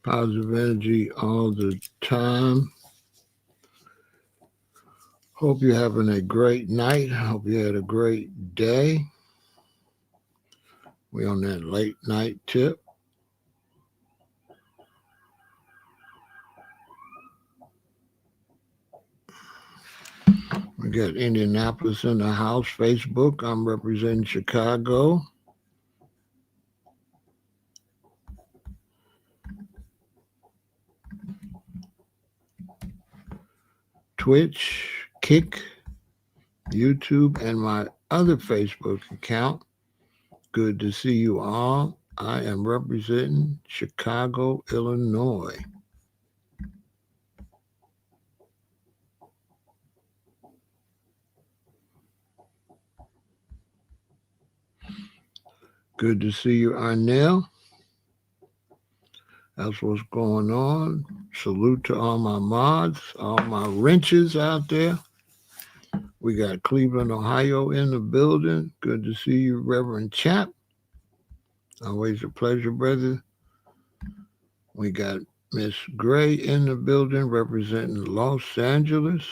Positive energy all the time. Hope you're having a great night. Hope you had a great day. We're on that late night tip. We got Indianapolis in the house, Facebook. I'm representing Chicago. Twitch, Kick, YouTube, and my other Facebook account. Good to see you all. I am representing Chicago, Illinois. Good to see you, Arnell. That's what's going on. Salute to all my mods, all my wrenches out there. We got Cleveland, Ohio in the building. Good to see you, Reverend Chap. Always a pleasure, brother. We got Miss Gray in the building representing Los Angeles.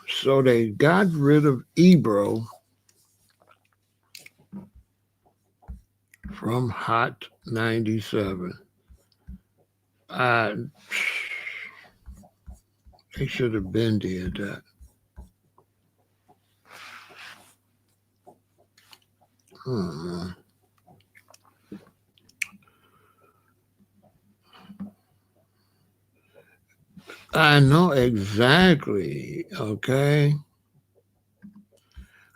So they got rid of Ebro from Hot 97. They should have been did that. I know exactly. Okay.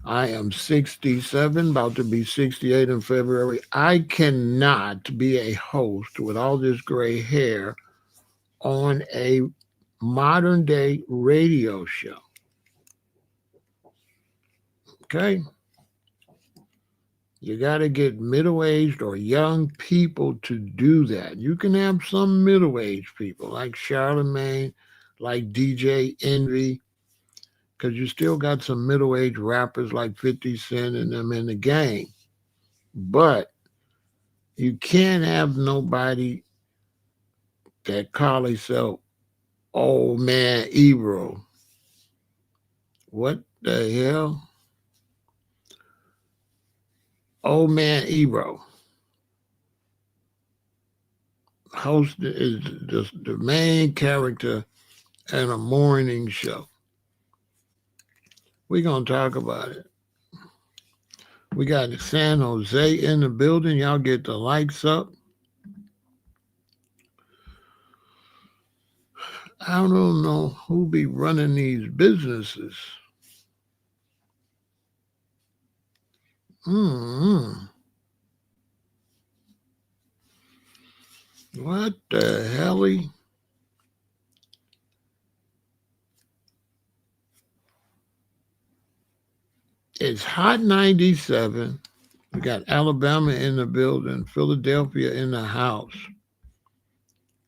I am 67, about to be 68 in February. I cannot be a host with all this gray hair on a modern day radio show. Okay? You got to get middle aged or young people to do that. You can have some middle aged people like Charlemagne, like DJ Envy, because you still got some middle aged rappers like 50 Cent and them in the game. But you can't have nobody that call himself Old Man Ebro. What the hell? Old Man Ebro. Host is the main character in a morning show. We're going to talk about it. We got San Jose in the building. Y'all get the likes up. I don't know who be running these businesses. What the hell? It's Hot 97. We got Alabama in the building, Philadelphia in the house.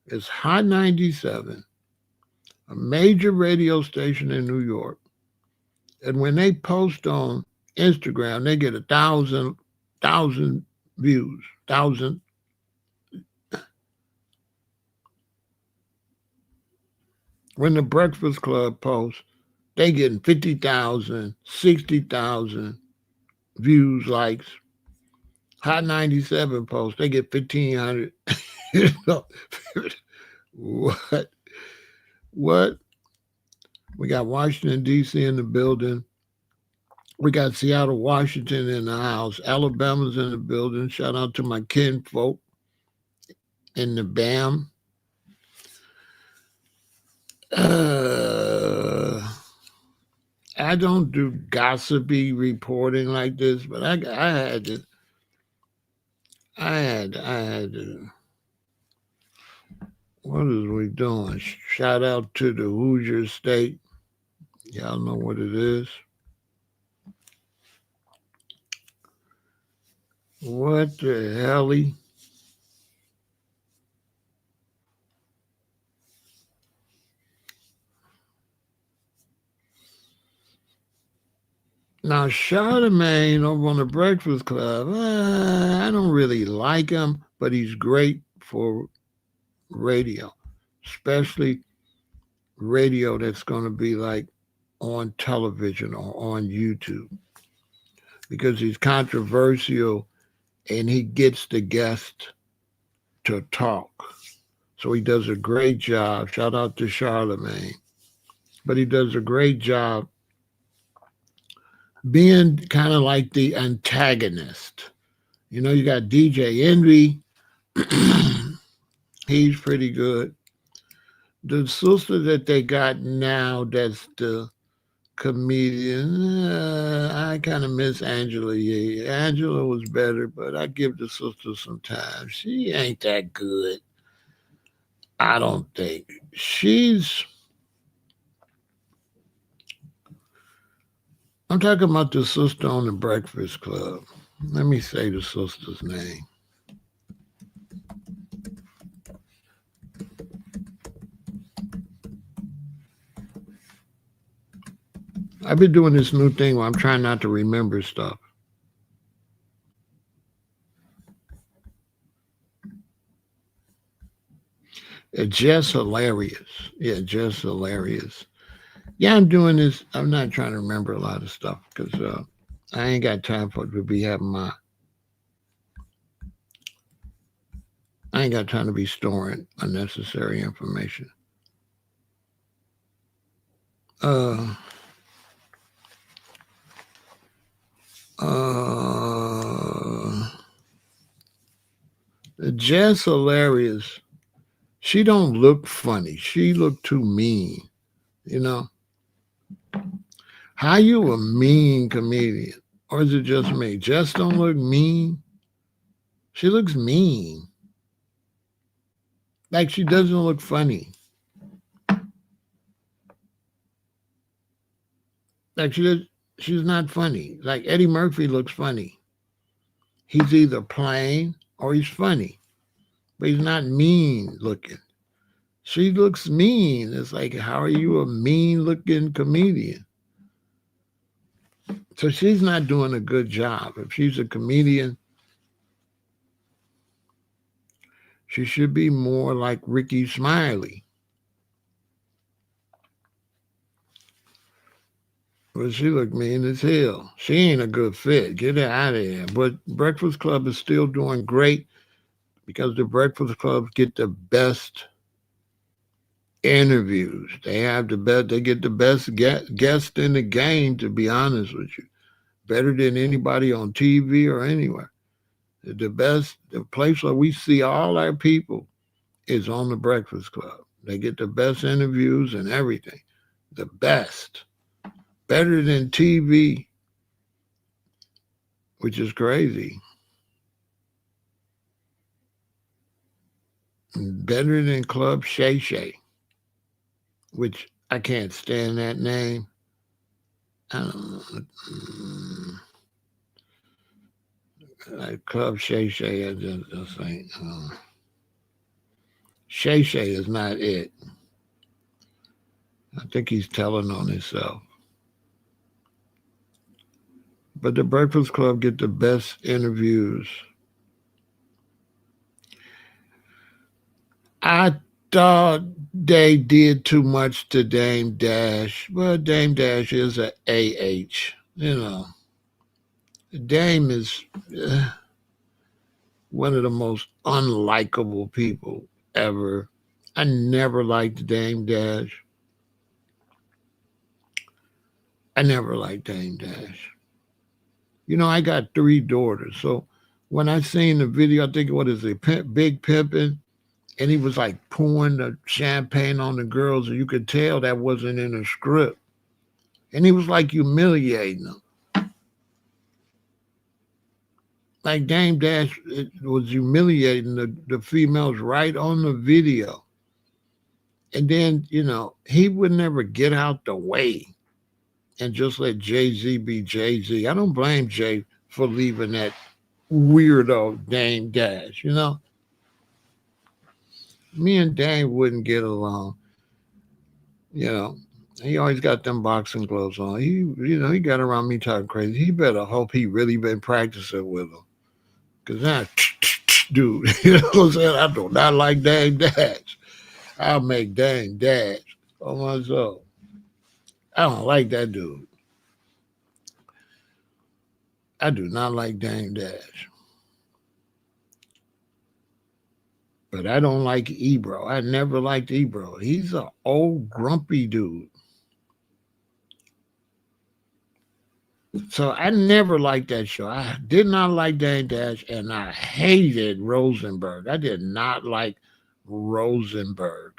It's Hot 97, a major radio station in New York. And when they post on Instagram, they get 1,000 views, 1,000. When the Breakfast Club posts, they getting 50,000, 60,000 views, likes. Hot 97 posts, they get 1,500. What? What? We got Washington, D.C. in the building. We got Seattle, Washington in the house. Alabama's in the building. Shout out to my kinfolk in the BAM. I don't do gossipy reporting like this, but I had to. I had to. What is we doing? Shout out to the Hoosier State. Y'all know what it is. What the hell? Now, Charlemagne over on the Breakfast Club, I don't really like him, but he's great for radio, especially radio that's going to be like on television or on YouTube because he's controversial and he gets the guest to talk. So he does a great job. Shout out to Charlemagne. But he does a great job being kind of like the antagonist. You know, you got DJ Envy. He's pretty good. The sister that they got now, that's the comedian, I kind of miss Angela Yee. Angela was better, but I give the sister some time. She ain't that good. I don't think. I'm talking about the sister on the Breakfast Club. Let me say the sister's name. I've been doing this new thing where I'm trying not to remember stuff. It's just hilarious. Yeah, just hilarious. Yeah, I'm doing this. I'm not trying to remember a lot of stuff because I ain't got time for it to be having my. I ain't got time to be storing unnecessary information. Uh, uh, Jess hilarious. She don't look funny. She look too mean. You know how you a mean comedian, or is it just me? Jess don't look mean. She looks mean. Like she doesn't look funny. Like she's not funny. Like Eddie Murphy looks funny. He's either plain or he's funny, but he's not mean looking. She looks mean. It's like, how are you a mean looking comedian? So she's not doing a good job. If she's a comedian, she should be more like Ricky Smiley. But she look mean as hell. She ain't a good fit. Get her out of here. But Breakfast Club is still doing great because the Breakfast Club get the best interviews. They have the best. They get the best guest in the game. To be honest with you, better than anybody on TV or anywhere. The best. The place where we see all our people is on the Breakfast Club. They get the best interviews and everything. The best. Better than TV, which is crazy. Better than Club Shay Shay, which I can't stand that name. Like Club Shay Shay, I just think Shay Shay is not it. I think he's telling on himself. But the Breakfast Club get the best interviews. I thought they did too much to Dame Dash. Well, Dame Dash is a AH. You know, Dame is one of the most unlikable people ever. I never liked Dame Dash. I never liked Dame Dash. You know, I got three daughters, so when I seen the video, I think what is it, Big Pimpin', and he was like pouring the champagne on the girls, and you could tell that wasn't in the script. And he was like humiliating them. Like Dame Dash was humiliating the females right on the video. And then, you know, he would never get out the way and just let Jay-Z be Jay-Z. I don't blame Jay for leaving that weirdo Dame Dash, you know? Me and Dame wouldn't get along, you know. He always got them boxing gloves on. He got around me talking crazy. He better hope he really been practicing with them. Cause now, dude, you know what I'm saying? I do not like dang dash. I'll make dang dash on myself. I don't like that dude. I do not like dang dash. But I don't like Ebro. I never liked Ebro. He's an old grumpy dude. So I never liked that show. I did not like Dang Dash, and I hated Rosenberg. I did not like Rosenberg,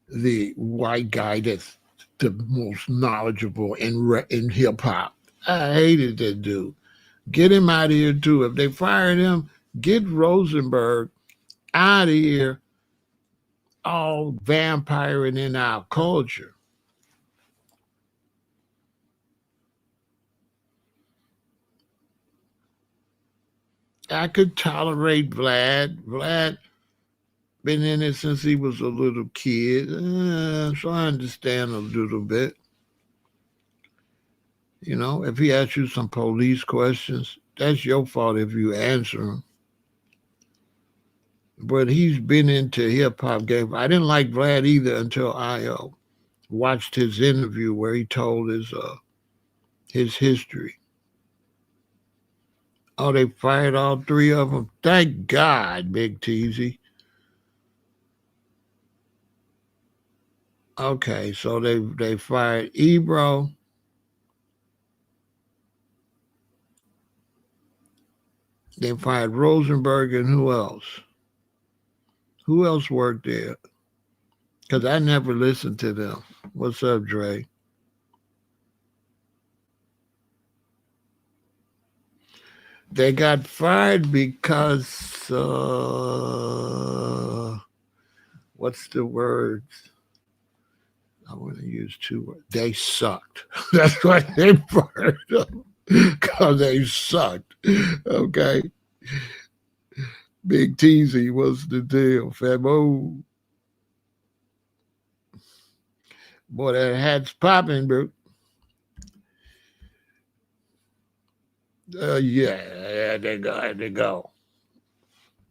the white guy that's the most knowledgeable in hip hop. I hated that dude. Get him out of here too. If they fired him, get Rosenberg out of here. All vampiring in our culture. I could tolerate Vlad. Vlad been in it since he was a little kid, so I understand a little bit. You know, if he asks you some police questions, that's your fault if you answer him. But he's been into hip hop game. I didn't like Vlad either until I watched his interview where he told his history. Oh, they fired all three of them. Thank God, Big Teasy. Okay, so they fired Ebro. They fired Rosenberg and who else? Who else worked there? Because I never listened to them. What's up, Dre? They got fired because what's the word? I want to use two words. They sucked. That's why they fired them. Because they sucked. Okay. Big Teasy was the deal, Famo. Boy, that hat's popping, bro. Yeah, they go, they go.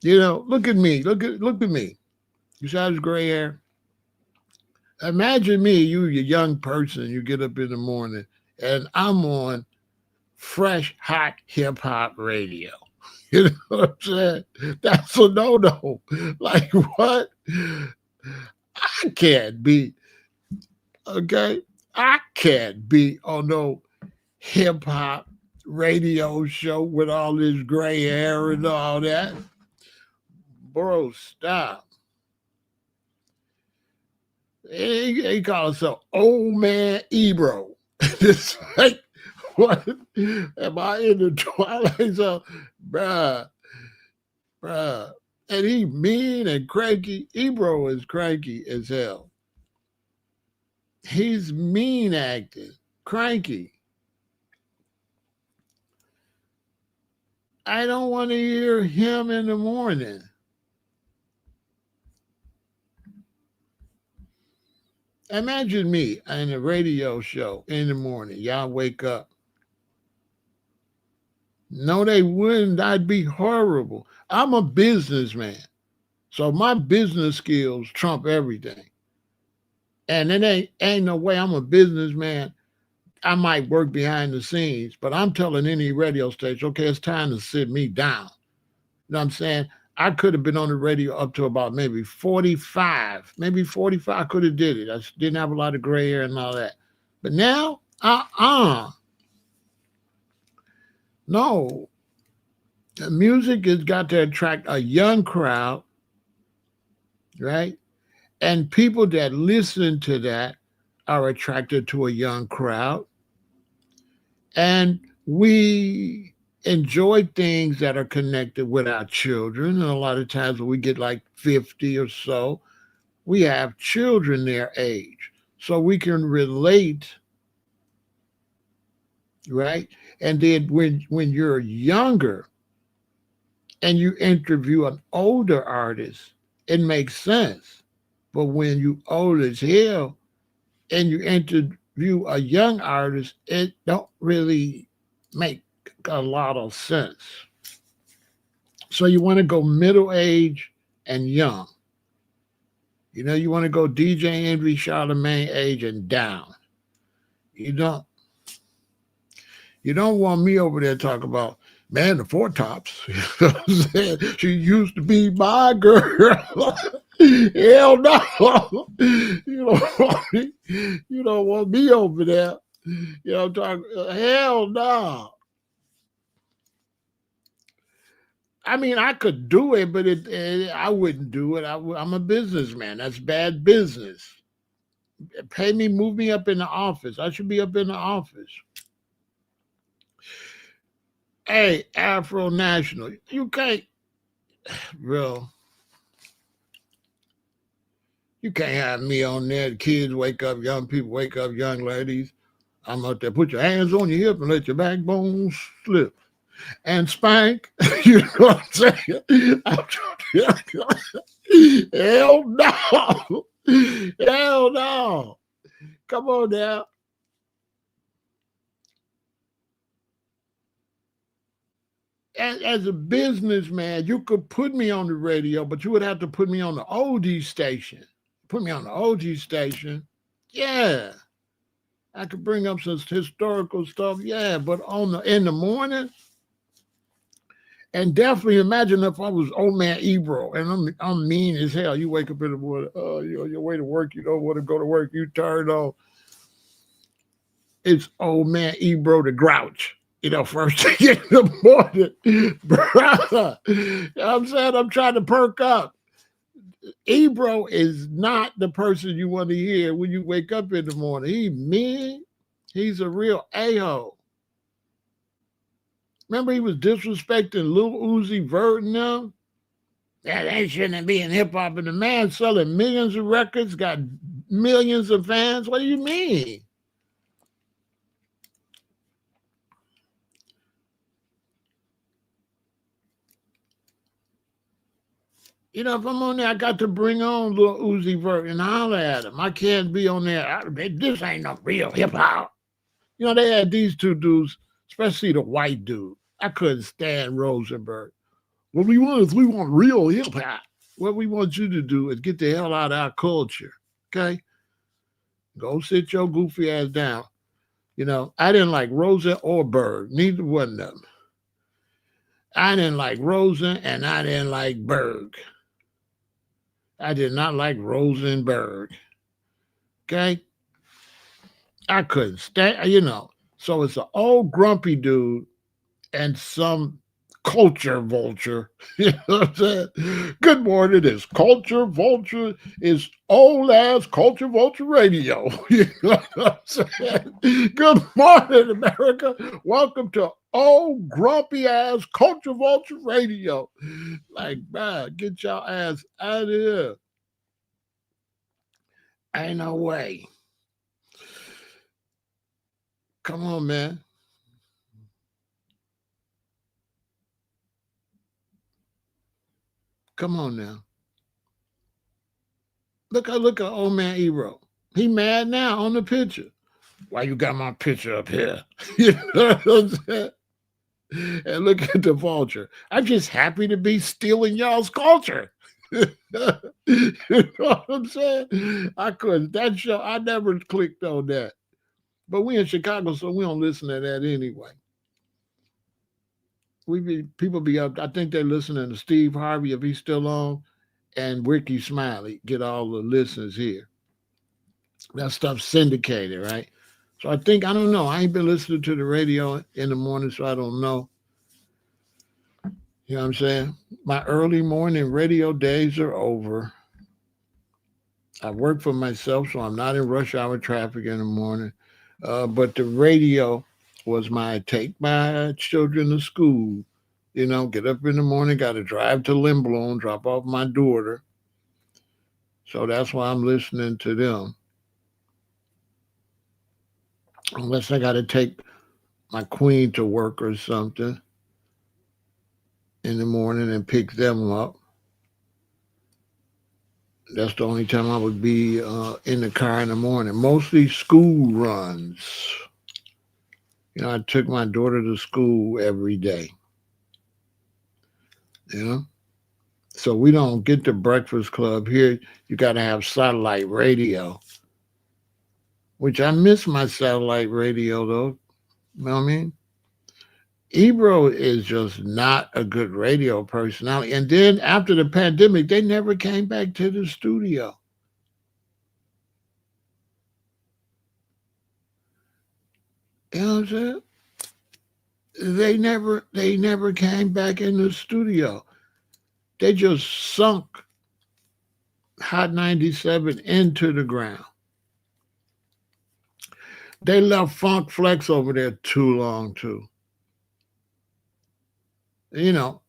You know, look at me. Look at me. You saw his gray hair. Imagine me, you a young person, you get up in the morning and I'm on fresh, hot hip hop radio. You know what I'm saying? That's a no no. Like what? I can't be, okay? I can't be on no hip hop radio show with all this gray hair and all that. Bro, stop. He called himself Old Man Ebro. It's like, what? Am I in the twilight zone? Bruh, bruh. And he mean and cranky. Ebro is cranky as hell. He's mean acting, cranky. I don't want to hear him in the morning. Imagine me in a radio show in the morning. Y'all wake up. No, they wouldn't. I'd be horrible. I'm a businessman. So my business skills trump everything. And it ain't no way I'm a businessman. I might work behind the scenes, but I'm telling any radio station, okay, it's time to sit me down. You know what I'm saying? I could have been on the radio up to about maybe 45. Maybe 45 could have did it. I didn't have a lot of gray hair and all that. But now, no. The music has got to attract a young crowd, right? And people that listen to that are attracted to a young crowd. And we enjoy things that are connected with our children. And a lot of times when we get like 50 or so, we have children their age. So we can relate, right? And then when you're younger and you interview an older artist, it makes sense. But when you old as hell and you interview a young artist, it don't really make a lot of sense. So you want to go middle age and young. You want to go DJ Envy, Charlemagne age and down. You don't you don't want me over there talking about man the four tops. You know what I'm saying? She used to be my girl. Hell no. You don't want me over there. I'm talking hell no. I mean, I could do it, but I wouldn't do it. I'm a businessman. That's bad business. Pay me, move me up in the office. I should be up in the office. Hey, Afro National, you can't, bro. You can't have me on there. The kids wake up, young people wake up, young ladies. I'm out there. Put your hands on your hip and let your backbone slip and spank. You know what I'm saying? Hell no. Hell no. Come on now. As a businessman, you could put me on the radio, but you would have to put me on the OG station. Put me on the OG station. Yeah. I could bring up some historical stuff. Yeah. But in the morning, and definitely imagine if I was old man Ebro and I'm mean as hell. You wake up in the morning, your way to work, you don't want to go to work, you turn on. It's old man Ebro the grouch. First thing in the morning, brother. I'm saying I'm trying to perk up. Ebro is not the person you want to hear when you wake up in the morning. He mean. He's a real a-hole. Remember he was disrespecting Lil Uzi Vert and them? Yeah, they shouldn't be in hip hop. And the man selling millions of records, got millions of fans. What do you mean? If I'm on there, I got to bring on Lil Uzi Vert and holler at him. I can't be on there. This ain't no real hip hop. They had these two dudes, especially the white dude. I couldn't stand Rosenberg. What we want is we want real hip hop. What we want you to do is get the hell out of our culture. Okay? Go sit your goofy ass down. I didn't like Rosen or Berg. Neither one of them. I didn't like Rosen and I didn't like Berg. I did not like Rosenberg. Okay? I couldn't stand. So it's an old grumpy dude and some culture vulture. You know what I'm saying? Good morning. It's Culture Vulture. It's old ass Culture Vulture Radio. You know what I'm saying? Good morning, America. Welcome to old grumpy ass Culture Vulture Radio. Like, man, get your ass out of here. Ain't no way. Come on, man. Come on now. Look at old man Ebro. He mad now on the picture. Why you got my picture up here? You know what I'm saying? And look at the vulture. I'm just happy to be stealing y'all's culture. You know what I'm saying? I couldn't. That show, I never clicked on that. But we in Chicago, so we don't listen to that anyway. People be up. I think they're listening to Steve Harvey if he's still on, and Ricky Smiley get all the listeners here. That stuff's syndicated, right? So I don't know. I ain't been listening to the radio in the morning, so I don't know. You know what I'm saying? My early morning radio days are over. I work for myself, so I'm not in rush hour traffic in the morning. But the radio was my take my children to school. Get up in the morning, got to drive to Limblom, drop off my daughter. So that's why I'm listening to them. Unless I got to take my queen to work or something in the morning and pick them up. That's the only time I would be in the car in the morning. Mostly school runs. You know, I took my daughter to school every day. You know, so we don't get the Breakfast Club here. You got to have satellite radio, which I miss my satellite radio though. You know what I mean? Ebro is just not a good radio personality. And then after the pandemic, they never came back to the studio. You know what I'm saying? They never came back in the studio. They just sunk Hot 97 into the ground. They left Funk Flex over there too long too. You know,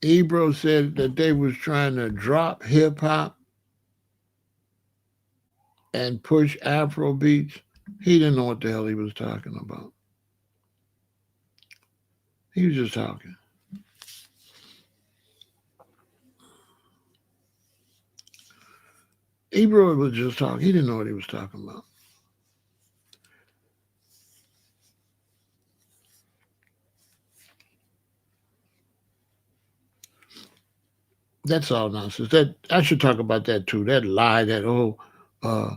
Ebro said that they was trying to drop hip hop and push Afro beats. He didn't know what the hell he was talking about. He was just talking. Ebro was just talking. He didn't know what he was talking about. That's all nonsense. That I should talk about that too. That lie that uh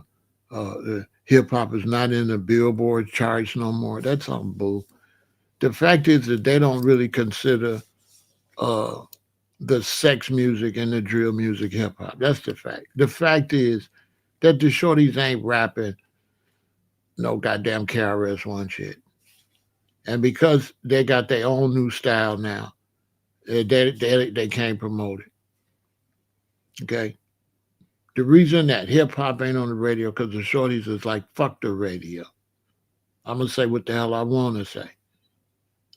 hip hop is not in the Billboard charts no more. That's all bull. The fact is that they don't really consider uh the sex music and the drill music hip hop. That's the fact. The fact is that the shorties ain't rapping no goddamn KRS-One shit. And because they got their own new style now, they can't promote it. Okay. The reason that hip hop ain't on the radio because the shorties is like, fuck the radio. I'm gonna say what the hell I wanna say.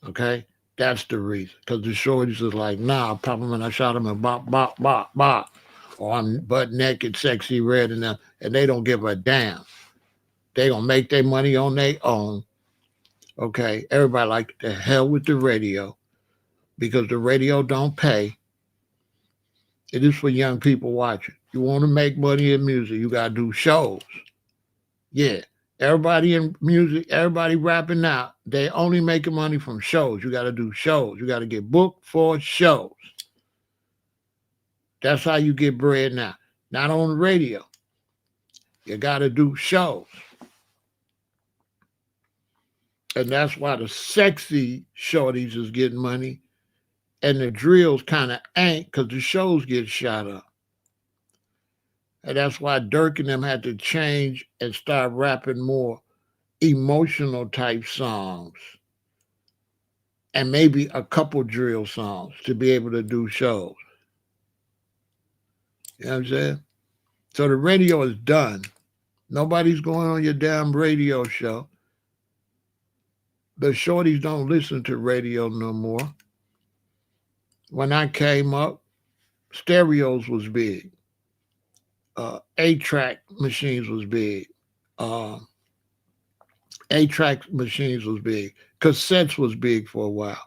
Okay? That's the reason. Because the shorties is like, nah, pop them and I shot them and bop, bop, bop, bop. Or I'm butt naked, sexy red and them. And they don't give a damn. They gonna make their money on their own. Okay? Everybody like the hell with the radio because the radio don't pay. It is for young people watching. You want to make money in music, you gotta do shows. Yeah. Everybody in music, everybody rapping now, they only making money from shows. You got to do shows. You got to get booked for shows. That's how you get bread now. Not on the radio. You got to do shows. And that's why the sexy shorties is getting money and the drills kind of ain't because the shows get shot up. And that's why Dirk and them had to change and start rapping more emotional type songs and maybe a couple drill songs to be able to do shows. You know what I'm saying? So the radio is done. Nobody's going on your damn radio show. The shorties don't listen to radio no more. When I came up, stereos was big. 8-track machines was big. Uh, 8-track machines was big. Cassettes was big for a while.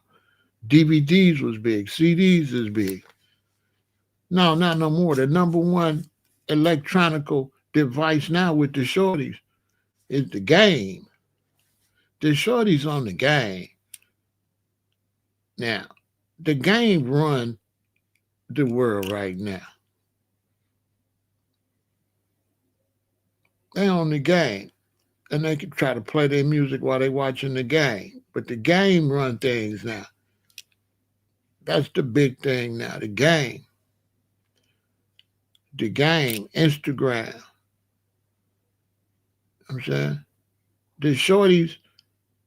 DVDs was big. CDs is big. No, not no more. The number one electronical device now with the shorties is the game. The shorties on the game. Now, the game run the world right now. They on the game. And they can try to play their music while they watching the game. But the game run things now. That's the big thing now. The game. The game. Instagram. I'm saying. The shorties,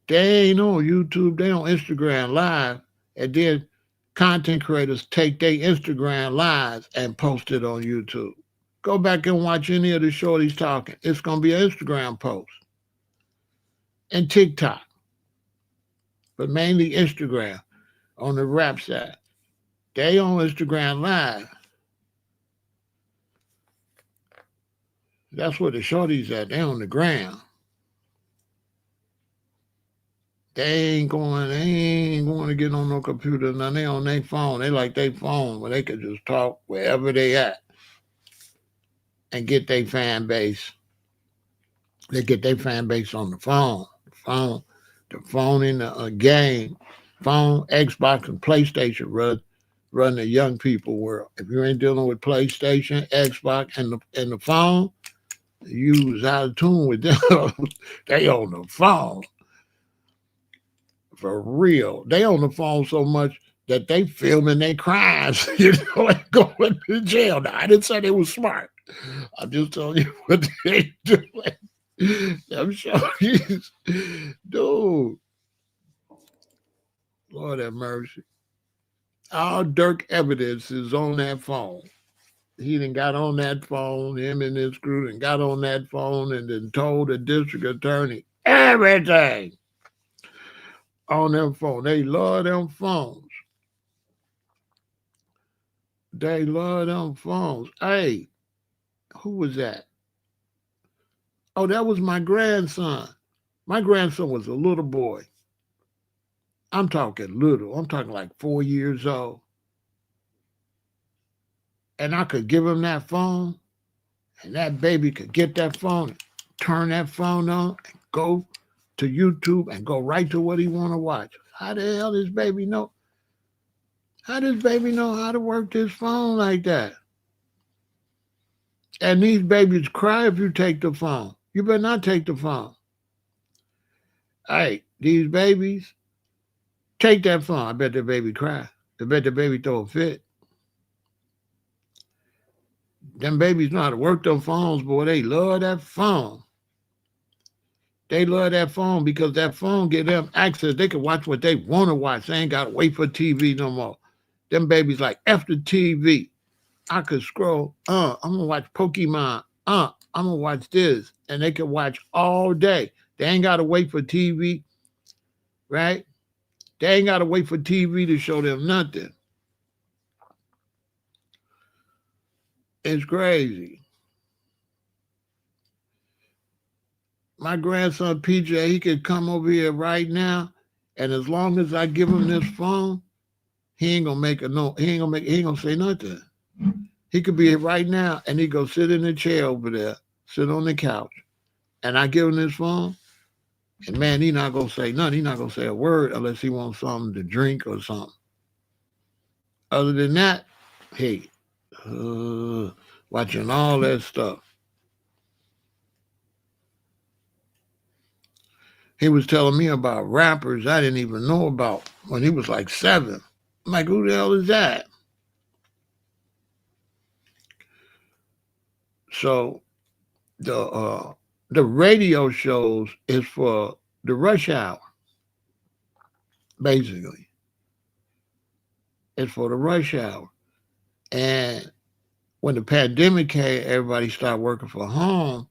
they ain't on YouTube. They on Instagram Live. And then content creators take their Instagram lives and post it on YouTube. Go back and watch any of the shorties talking. It's gonna be an Instagram post and TikTok, but mainly Instagram on the rap side. They on Instagram Live. That's where the shorties at. They on the ground. They ain't going to get on no computer. Now they on their phone. They like their phone where they could just talk wherever they at and get their fan base. They get their fan base on the phone. The phone in the game. Phone, Xbox, and PlayStation run the young people world. If you ain't dealing with PlayStation, Xbox, and the phone, you was out of tune with them. They on the phone. For real. They on the phone so much that they filming their crimes, and going to jail. Now, I didn't say they was smart. I'm just telling you what they doing. I'm sure he's, dude, Lord have mercy. All Dirk evidence is on that phone. He done got on that phone, him and his crew, and got on that phone and then told the district attorney everything on them phone. They love them phones. They love them phones. Hey, who was that? Oh, that was my grandson. My grandson was a little boy. I'm talking little. I'm talking like 4 years old. And I could give him that phone, and that baby could get that phone, turn that phone on, and go to YouTube and go right to what he want to watch. How the hell does baby know? How does baby know how to work this phone like that? And these babies cry if you take the phone. You better not take the phone. Hey, these babies, take that phone. I bet the baby cry. I bet the baby throw a fit. Them babies know how to work them phones, boy. They love that phone. They love that phone because that phone give them access. They can watch what they want to watch. They ain't got to wait for TV no more. Them babies like, F the TV. I could scroll. I'm going to watch Pokemon. I'm going to watch this. And they can watch all day. They ain't got to wait for TV, right? They ain't got to wait for TV to show them nothing. It's crazy. My grandson PJ, he could come over here right now, and as long as I give him this phone, he ain't gonna make a no. He ain't gonna say nothing. He could be here right now, and he go sit in the chair over there, sit on the couch, and I give him this phone, and man, he not gonna say nothing. He not gonna say a word unless he wants something to drink or something. Other than that, hey, watching all that stuff. He was telling me about rappers I didn't even know about when he was like 7. I'm like, who the hell is that? So the radio shows is for the rush hour, basically. It's for the rush hour. And when the pandemic came, everybody started working from home.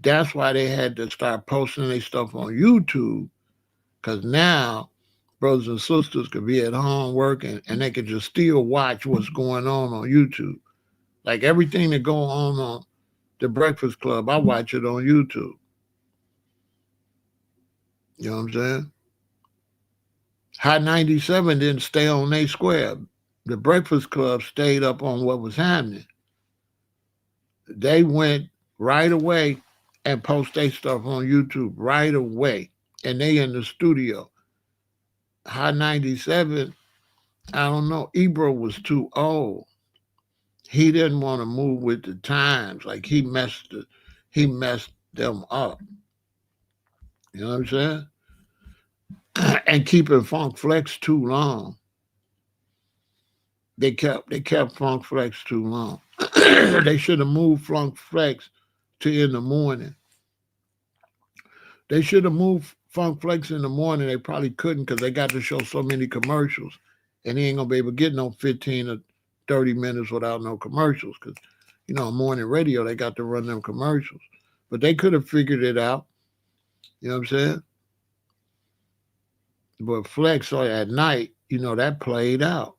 That's why they had to start posting their stuff on YouTube. Because now brothers and sisters could be at home working and they could just still watch what's going on YouTube. Like everything that go on the Breakfast Club, I watch it on YouTube. You know what I'm saying? Hot 97 didn't stay on their square. The Breakfast Club stayed up on what was happening. They went right away and post their stuff on YouTube right away. And they in the studio. Hot 97, I don't know. Ebro was too old. He didn't want to move with the times. Like he messed them up. You know what I'm saying? And keeping Funk Flex too long. They kept Funk Flex too long. They should have moved Funk Flex to in the morning. They should have moved Funk Flex in the morning. They probably couldn't because they got to show so many commercials, and he ain't gonna be able to get no 15 or 30 minutes without no commercials. Because morning radio they got to run them commercials, but they could have figured it out. You know what I'm saying? But Flex at night, that played out.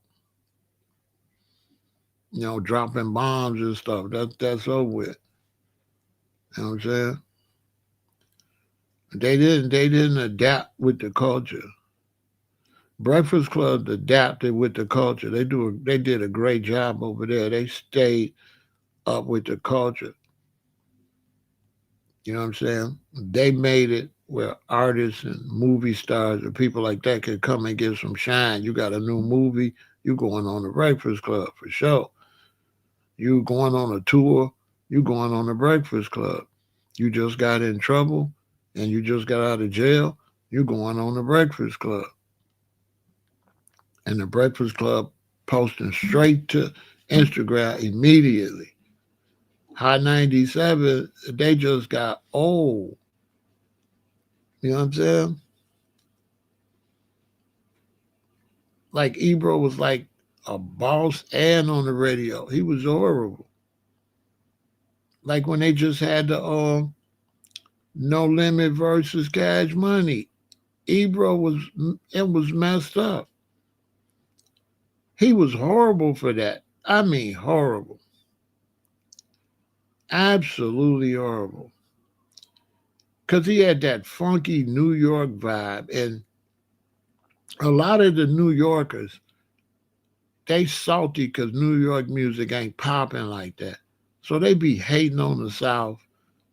Dropping bombs and stuff. That's over with. You know what I'm saying? They didn't adapt with the culture. Breakfast Club adapted with the culture. They did a great job over there. They stayed up with the culture. You know what I'm saying? They made it where artists and movie stars and people like that could come and get some shine. You got a new movie, you going on the Breakfast Club for sure. You going on a tour, you going on the Breakfast Club. You just got in trouble and you just got out of jail, you going on the Breakfast Club. And the Breakfast Club posting straight to Instagram immediately. High 97, they just got old. You know what I'm saying? Like Ebro was like a boss and on the radio. He was horrible. Like when they just had the No Limit versus Cash Money. Ebro was it was messed up. He was horrible for that. I mean horrible. Absolutely horrible. Cause he had that funky New York vibe. And a lot of the New Yorkers, they salty because New York music ain't popping like that. So they be hating on the South.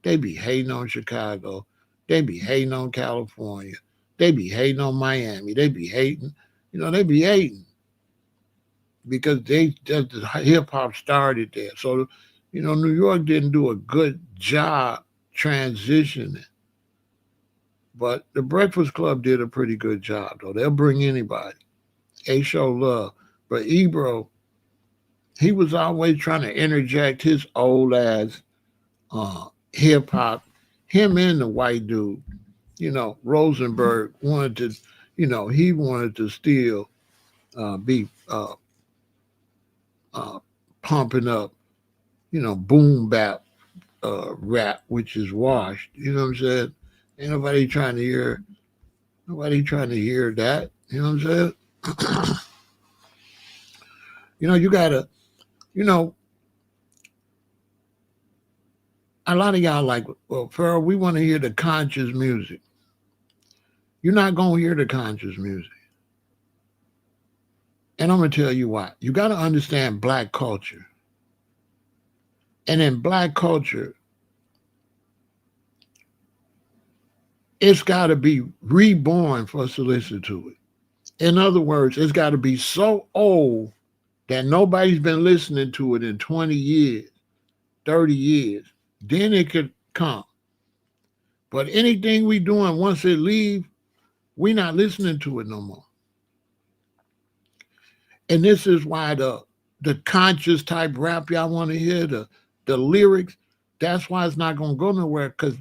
They be hating on Chicago. They be hating on California. They be hating on Miami. They be hating, they be hating because the hip hop started there. So, New York didn't do a good job transitioning. But the Breakfast Club did a pretty good job, though. They'll bring anybody. They show love. But Ebro, he was always trying to interject his old ass hip hop. Him and the white dude, Rosenberg wanted to, he wanted to still be uh, pumping up, boom bap rap, which is washed. You know what I'm saying? Ain't nobody trying to hear that. You know what I'm saying? You gotta, you know, a lot of y'all like, well, Pharaoh, we want to hear the conscious music. You're not gonna hear the conscious music. And I'm gonna tell you why. You gotta understand black culture. And in black culture, it's gotta be reborn for us to listen to it. In other words, it's gotta be so old that nobody's been listening to it in 20 years, 30 years. Then it could come. But anything we doing once it leave, we not listening to it no more. And this is why the conscious type rap y'all want to hear, the lyrics, that's why it's not gonna go nowhere, because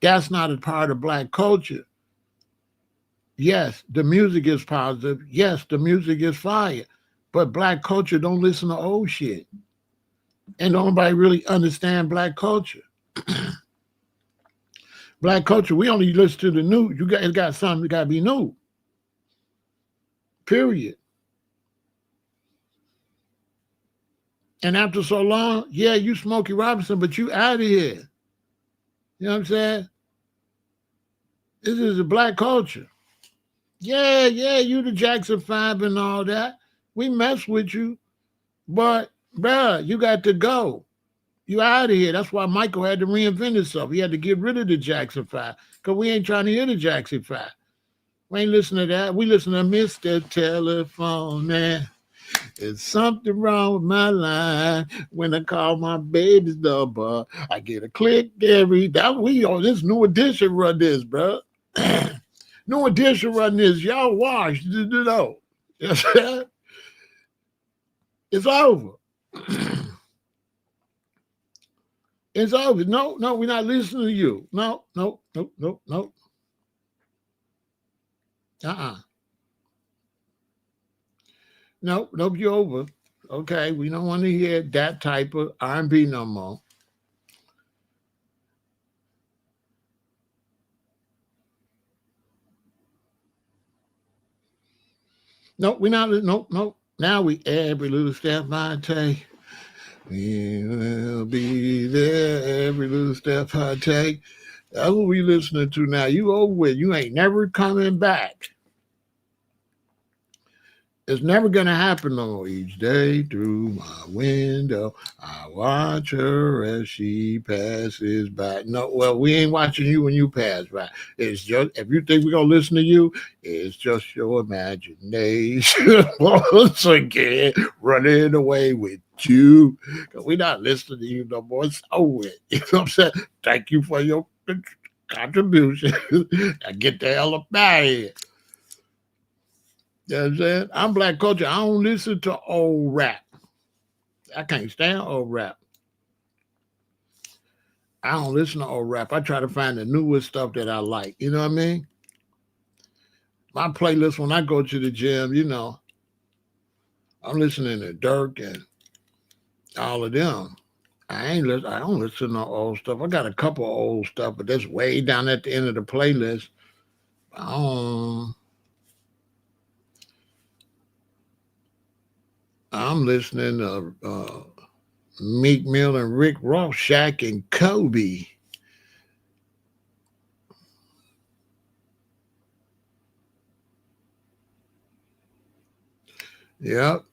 that's not a part of black culture. Yes, the music is positive. Yes, the music is fire. But black culture don't listen to old shit. And nobody really understand black culture. Black culture, we only listen to the new. It's got something that gotta be new. Period. And after so long, yeah, you Smokey Robinson, but you out of here. You know what I'm saying? This is a black culture. Yeah, you the Jackson 5 and all that. We mess with you, but bruh, you got to go. You out of here. That's why Michael had to reinvent himself. He had to get rid of the Jackson 5 because we ain't trying to hear the Jackson 5. We ain't listening to that. We listen to Mr. Telephone Man. There's something wrong with my line. When I call my baby's number, I get a click every that we on this New Edition run this, bro. New Edition run this. Y'all washed. No. It's over. It's over. No, we're not listening to you. No. Uh-uh. Nope, you're over. Okay, we don't want to hear that type of R&B no more. Nope, we're not. Nope. Now we every little step I take, we will be there. Every little step I take. That's what we listening to now. You over with. You ain't never coming back. It's never gonna happen no more. Each day through my window, I watch her as she passes by. No, well, we ain't watching you when you pass by. It's just if you think we're gonna listen to you, it's just your imagination once again running away with you. Cause we're not listening to you no more. It's over. You know what I'm saying? Thank you for your contribution. I get the hell up out of here. You know what I'm saying? I'm black culture. I don't listen to old rap. I can't stand old rap. I don't listen to old rap. I try to find the newest stuff that I like. You know what I mean? My playlist when I go to the gym, I'm listening to Dirk and all of them. I don't listen to old stuff. I got a couple of old stuff, but that's way down at the end of the playlist. Um, I'm listening to Meek Mill and Rick Ross, Shaq and Kobe. Yep.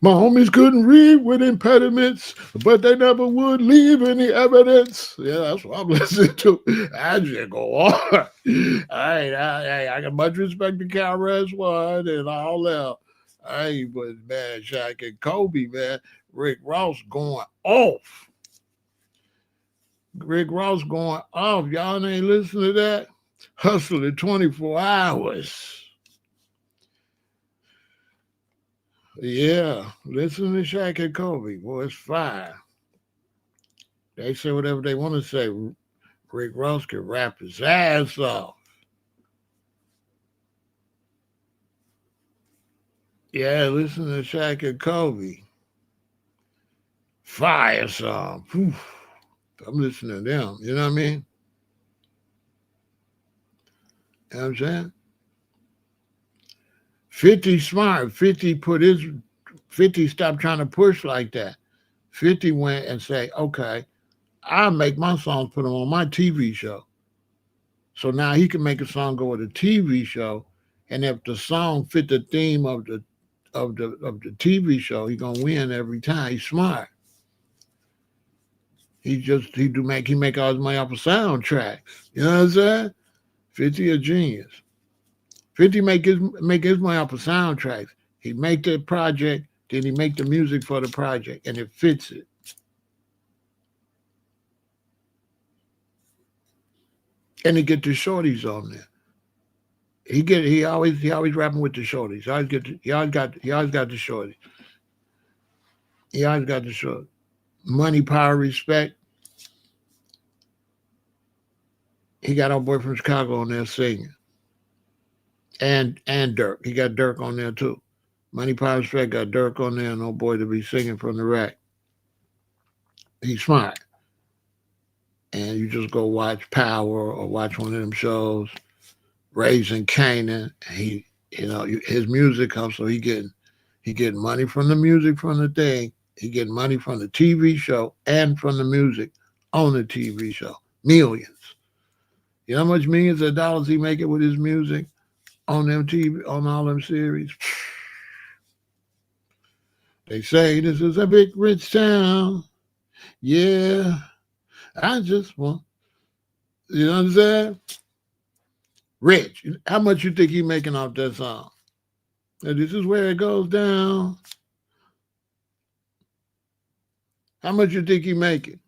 My homies couldn't read with impediments, but they never would leave any evidence. Yeah, that's what I'm listening to. I just go on. I got much respect to KRS One and all that. Hey, but man, Shaq and Kobe, man, Rick Ross going off. Rick Ross going off. Y'all ain't listening to that? Hustling 24 hours. Yeah, listen to Shaq and Kobe. Boy, it's fire. They say whatever they want to say. Rick Ross can rap his ass off. Yeah, listen to Shaq and Kobe. Fire song. Whew. I'm listening to them. You know what I mean? You know what I'm saying? 50 smart. 50 stopped trying to push like that. 50 went and say, okay, I'll make my songs, put them on my TV show. So now he can make a song go with a TV show, and if the song fit the theme of the TV show, he gonna win every time. He's smart. He make all his money off of soundtracks. You know what I'm saying? 50 a genius. 50 make his money off of soundtracks. He make the project, then he make the music for the project, and it fits it. And he get the shorties on there. He always rapping with the shorties. He always got the shorties. He always got the short. Money, power, respect. He got our boy from Chicago on there singing. And Dirk. He got Dirk on there too. Money, power, respect got Dirk on there and old boy to be singing from the rack. He's smart. And you just go watch Power or watch one of them shows, Raising Canaan. His music comes, so he getting money from the music from the thing. He getting money from the TV show and from the music on the TV show. Millions. You know how much millions of dollars he making with his music on them TV, on all them series? They say this is a big rich town. Yeah, I just want, you know what I'm saying? Rich. How much you think he making off that song? And this is where it goes down. How much you think he making?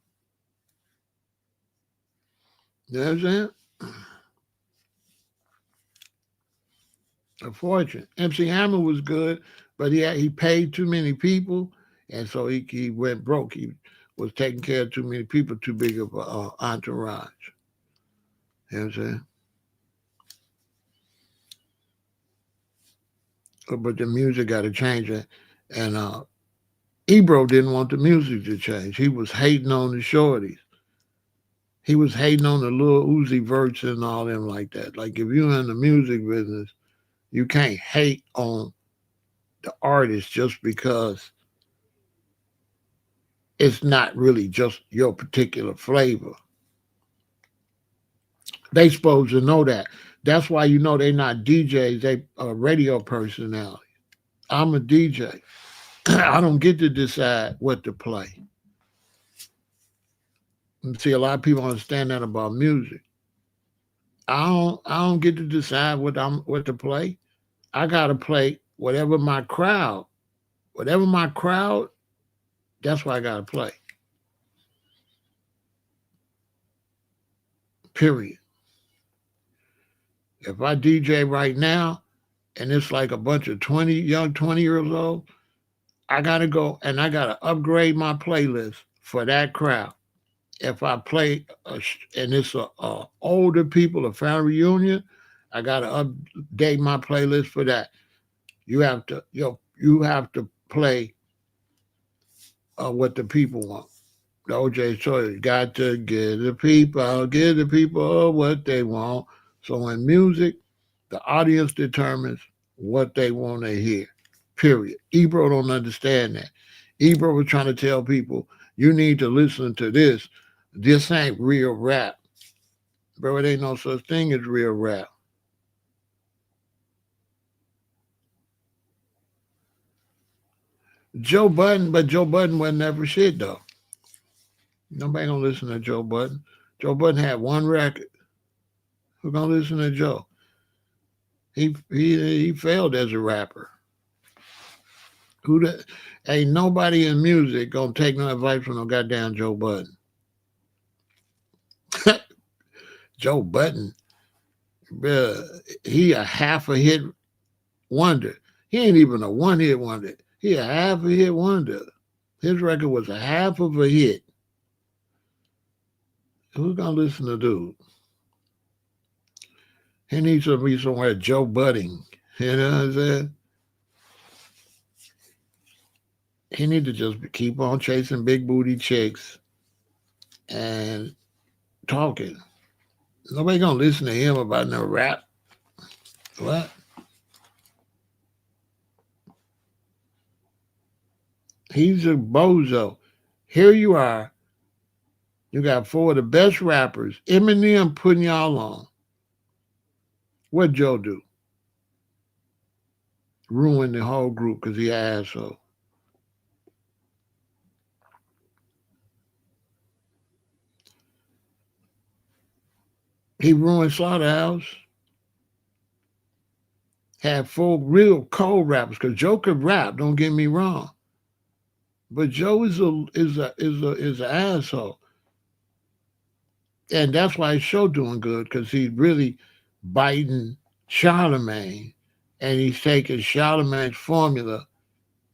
You know what I'm saying? A fortune. MC Hammer was good, but he paid too many people, and so he went broke. He was taking care of too many people, too big of a entourage. You know what I'm saying? But the music got to change it, and Ebro didn't want the music to change. He was hating on the shorties. He was hating on the little Uzi Verts and all them like that. Like if you're in the music business, you can't hate on the artist just because it's not really just your particular flavor. They supposed to know that. That's why you know they not DJs, they radio personality. I'm a DJ. I don't get to decide what to play. And see, a lot of people understand that about music. I don't get to decide what to play. I gotta play whatever my crowd, that's what I gotta play. Period. If I DJ right now and it's like a bunch of 20 years old, I gotta go and I gotta upgrade my playlist for that crowd. If I play and it's a older people, a family reunion, I gotta update my playlist for that. You have to play what the people want. The OJ Choice got to give the people what they want. So in music, the audience determines what they want to hear. Period. Ebro don't understand that. Ebro was trying to tell people, you need to listen to this. This ain't real rap. Bro, it ain't no such thing as real rap. But Joe Budden wasn't never shit though. Nobody gonna listen to Joe Budden. Joe Budden had one record. Who gonna listen to Joe? He failed as a rapper. Who the, ain't nobody in music gonna take no advice from no goddamn Joe Budden. Joe Budden, bruh, he a half a hit wonder. He ain't even a one hit wonder. He a half a hit wonder. His record was a half of a hit. Who's gonna listen to dude? He needs to be somewhere Joe Budding. You know what I'm saying? He need to just keep on chasing big booty chicks and talking. Nobody gonna listen to him about no rap. What? He's a bozo. Here you are. You got four of the best rappers. Eminem putting y'all on. What Joe do? Ruin the whole group because he an asshole. He ruined Slaughterhouse. Had four real cold rappers because Joe could rap. Don't get me wrong, but Joe is an asshole, and that's why his show doing good because he's really biting Charlemagne, and he's taking Charlemagne's formula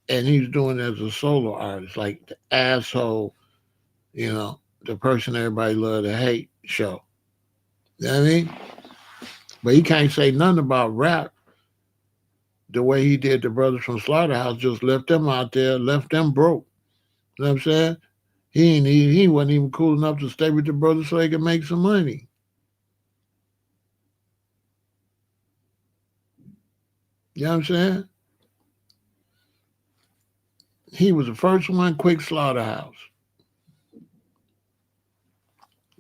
and he's doing it as a solo artist, like the asshole, the person everybody love to hate show. You know what I mean? But he can't say nothing about rap the way he did the brothers from Slaughterhouse, just left them out there, left them broke. You know what I'm saying? He wasn't even cool enough to stay with the brothers so they could make some money. You know what I'm saying? He was the first one, quick Slaughterhouse.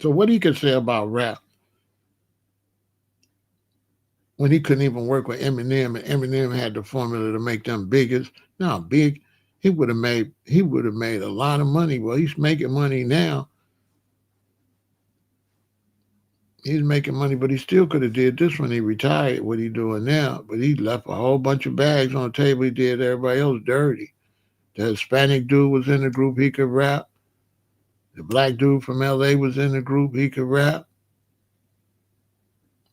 So what he could say about rap when he couldn't even work with Eminem and Eminem had the formula to make them biggest. Now big, he would have made a lot of money. Well, he's making money now. He's making money, but he still could have did this when he retired. What he doing now? But he left a whole bunch of bags on the table. He did everybody else dirty. The Hispanic dude was in the group. He could rap. The black dude from L.A. was in the group. He could rap.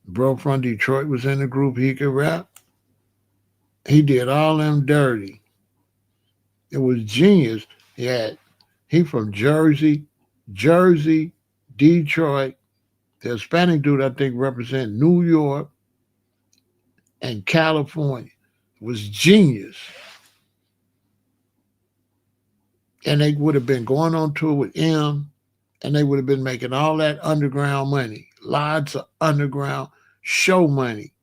Bro from Detroit was in the group. He could rap. He did all them dirty. It was genius. He from Jersey, Detroit. The Hispanic dude, I think, represent New York and California. It was genius. And they would have been going on tour with M, and they would have been making all that underground money. Lots of underground show money.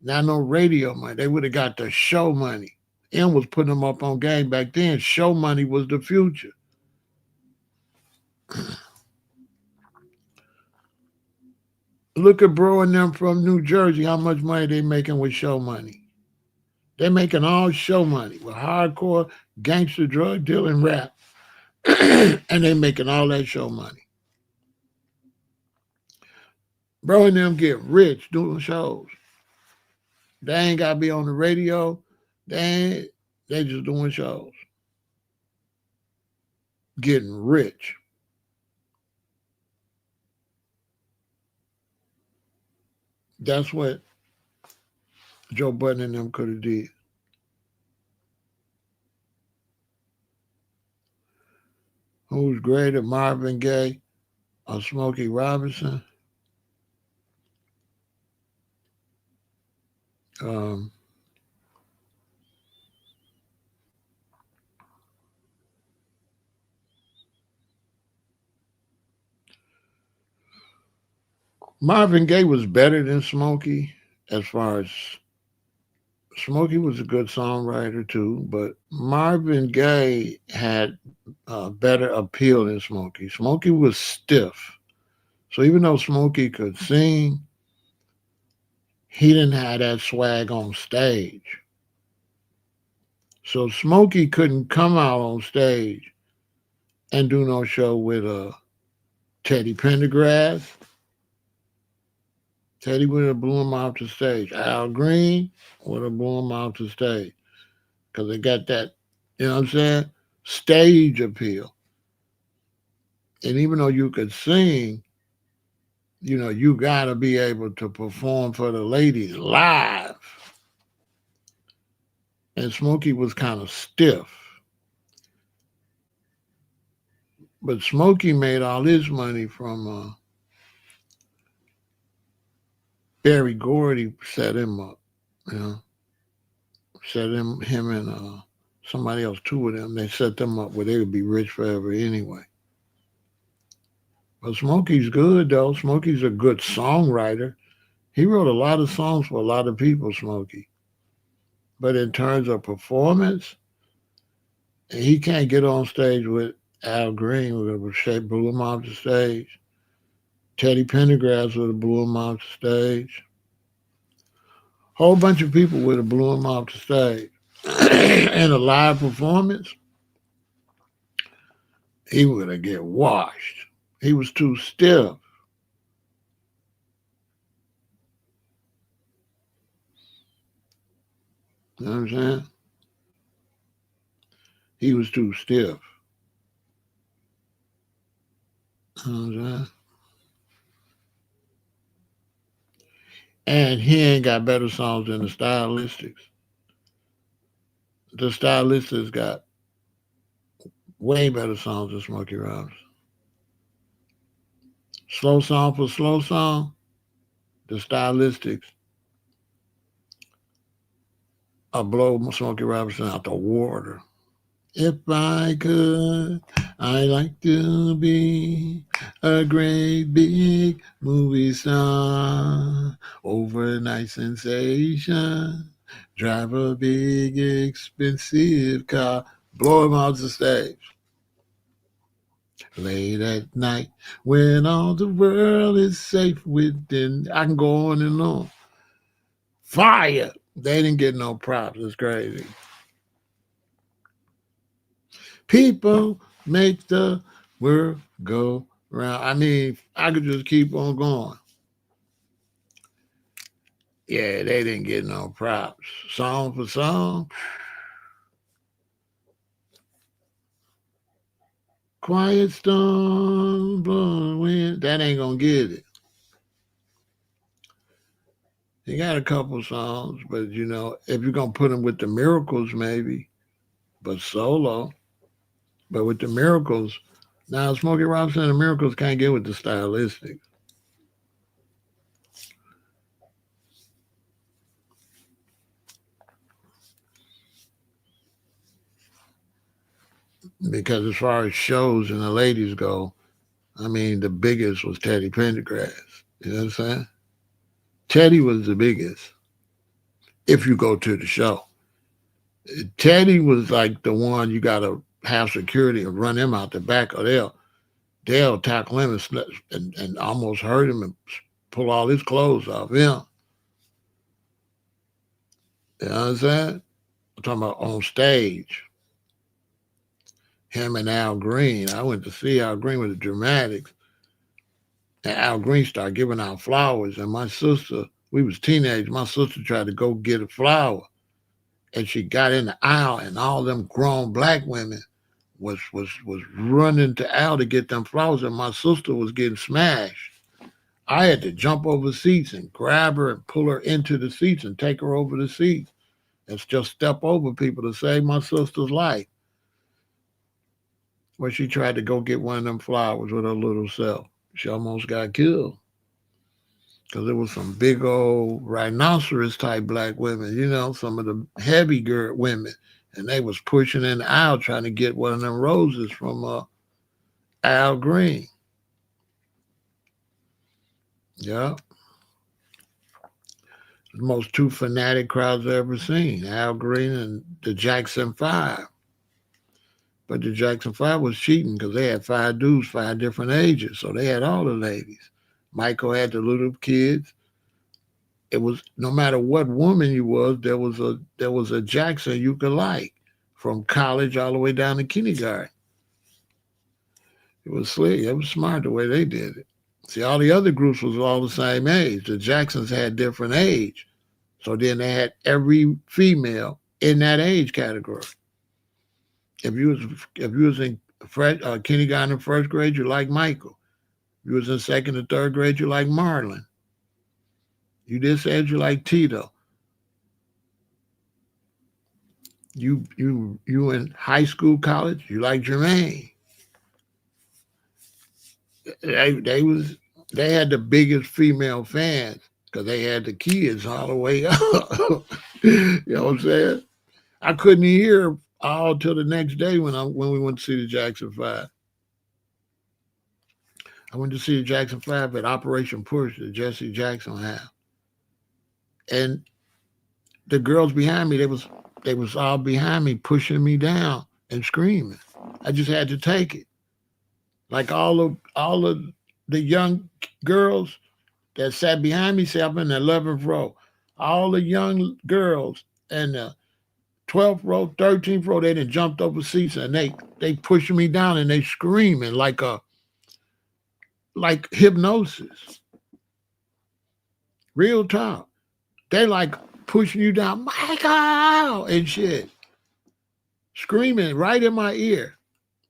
Not no radio money. They would have got the show money. M was putting them up on game back then. Show money was the future. Look at Bro and them from New Jersey, how much money they making with show money. They're making all show money with hardcore gangster drug dealing rap. And they making all that show money. Bro and them get rich doing shows. They ain't got to be on the radio. They just doing shows. Getting rich. That's what Joe Budden and them could have did. Who's greater, Marvin Gaye or Smokey Robinson? Um, Marvin Gaye was better than Smokey as far as Smokey was a good songwriter too, but Marvin Gaye had better appeal than Smokey. Smokey was stiff. So even though Smokey could sing, he didn't have that swag on stage. So Smokey couldn't come out on stage and do no show with Teddy Pendergrass. Teddy would have blew him off the stage. Al Green would have blew him off the stage because they got that, you know what I'm saying, stage appeal. And even though you could sing, you got to be able to perform for the ladies live. And Smokey was kind of stiff. But Smokey made all his money from Barry Gordy set him up, you know, set him and somebody else, two of them. They set them up where they would be rich forever anyway. But Smokey's good though. Smokey's a good songwriter. He wrote a lot of songs for a lot of people, Smokey. But in terms of performance, he can't get on stage with Al Green, would have blew him off the stage. Teddy Pendergrass would have blew him off the stage. Whole bunch of people would have blew him off the stage. In a live performance, he would have get washed. He was too stiff. You know what I'm saying? He was too stiff. You know what I'm saying? And he ain't got better songs than the Stylistics. The Stylistics got way better songs than Smokey Robinson. Slow song for slow song, the Stylistics will blow Smokey Robinson out the water. If I could, I'd like to be a great big movie star, overnight sensation, drive a big expensive car, blow him off the stage. Late at night, when all the world is safe within, I can go on and on. Fire! They didn't get no props. It's crazy. People make the world go round. I mean, I could just keep on going. Yeah, they didn't get no props. Song for song. Quiet storm, blowing wind. That ain't gonna get it. They got a couple songs, but if you're gonna put them with the Miracles, maybe, but solo. But with the Miracles, now Smokey Robinson and the Miracles can't get with the Stylistics. Because as far as shows and the ladies go, I mean, the biggest was Teddy Pendergrass. You know what I'm saying? Teddy was the biggest. If you go to the show, Teddy was like the one you got to have security and run him out the back, or they'll tackle him and almost hurt him and pull all his clothes off him. You know what I'm saying? I'm talking about on stage. Him and Al Green. I went to see Al Green with the Dramatics. And Al Green started giving out flowers. And my sister, we was teenagers, my sister tried to go get a flower. And she got in the aisle and all them grown black women was running to Al to get them flowers, and my sister was getting smashed. I had to jump over seats and grab her and pull her into the seats and take her over the seats and just step over people to save my sister's life. When she tried to go get one of them flowers with her little self, she almost got killed because there was some big old rhinoceros type black women, you know, some of the heavy girl women, and they was pushing in the aisle trying to get one of them roses from Al Green. Yeah. The most two fanatic crowds I've ever seen, Al Green and the Jackson Five. But the Jackson Five was cheating because they had five dudes, five different ages. So they had all the ladies. Michael had the little kids. It was no matter what woman you was, there was a Jackson you could like, from college all the way down to kindergarten. It was slick. It was smart the way they did it. See, all the other groups was all the same age. The Jacksons had different age. So then they had every female in that age category. If you was in kindergarten and first grade, you like Michael. If you was in second and third grade, you like Marlon. You this age, you like Tito. You in high school, college, you like Jermaine. They had the biggest female fans because they had the kids all the way up. You know what I'm saying? I couldn't hear all till the next day when we went to see the Jackson Five. I went to see the Jackson Five at Operation Push that Jesse Jackson had, and the girls behind me, they was all behind me pushing me down and screaming. I just had to take it. Like all of the young girls that sat behind me, say I'm in the 11th row. All the young girls in the 12th row, 13th row, they done jumped over seats and they pushing me down and they screaming like hypnosis. Real talk. They like pushing you down, Michael, and shit. Screaming right in my ear.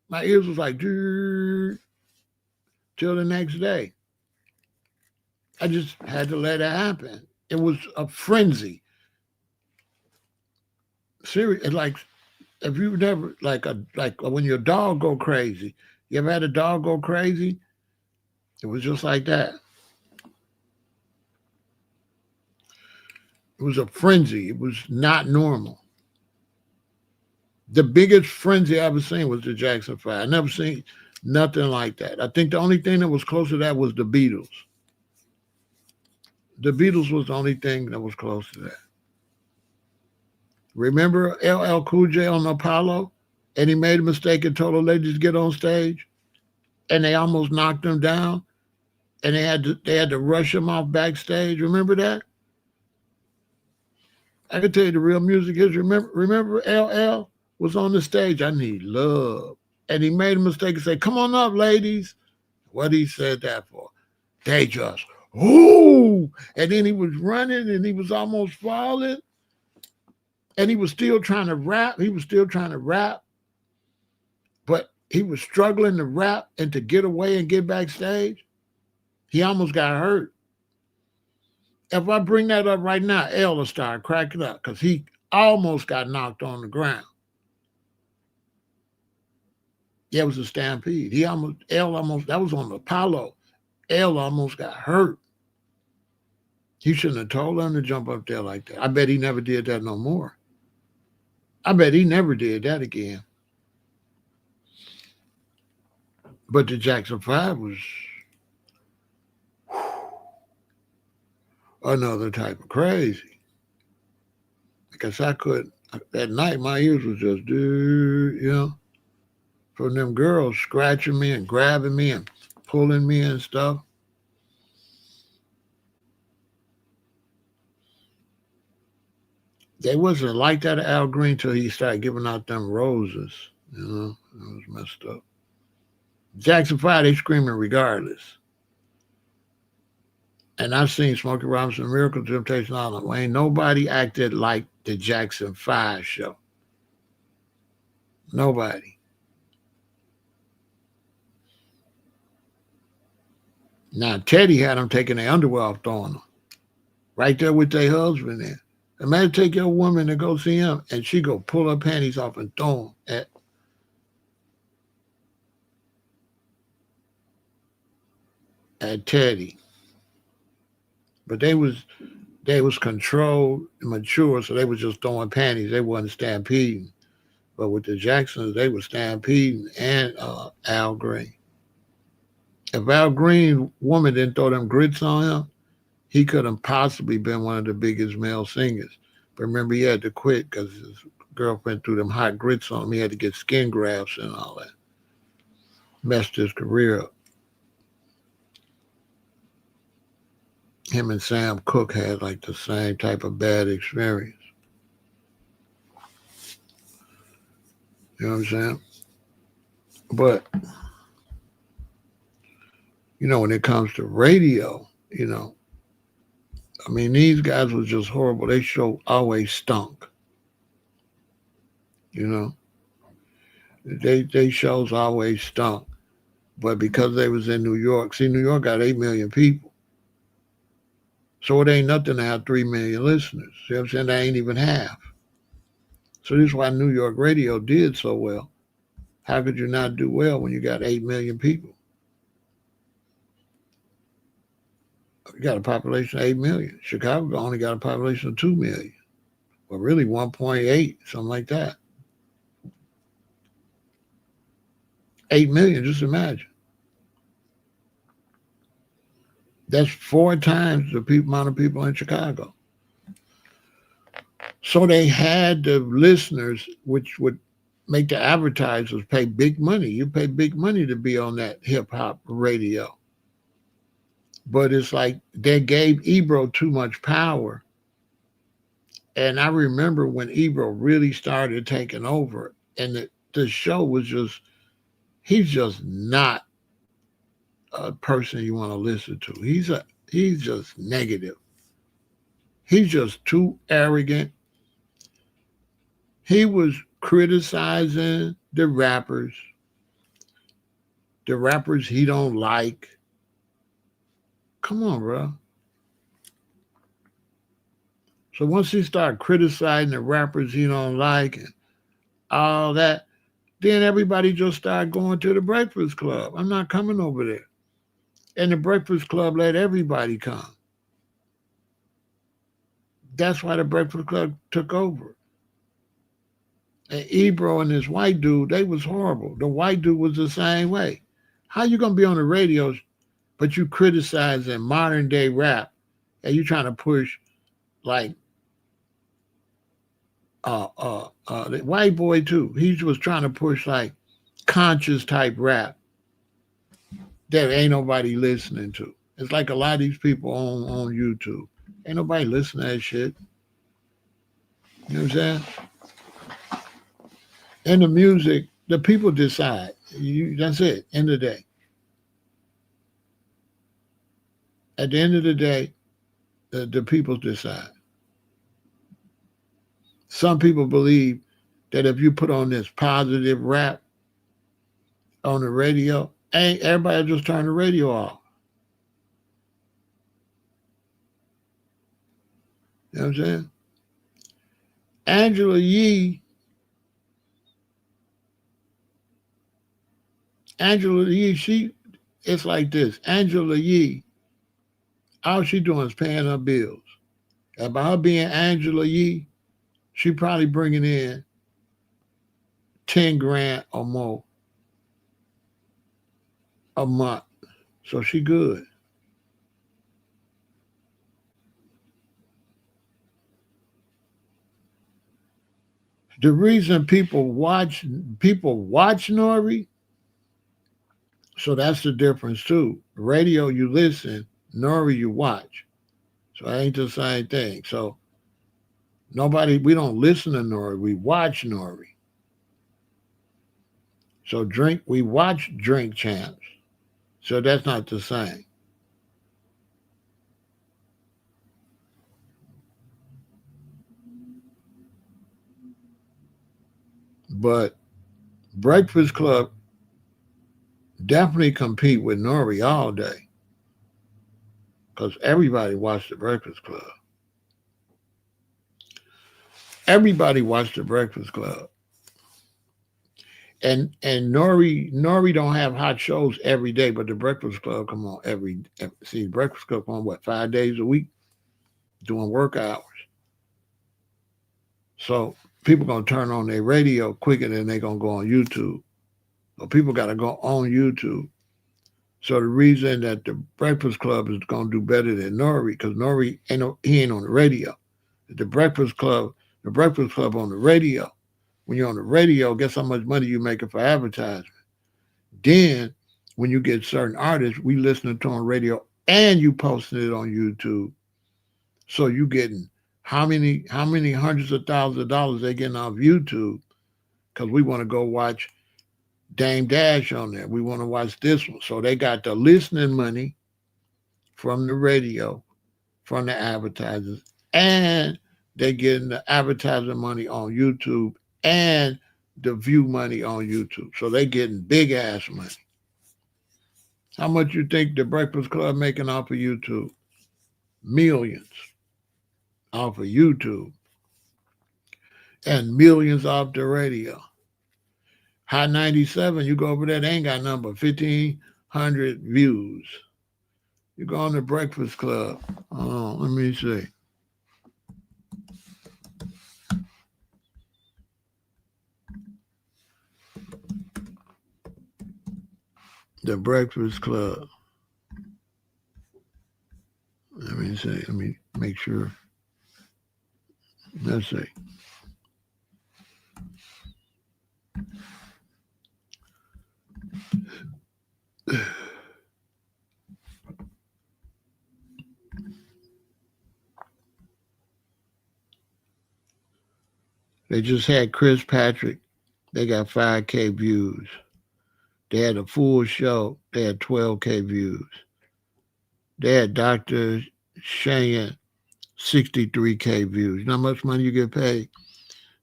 My ears was like, till the next day. I just had to let it happen. It was a frenzy. Serious, like if you never like when your dog go crazy. You ever had a dog go crazy? It was just like that. It was a frenzy. It was not normal. The biggest frenzy I ever seen was the Jackson Five. I never seen nothing like that. I think the only thing that was close to that was the Beatles. The Beatles was the only thing that was close to that. Remember LL Cool J on Apollo? And he made a mistake and told the ladies to get on stage? And they almost knocked him down? And they had to rush him off backstage. Remember that? I can tell you the real music is remember LL was on the stage. I need love. And he made a mistake and said, come on up, ladies. What he said that for? They just, ooh. And then he was running and he was almost falling. And he was still trying to rap. But he was struggling to rap and to get away and get backstage. He almost got hurt. If I bring that up right now, L will start cracking up because he almost got knocked on the ground. Yeah, it was a stampede. That was on Apollo. L almost got hurt. He shouldn't have told him to jump up there like that. I bet he never did that no more. I bet he never did that again. But the Jackson Five was another type of crazy. Because I couldn't, that night my ears was just, from them girls scratching me and grabbing me and pulling me and stuff. They wasn't like that Al Green till he started giving out them roses. It was messed up. Jackson 5, they screaming regardless. And I've seen Smokey Robinson, Miracle, Temptation Island. Ain't nobody acted like the Jackson 5 show. Nobody. Now, Teddy had them taking their underwear off, throwing them. Right there with their husband there. Imagine take your woman to go see him, and she go pull her panties off and throw them at Teddy. But they was controlled and mature, so they was just throwing panties. They wasn't stampeding. But with the Jacksons, they were stampeding and Al Green. If Al Green woman didn't throw them grits on him, he couldn't possibly been one of the biggest male singers. But remember, he had to quit because his girlfriend threw them hot grits on him. He had to get skin grafts and all that. Messed his career up. Him and Sam Cooke had like the same type of bad experience. You know what I'm saying? But, when it comes to radio, I mean, these guys was just horrible. They show always stunk. They shows always stunk. But because they was in New York, see, New York got 8 million people. So it ain't nothing to have 3 million listeners. See what I'm saying? That ain't even half. So this is why New York radio did so well. How could you not do well when you got 8 million people? You got a population of 8 million. Chicago only got a population of 2 million. Well, really 1.8, something like that. 8 million, just imagine. That's 4 times the amount of people in Chicago. So they had the listeners, which would make the advertisers pay big money. You pay big money to be on that hip-hop radio. But it's like they gave Ebro too much power. And I remember when Ebro really started taking over, and the show was just, he's just not a person you want to listen to. He's just negative. He's just too arrogant. He was criticizing the rappers he don't like. Come on, bro. So once he started criticizing the rappers he don't like and all that, then everybody just started going to the Breakfast Club. I'm not coming over there. And the Breakfast Club let everybody come. That's why the Breakfast Club took over. And Ebro and this white dude, they was horrible. The white dude was the same way. How you gonna be on the radio, but you criticizing modern day rap, and you trying to push like the white boy too. He was trying to push like conscious type rap that ain't nobody listening to. It's like a lot of these people on YouTube. Ain't nobody listening to that shit. You know what I'm saying? And the music, the people decide. That's it. End of the day. At the end of the day, the people decide. Some people believe that if you put on this positive rap on the radio, ain't everybody just turn the radio off. You know what I'm saying? Angela Yee, it's like this. Angela Yee, all she doing is paying her bills. And by her being Angela Yee, she probably bringing in 10 grand or more a month. So she good. The reason people watch Nori, so that's the difference too. Radio you listen, Nori you watch. So it ain't the same thing. So We don't listen to Nori, we watch Nori. So we watch Drink Champs. So that's not the same. But Breakfast Club definitely compete with Nori all day because everybody watched the Breakfast Club. Everybody watched the Breakfast Club. And Nori don't have hot shows every day, but the Breakfast Club come on see Breakfast Club on what 5 days a week doing work hours. So people gonna turn on their radio quicker than they gonna go on YouTube. So people gotta go on YouTube. So the reason that the Breakfast Club is gonna do better than Nori, because Nori he ain't on the radio. The Breakfast Club on the radio. When you're on the radio, guess how much money you making for advertising? Then when you get certain artists, we listening to on radio and you posting it on YouTube. So you getting how many hundreds of thousands of dollars they getting off YouTube because we want to go watch Dame Dash on there. We want to watch this one. So they got the listening money from the radio, from the advertisers, and they getting the advertising money on YouTube and the view money on YouTube. So they getting big ass money. How much you think the Breakfast Club making off of YouTube? Millions off of YouTube. And millions off the radio. Hot 97, you go over there, they ain't got number 1,500 views. You go on the Breakfast Club. Oh, let me see. The Breakfast Club. Let me see. Let me make sure. Let's see. They just had Chris Patrick. They got 5K views. They had a full show. They had 12K views. They had Dr. Cheyenne, 63K views. You know how much money you get paid?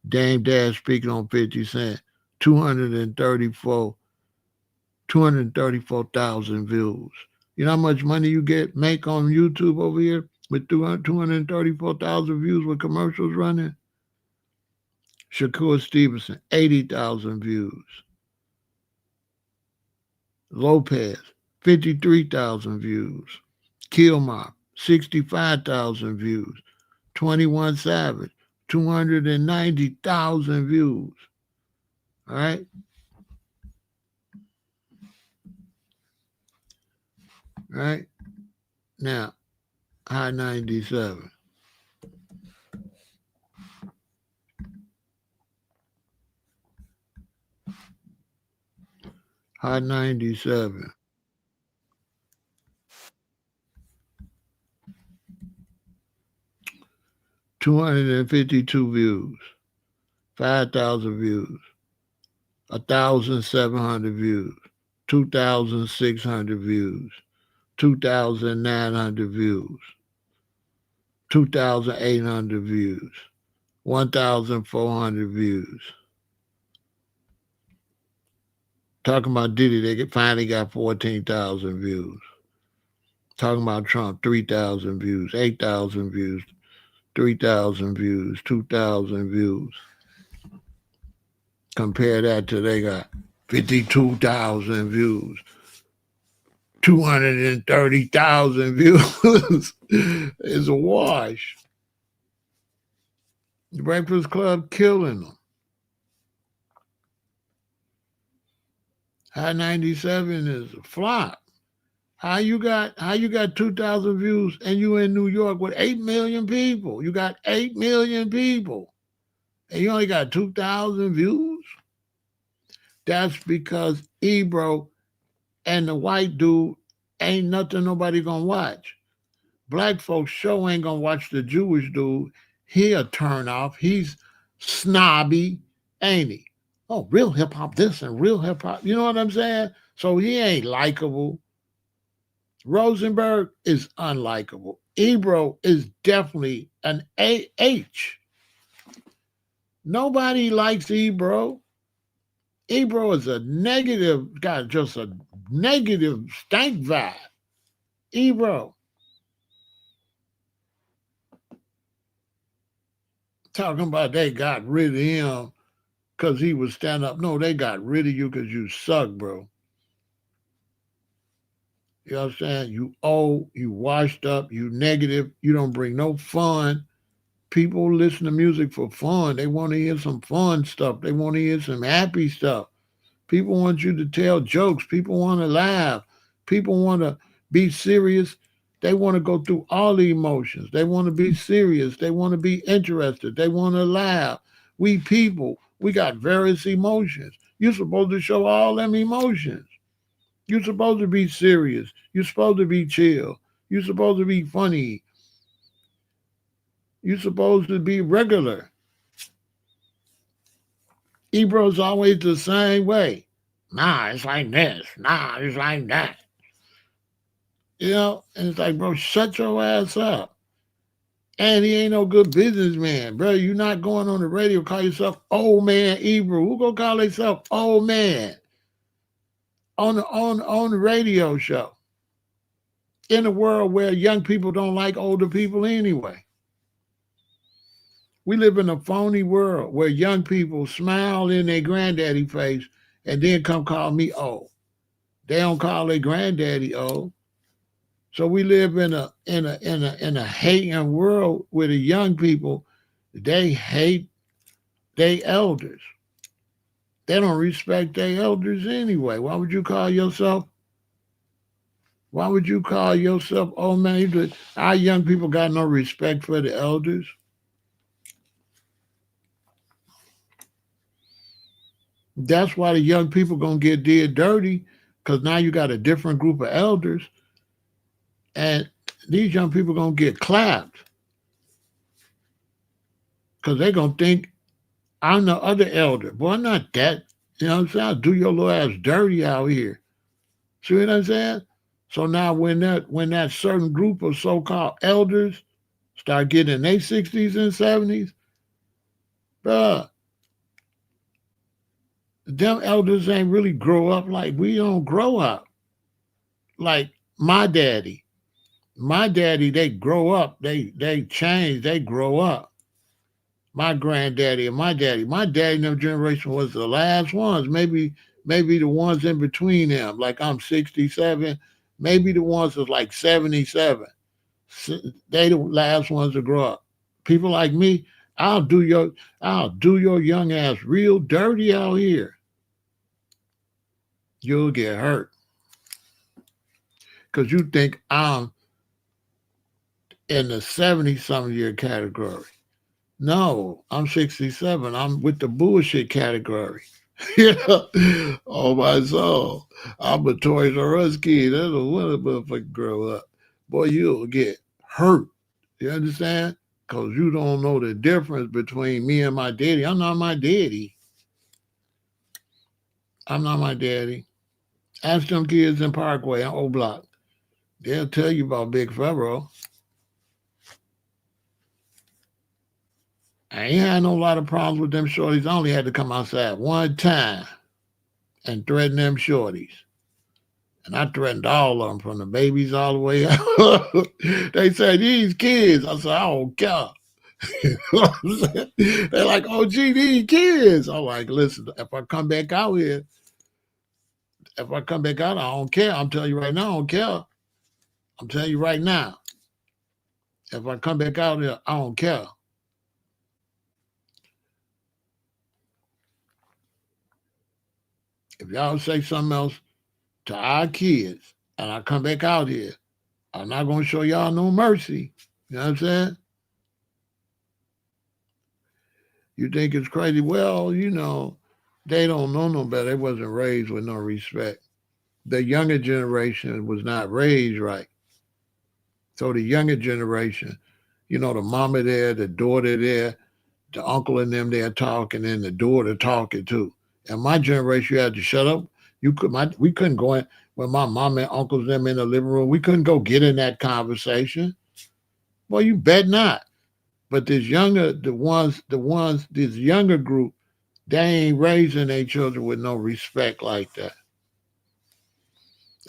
Dame Dash speaking on 50 Cent, 234,000 views. You know how much money you make on YouTube over here with 234,000 views with commercials running? Shakur Stevenson, 80,000 views. Lopez, 53,000 views. Killmonger, 65,000 views. 21 Savage, 290,000 views. All right? Right? Now, High 97. High 97. 252 views. 5,000 views. 1,700 views. 2,600 views. 2,900 views. 2,800 views. 1,400 views. Talking about Diddy, they finally got 14,000 views. Talking about Trump, 3,000 views, 8,000 views, 3,000 views, 2,000 views. Compare that to they got 52,000 views, 230,000 views. It's a wash. The Breakfast Club killing them. High 97 is a flop. How you got 2,000 views and you in New York with 8 million people? You got 8 million people and you only got 2,000 views? That's because Ebro and the white dude ain't nothing nobody gonna watch. Black folks sure ain't gonna watch the Jewish dude. he a turn off. He's snobby, ain't he? Oh, real hip hop this and real hip hop. You know what I'm saying? So he ain't likable. Rosenberg is unlikable. Ebro is definitely an AH. Nobody likes Ebro. Ebro is a negative, got just a negative stank vibe. Ebro. Talking about they got rid of him because he was stand up. No, they got rid of you because you suck, bro. You understand? You old, you washed up, you negative, you don't bring no fun. People listen to music for fun. They want to hear some fun stuff. They want to hear some happy stuff. People want you to tell jokes. People want to laugh. People want to be serious. They want to go through all the emotions. They want to be serious. They want to be interested. They want to laugh. We people, we got various emotions. You're supposed to show all them emotions. You're supposed to be serious. You're supposed to be chill. You're supposed to be funny. You're supposed to be regular. Ebro's always the same way. Nah, it's like this. Nah, it's like that. You know, and it's like, bro, shut your ass up. And he ain't no good businessman, bro. You're not going on the radio, call yourself old man Ebro. Who gonna call themselves old man on the radio show? In a world where young people don't like older people anyway. We live in a phony world where young people smile in their granddaddy face and then come call me old. They don't call their granddaddy old. So we live in a hating world where the young people, they hate their elders. They don't respect their elders anyway. Why would you call yourself? Why would you call yourself old man? Our young people got no respect for the elders. That's why the young people gonna get did dirty, because now you got a different group of elders, and these young people gonna get clapped because they gonna think I'm the other elder. Boy, I'm not that. You know what I'm saying? I'll do your little ass dirty out here. See what I'm saying? So now when that certain group of so-called elders start getting in their 60s and 70s, bruh, them elders ain't really grow up like we don't grow up. Like my daddy. My daddy, they grow up, they change, they grow up. My granddaddy and my daddy. My daddy and them generation was the last ones. Maybe the ones in between them. Like I'm 67. Maybe the ones that's like 77. They the last ones to grow up. People like me, I'll do your young ass real dirty out here. You'll get hurt. Cause you think I'm in the 70 some year category. No, I'm 67. I'm with the bullshit category. Yeah. Oh my soul. I'm a Toys R Us kid. I don't want a motherfucker grow up. Boy, you'll get hurt. You understand? Because you don't know the difference between me and my daddy. I'm not my daddy. I'm not my daddy. Ask them kids in Parkway on O Block. They'll tell you about Big Pharaoh. I ain't had no lot of problems with them shorties. I only had to come outside one time and threaten them shorties. And I threatened all of them from the babies all the way out. They said, these kids. I said, I don't care. They're like, oh, gee, these kids. I'm like, listen, if I come back out here, I don't care. I'm telling you right now, I don't care. I'm telling you right now. If I come back out here, I don't care. If y'all say something else to our kids and I come back out here, I'm not going to show y'all no mercy. You know what I'm saying? You think it's crazy? Well, you know, they don't know no better. They wasn't raised with no respect. The younger generation was not raised right. So the younger generation, You know, the mama there, the daughter there, the uncle and them there talking, and the daughter talking too. And my generation, you had to shut up. We couldn't go in when my mom and uncles them in the living room. We couldn't go get in that conversation. Well, you bet not. But this younger group, they ain't raising their children with no respect like that.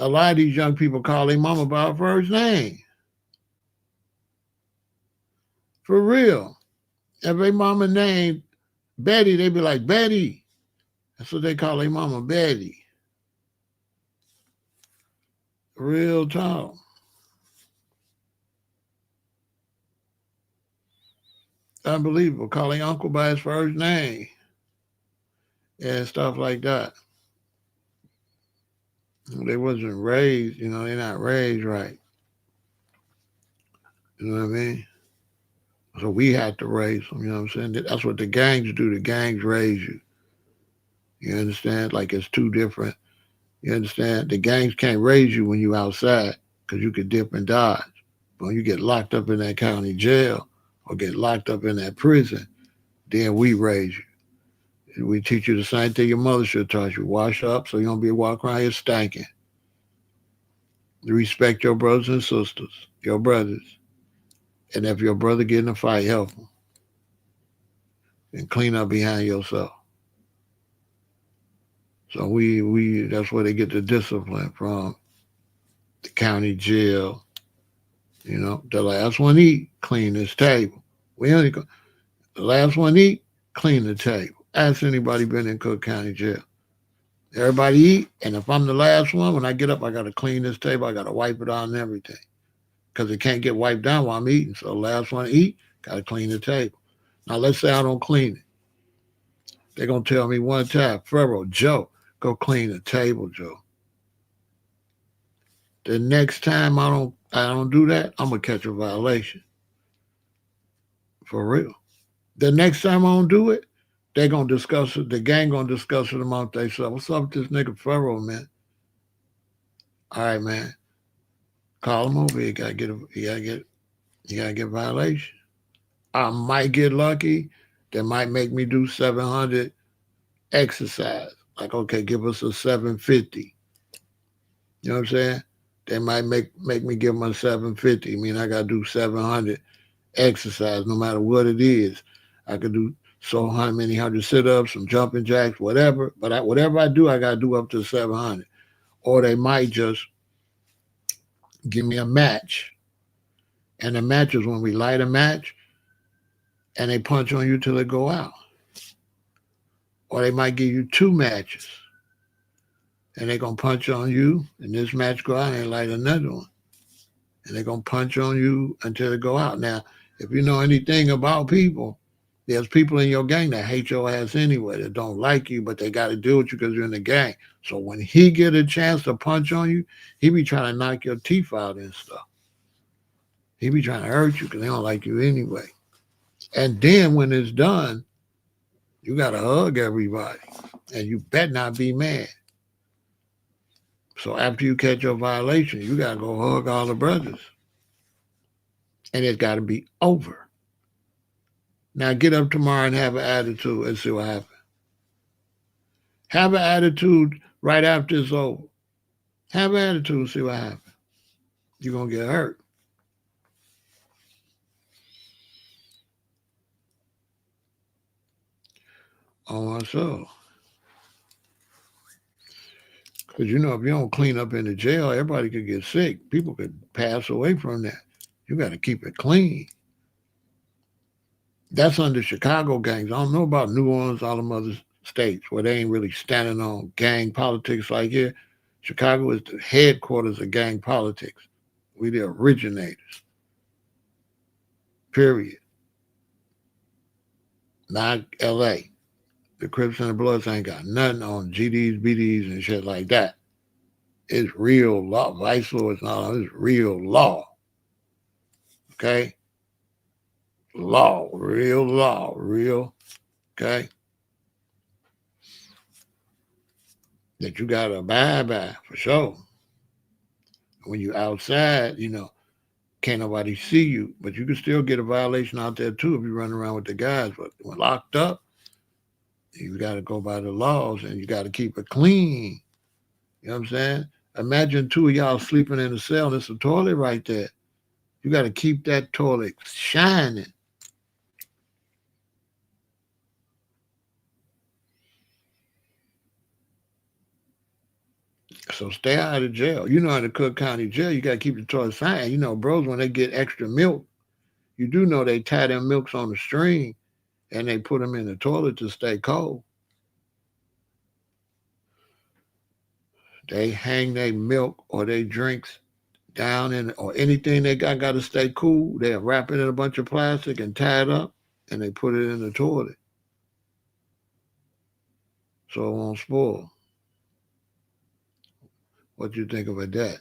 A lot of these young people call their mama by her first name. For real. If their mama named Betty, they be like, Betty. That's what they call their mama, Betty. Real talk. Unbelievable. Calling uncle by his first name and stuff like that. They wasn't raised, they're not raised right. You know what I mean? So we had to raise them, you know what I'm saying? That's what the gangs do. The gangs raise you. You understand? Like it's two different. You understand? The gangs can't raise you when you outside because you could dip and dodge. But when you get locked up in that county jail or get locked up in that prison, then we raise you. We teach you the same thing your mother should taught you. Wash up so you don't be walking around here stinking. Respect your brothers and sisters, your brothers. And if your brother get in a fight, help him. And clean up behind yourself. So we that's where they get the discipline from. The county jail. The last one eat, clean this table. We only go, the last one eat, clean the table. Ask anybody been in Cook County jail. Everybody eat, and if I'm the last one, when I get up, I got to clean this table. I got to wipe it on and everything. Because it can't get wiped down while I'm eating. So the last one to eat, got to clean the table. Now, let's say I don't clean it. They're going to tell me one time, Pharaoh, Joe, go clean the table, Joe. The next time I don't do that, I'm going to catch a violation. For real. The next time I don't do it, they're going to discuss it. The gang going to discuss it among themselves. What's up with this nigga Pharaoh, man? All right, man. Call him over. You gotta get a violation. I might get lucky. They might make me do 700 exercise. Like, okay, give us a 750. You know what I'm saying? They might make me give them a 750. I mean, I gotta do 700 exercise, no matter what it is. I could do so how many hundred sit-ups, some jumping jacks, whatever. But whatever I do, I gotta do up to 700. Or they might just give me a match. And the match is when we light a match and they punch on you till it go out. Or they might give you two matches and they're going to punch on you and this match go out and they light another one. And they're going to punch on you until it go out. Now, if you know anything about people, there's people in your gang that hate your ass anyway, that don't like you, but they got to deal with you because you're in the gang. So when he get a chance to punch on you, he be trying to knock your teeth out and stuff. He be trying to hurt you because they don't like you anyway. And then when it's done, you got to hug everybody. And you better not be mad. So after you catch your violation, you got to go hug all the brothers. And it's got to be over. Now get up tomorrow and have an attitude and see what happens. Have an attitude right after it's over. Have an attitude and see what happens. You're going to get hurt. Oh, so. Because, if you don't clean up in the jail, everybody could get sick. People could pass away from that. You got to keep it clean. That's under Chicago gangs. I don't know about New Orleans, all them other states where they ain't really standing on gang politics like here. Chicago is the headquarters of gang politics. We the originators. Period. Not L.A. The Crips and the Bloods ain't got nothing on GDs, BDs, and shit like that. It's real law. Vice lords and all that. It's real law. Okay? Law. Real law. Real. Okay? That you got to abide by, for sure. When you outside, can't nobody see you, but you can still get a violation out there too if you run around with the guys. But when locked up, you got to go by the laws and you got to keep it clean. You know what I'm saying? Imagine two of y'all sleeping in a cell. There's a toilet right there. You got to keep that toilet shining. So stay out of jail. You know, in the Cook County jail, you got to keep the toilet shining. You know, bros, when they get extra milk, you do know they tie them milks on the string and they put them in the toilet to stay cold. They hang their milk or their drinks down in, or anything they got to stay cool. They'll wrap it in a bunch of plastic and tie it up and they put it in the toilet so it won't spoil. What you think about that?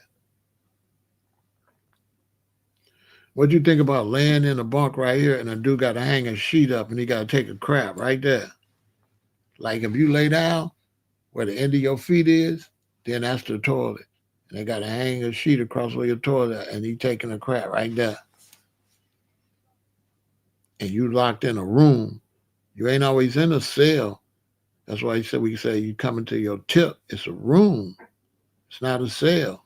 What you think about laying in a bunk right here and a dude got to hang a sheet up and he got to take a crap right there? Like if you lay down where the end of your feet is, then that's the toilet. And they got to hang a sheet across where your toilet and he taking a crap right there. And you locked in a room. You ain't always in a cell. That's why he said we say you come into your tip. It's a room. It's not a cell.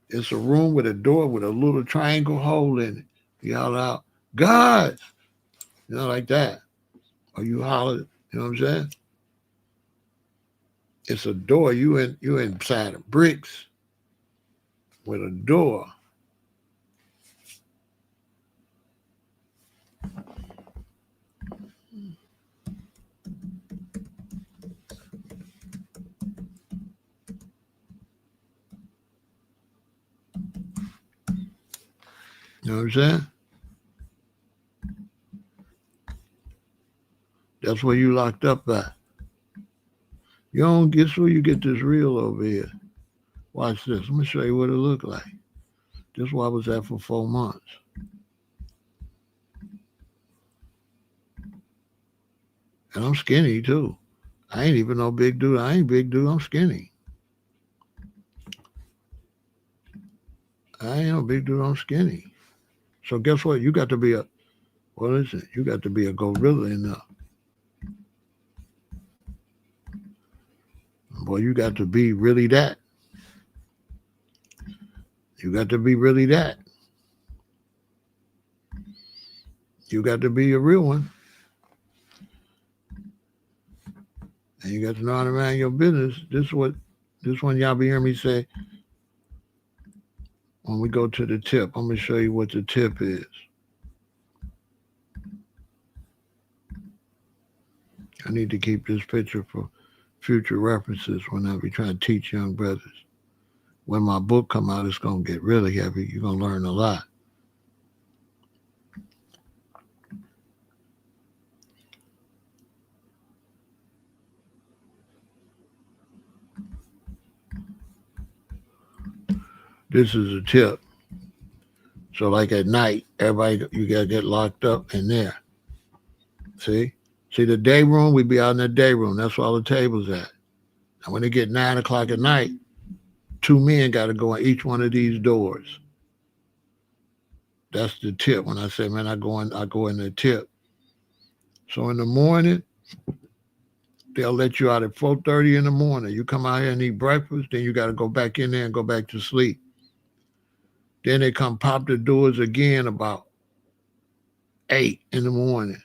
It's a room with a door with a little triangle hole in it. You holler out, God, you know, like that. Or you holler, you know what I'm saying? It's a door. You inside of bricks with a door. You know what I'm saying? That's where you locked up at. You don't guess where you get this reel over here. Watch this. Let me show you what it looked like. This is where I was at for 4 months. And I'm skinny too. I ain't even no big dude. I ain't big dude. I'm skinny. I ain't no big dude. I'm skinny. So guess what? You got to be what is it? You got to be a gorilla in there. Boy, you got to be really that. You got to be really that. You got to be a real one. And you got to know how to mind your business. This one y'all be hearing me say when we go to the tip. I'm going to show you what the tip is. I need to keep this picture for future references when I be trying to teach young brothers. When my book come out, it's going to get really heavy. You're going to learn a lot. This is a tip. So like at night, everybody, you got to get locked up in there. See the day room, we be out in the day room. That's where all the tables at. And when they get 9 o'clock at night, 2 men got to go in each one of these doors. That's the tip. When I say, man, I go in the tip. So in the morning, they'll let you out at 4:30 in the morning. You come out here and eat breakfast, then you got to go back in there and go back to sleep. Then they come pop the doors again about 8 in the morning.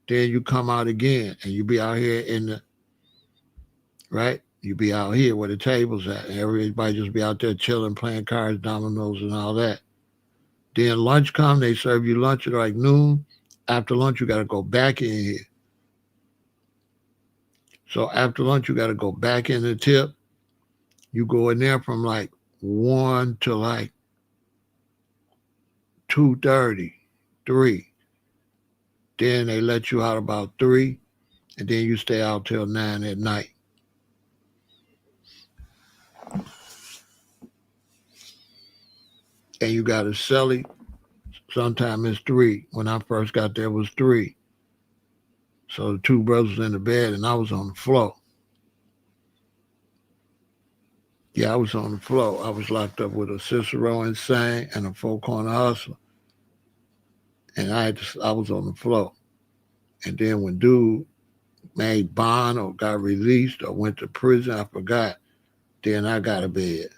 Then you come out again and you be out here in the, right? You be out here where the tables at. And everybody just be out there chilling, playing cards, dominoes, and all that. Then lunch come, they serve you lunch at like noon. After lunch, you got to go back in here. So after lunch, you got to go back in the tip. You go in there from like 1 to like 2:30, 3. Then they let you out about 3, and then you stay out till 9 at night. And you got a celly. Sometimes it's 3. When I first got there, it was 3. So the 2 brothers in the bed, and I was on the floor. Yeah, I was on the floor. I was locked up with a Cicero insane and a four corner hustler, and I was on the floor. And then when dude made bond or got released or went to prison, I forgot. Then I got a bed.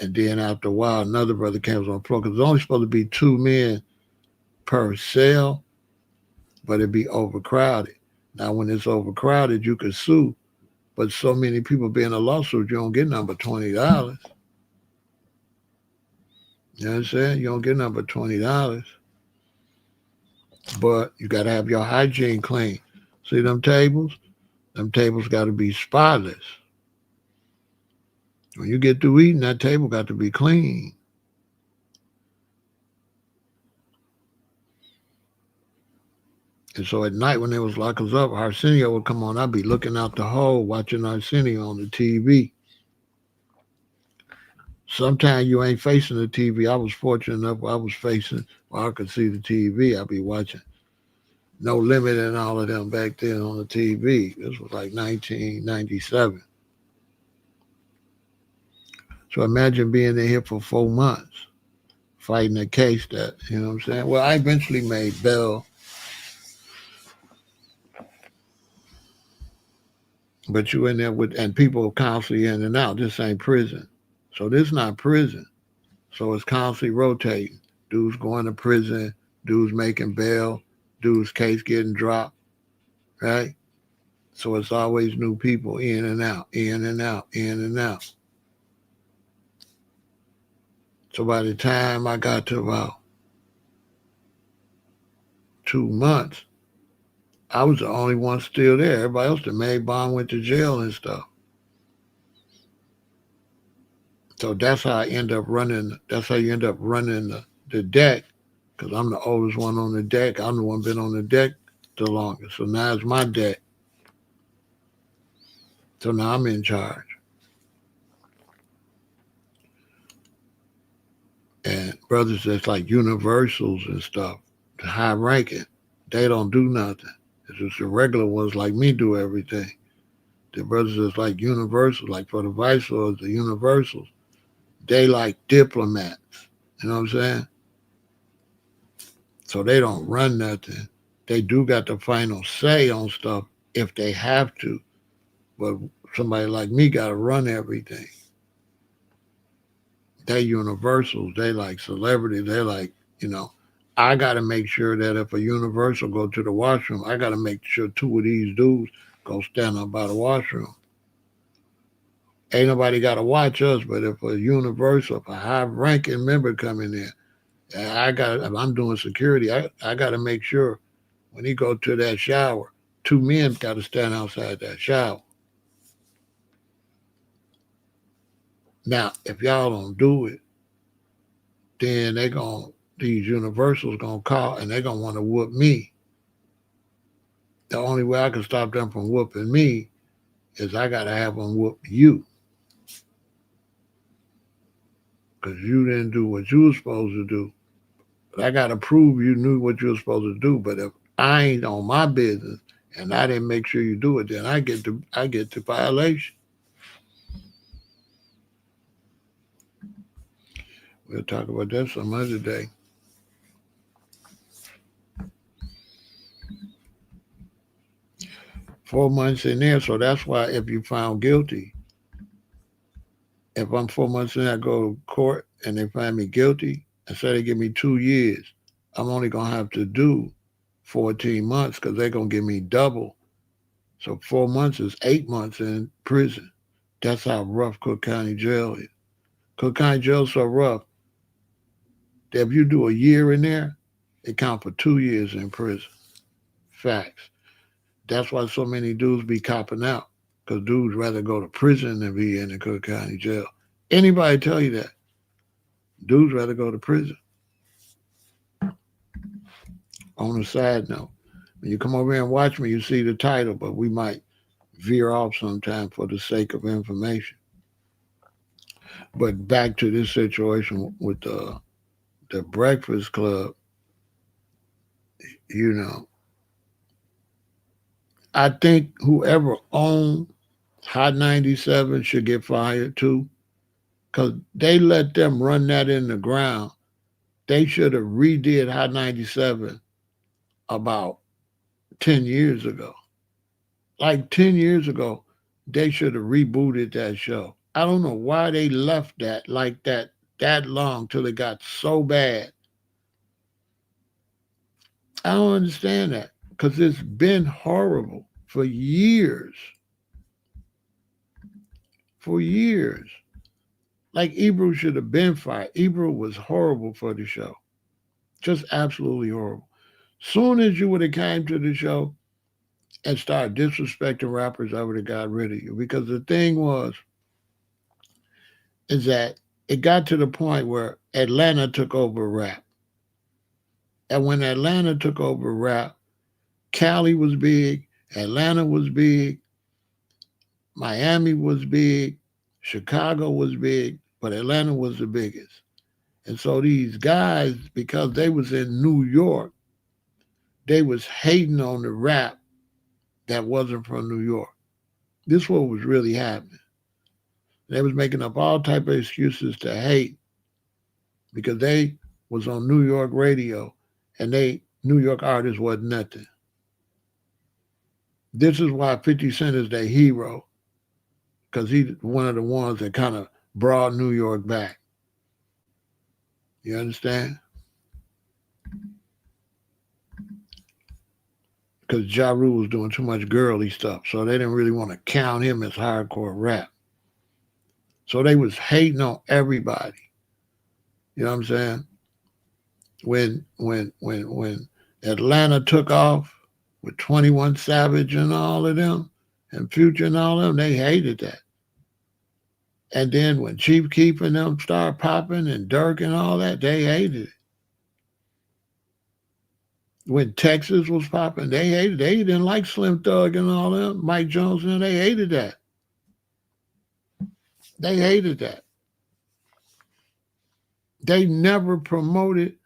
And then after a while, another brother came on the floor because there's only supposed to be two men per cell, but it'd be overcrowded. Now, when it's overcrowded, you could sue, but so many people being a lawsuit, you don't get number $20. You know what I'm saying? You don't get number $20, but you got to have your hygiene clean. See them tables? Them tables got to be spotless. When you get through eating, that table got to be clean. And so at night when they was lock us up, Arsenio would come on. I'd be looking out the hole, watching Arsenio on the TV. Sometimes you ain't facing the TV. I was fortunate enough I was facing where I could see the TV. I'd be watching No Limit and all of them back then on the TV. This was like 1997. So imagine being in here for 4 months, fighting a case that, you know what I'm saying? Well, I eventually made bail, but you in there with, and people constantly in and out. This ain't prison. So this not prison. So it's constantly rotating. Dudes going to prison, dudes making bail, dudes case getting dropped, right? So it's always new people in and out, in and out, in and out. So by the time I got to about 2 months, I was the only one still there. Everybody else that made bond went to jail and stuff. So that's how I end up running. That's how you end up running the deck, because I'm the oldest one on the deck. I'm the one been on the deck the longest. So now it's my deck. So now I'm in charge. And brothers that's like universals and stuff, the high ranking, they don't do nothing. It's just the regular ones like me do everything. The brothers that's like universals, like for the viceroys, the universals, they like diplomats. You know what I'm saying? So they don't run nothing. They do got the final say on stuff if they have to. But somebody like me got to run everything. They universals. They like celebrities. They like, you know, I got to make sure that if a universal go to the washroom, I got to make sure two of these dudes go stand up by the washroom. Ain't nobody got to watch us, but if a universal, if a high-ranking member come in there, if I'm doing security, I got to make sure when he go to that shower, two men got to stand outside that shower. Now, if y'all don't do it, then these universals gonna call and they gonna want to whoop me. The only way I can stop them from whooping me is I gotta have them whoop you, because you didn't do what you were supposed to do. But I gotta prove you knew what you were supposed to do. But if I ain't on my business and I didn't make sure you do it, then I get the violation. We'll talk about that some other day. $4 months in there, so that's why if you found guilty, if I'm 4 months in, I go to court and they find me guilty, and say they give me 2 years, I'm only gonna have to do 14 months because they're gonna give me double. So 4 months is 8 months in prison. That's how rough Cook County Jail is. Cook County Jail is so rough that if you do a year in there, it count for 2 years in prison. Facts. That's why so many dudes be copping out, because dudes rather go to prison than be in the Cook County Jail. Anybody tell you that? Dudes rather go to prison. On a side note, when you come over here and watch me, you see the title, but we might veer off sometime for the sake of information. But back to this situation with the Breakfast Club, you know, I think whoever owned Hot 97 should get fired too, because they let them run that in the ground. They should have redid Hot 97 about 10 years ago. Like 10 years ago, they should have rebooted that show. I don't know why they left that like that long till it got so bad. I don't understand that because it's been horrible for years. For years. Like Ebro should have been fired. Ebro was horrible for the show. Just absolutely horrible. Soon as you would have came to the show and started disrespecting rappers, I would have got rid of you. Because the thing is that it got to the point where Atlanta took over rap. And when Atlanta took over rap, Cali was big, Atlanta was big, Miami was big, Chicago was big, but Atlanta was the biggest. And so these guys, because they was in New York, they was hating on the rap that wasn't from New York. This what was really happening. They was making up all type of excuses to hate because they was on New York radio and they New York artists wasn't nothing. This is why 50 Cent is their hero, because he's one of the ones that kind of brought New York back. You understand? Because Ja Rule was doing too much girly stuff, so they didn't really want to count him as hardcore rap. So they was hating on everybody. You know what I'm saying? When Atlanta took off with 21 Savage and all of them, and Future and all of them, they hated that. And then when Chief Keef and them started popping and Dirk and all that, they hated it. When Texas was popping, they hated it. They didn't like Slim Thug and all them, Mike Jones, and they hated that. They hated that. They never promoted.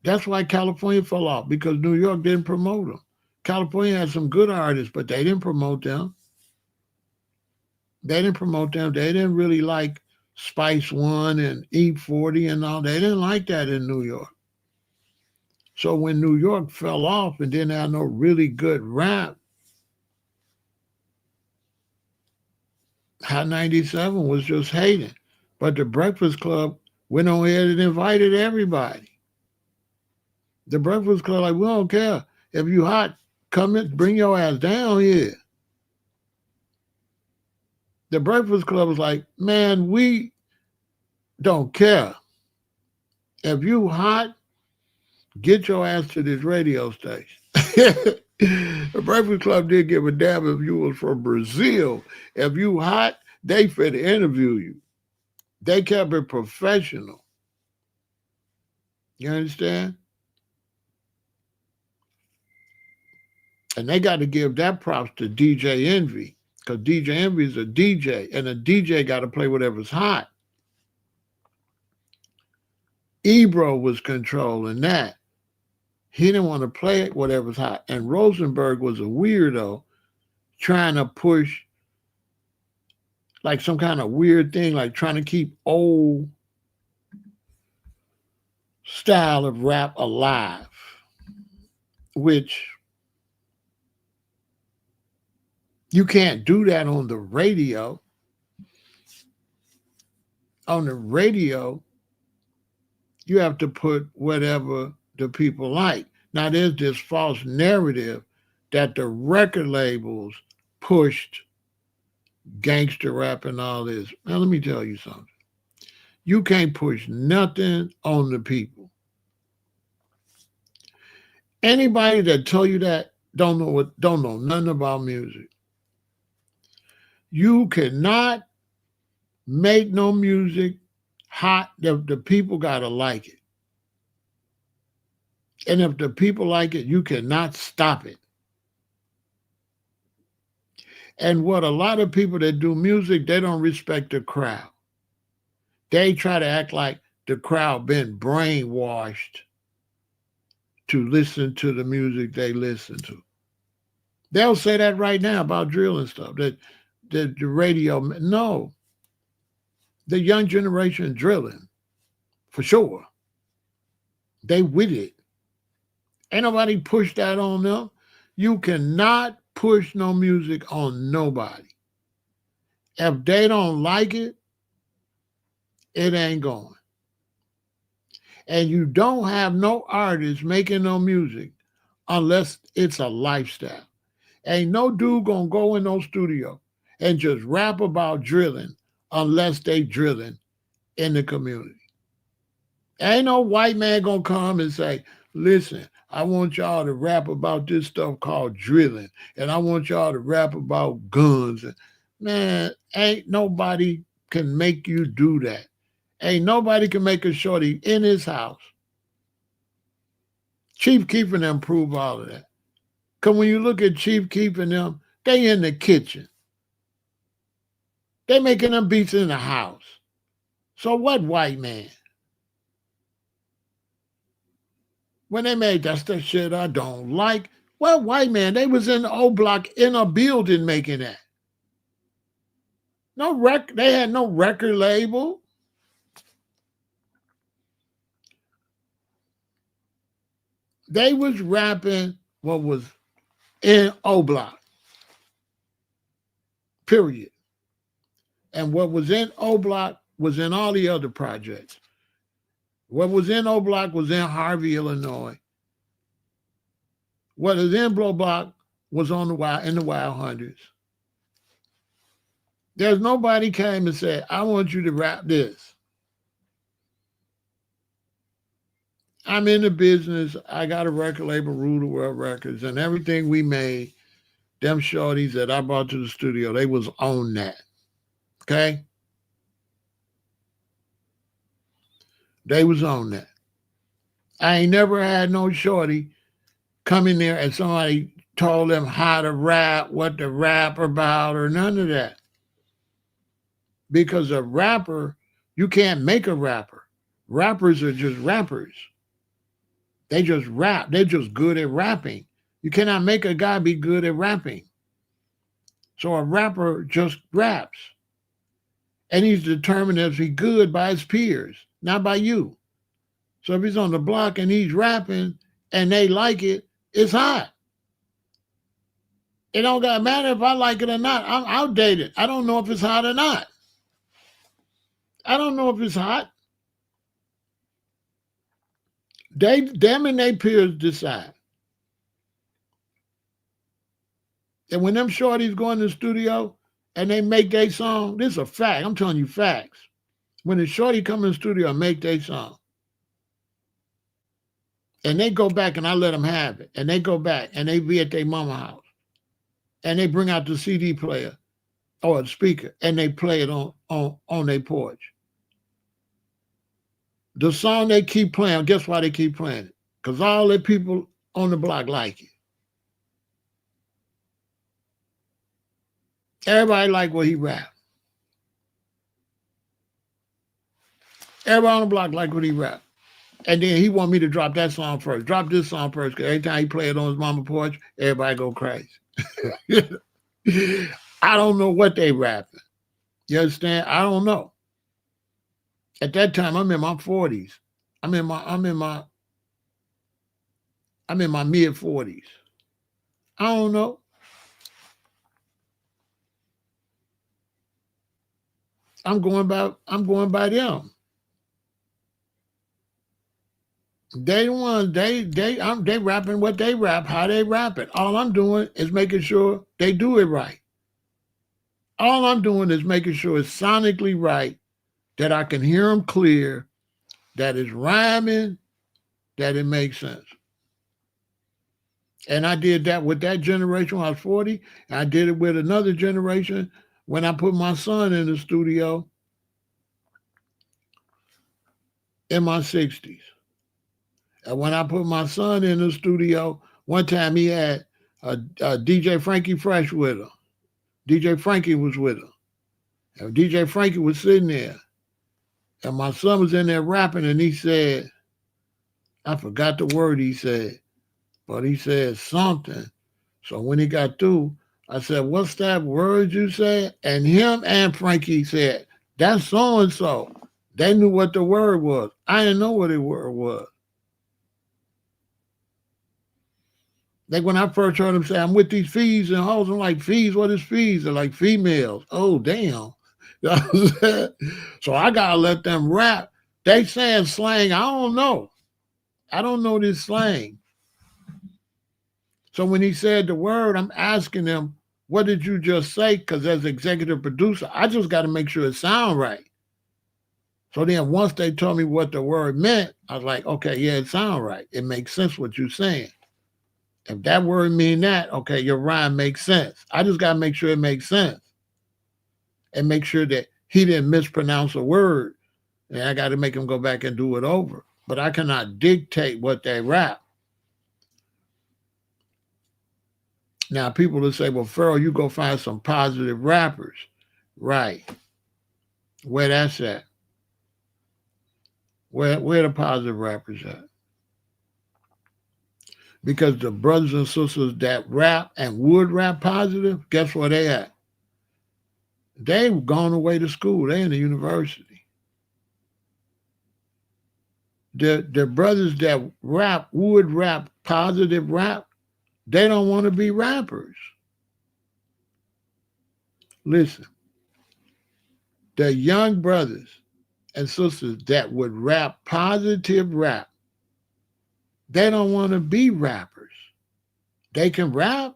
That's why California fell off, because New York didn't promote them. California had some good artists, but they didn't promote them. They didn't promote them. They didn't really like Spice One and E40 and all. They didn't like that in New York. So when New York fell off and didn't have no really good rap, Hot 97 was just hating. But the Breakfast Club went on ahead and invited everybody. The Breakfast Club, like, we don't care. If you hot, come in, bring your ass down here. The Breakfast Club was like, man, we don't care. If you hot, get your ass to this radio station. The Breakfast Club didn't give a damn if you was from Brazil. If you hot, they fit to interview you. They kept it professional. You understand? And they got to give that props to DJ Envy, because DJ Envy is a DJ, and a DJ got to play whatever's hot. Ebro was controlling that. He didn't want to play it whatever's hot. And Rosenberg was a weirdo trying to push like some kind of weird thing, like trying to keep old style of rap alive, which you can't do that on the radio. On the radio, you have to put whatever the people like. Now, there's this false narrative that the record labels pushed gangster rap and all this. Now, let me tell you something. You can't push nothing on the people. Anybody that tell you that don't know nothing about music. You cannot make no music hot. The people gotta like it. And if the people like it, you cannot stop it. And what a lot of people that do music, they don't respect the crowd. They try to act like the crowd been brainwashed to listen to the music they listen to. They'll say that right now about drill and stuff, that the radio. No, the young generation drilling for sure. They with it. Ain't nobody push that on them. You cannot push no music on nobody. If they don't like it, it ain't going. And you don't have no artist making no music unless it's a lifestyle. Ain't no dude gonna go in no studio and just rap about drilling unless they drilling in the community. Ain't no white man gonna come and say, listen, I want y'all to rap about this stuff called drilling, and I want y'all to rap about guns. Man, ain't nobody can make you do that. Ain't nobody can make a shorty in his house. Chief Keef and them prove all of that. Because when you look at Chief Keef and them, they in the kitchen. They making them beats in the house. So what white man? When they made that's the shit I don't like. What white man? They was in the O Block in a building making that. They had no record label. They was rapping what was in O Block. Period. And what was in O Block was in all the other projects. What was in O Block was in Harvey, Illinois. What is in Blow Block was on in the Wild Hundreds. There's nobody came and said, I want you to rap this. I'm in the business. I got a record label, Rule the World Records, and everything we made, them shorties that I brought to the studio, they was on that. Okay? They was on that. I ain't never had no shorty come in there and somebody told them how to rap, what to rap about, or none of that. Because a rapper, you can't make a rapper. Rappers are just rappers. They just rap. They're just good at rapping. You cannot make a guy be good at rapping. So a rapper just raps. And he's determined if he's good by his peers, not by you. So if he's on the block and he's rapping and they like it, it's hot. It don't gotta matter if I like it or not. I'm outdated. I don't know if it's hot or not. I don't know if it's hot. Them and their peers decide. And when them shorties go in the studio and they make their song, this is a fact. I'm telling you facts. When the shorty come in the studio and make their song, and they go back and I let them have it, and they go back and they be at their mama house, and they bring out the CD player or the speaker, and they play it on their porch. The song they keep playing, guess why they keep playing it? Because all the people on the block like it. Everybody like what he rap. Everybody on the block like what he rap. And then he want me to drop that song first. Drop this song first, because every time he play it on his mama porch, everybody go crazy. I don't know what they rapping. You understand? I don't know. At that time, I'm in my 40s. I'm in my mid 40s. I don't know. I'm going by them. They rapping what they rap, how they rap it. All I'm doing is making sure they do it right. All I'm doing is making sure it's sonically right, that I can hear them clear, that it's rhyming, that it makes sense. And I did that with that generation when I was 40. I did it with another generation when I put my son in the studio in my 60s. And when I put my son in the studio, one time he had a DJ Frankie Fresh with him. DJ Frankie was with him. And DJ Frankie was sitting there. And my son was in there rapping, and he said, I forgot the word he said, but he said something. So when he got through, I said, what's that word you said? And him and Frankie said, that's so-and-so. They knew what the word was. I didn't know what the word was. Like when I first heard them say, I'm with these fees and hoes, I'm like, fees? What is fees? They're like females. Oh, damn. So I got to let them rap. They saying slang. I don't know. I don't know this slang. So when he said the word, I'm asking them, what did you just say? Because as executive producer, I just got to make sure it sound right. So then once they told me what the word meant, I was like, okay, yeah, it sound right. It makes sense what you're saying. If that word mean that, okay, your rhyme makes sense. I just got to make sure it makes sense and make sure that he didn't mispronounce a word. And I got to make him go back and do it over. But I cannot dictate what they rap. Now, people will say, well, Pharaoh, you go find some positive rappers. Right. Where that's at? Where the positive rappers at? Because the brothers and sisters that rap and would rap positive, guess where they at? They've gone away to school. They in the university. The brothers that rap, would rap, positive rap, they don't want to be rappers. Listen, the young brothers and sisters that would rap positive rap, they don't want to be rappers. They can rap,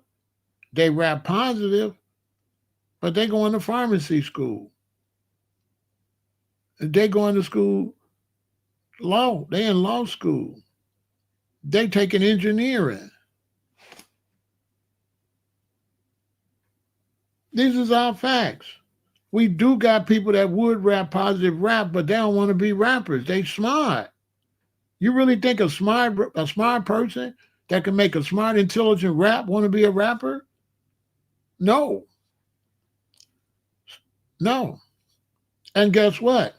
they rap positive, but they going to pharmacy school. They going to school law. They in law school. They taking engineering. These is our facts. We do got people that would rap positive rap, but they don't want to be rappers. They smart. You really think a smart person that can make a smart, intelligent rap want to be a rapper? No. No. And guess what?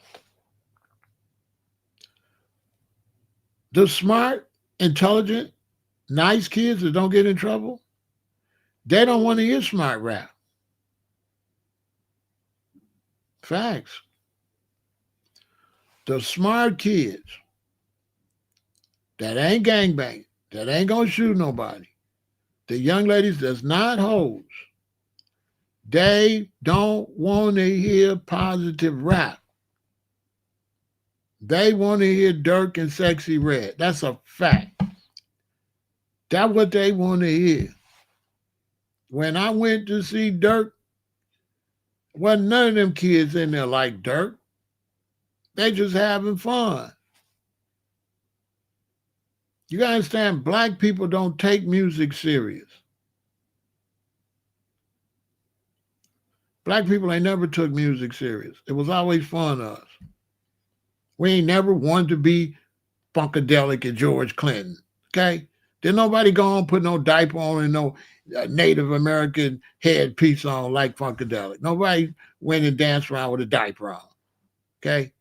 The smart, intelligent, nice kids that don't get in trouble, they don't want to hear smart rap. Facts. The smart kids that ain't gangbang, that ain't gonna shoot nobody, the young ladies that's not hoes, they don't want to hear positive rap. They want to hear Dirk and Sexy Red. That's a fact. That's what they want to hear. When I went to see Dirk, wasn't none of them kids in there like Dirk. They just having fun. You gotta understand, black people don't take music serious. Black people ain't never took music serious. It was always fun to us. We ain't never wanted to be Funkadelic and George Clinton. Okay? Didn't nobody go on put no diaper on and no Native American headpiece on like Funkadelic. Nobody went and danced around with a diaper on. Okay?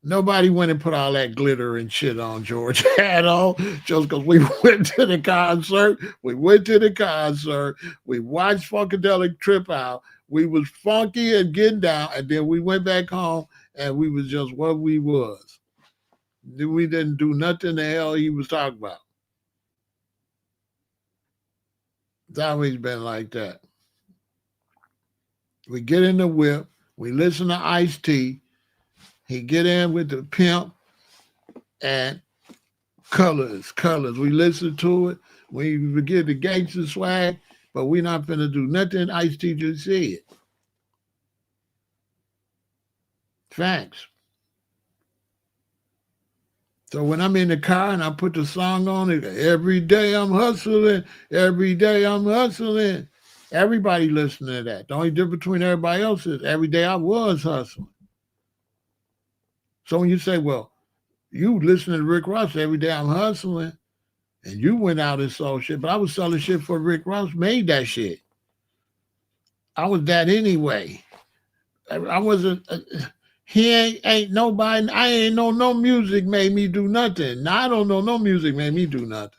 Nobody went and put all that glitter and shit on George at all just because we went to the concert. We went to the concert. We watched Funkadelic trip out. We was funky and getting down, and then we went back home and we was just what we was. We didn't do nothing the hell he was talking about. It's always been like that. We get in the whip. We listen to Ice-T. He get in with the pimp and colors. We listen to it. We get the gangster swag, but we not finna do nothing Ice-T just said. Facts. So when I'm in the car and I put the song on it, every day I'm hustling, every day I'm hustling. Everybody listening to that. The only difference between everybody else is every day I was hustling. So when you say, well, you listening to Rick Ross every day I'm hustling, and you went out and sold shit, but I was selling shit for Rick Ross, made that shit. I was that anyway. I wasn't, he ain't nobody, I ain't know no music made me do nothing. Now, I don't know no music made me do nothing.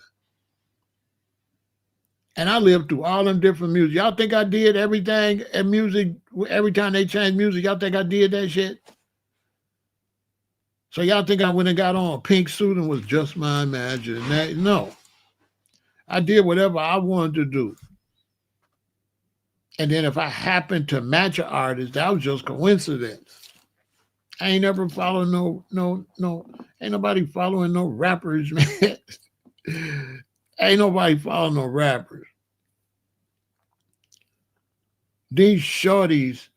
And I lived through all them different music. Y'all think I did everything and music every time they changed music? Y'all think I did that shit? So y'all think I went and got on a pink suit and was just my imagination? No. I did whatever I wanted to do. And then if I happened to match an artist, that was just coincidence. I ain't never followed no, ain't nobody following no rappers, man. Ain't nobody following no rappers. These shorties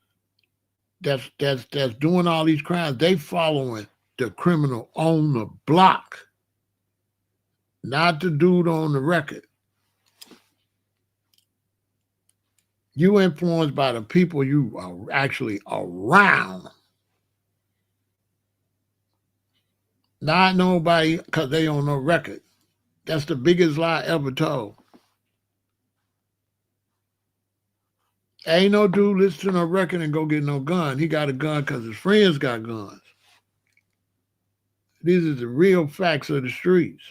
that's doing all these crimes, they following the criminal on the block, not the dude on the record. You influenced by the people you are actually around. Not nobody because they on no record. That's the biggest lie ever told. Ain't no dude listen to a record and go get no gun. He got a gun because his friends got guns. These are the real facts of the streets.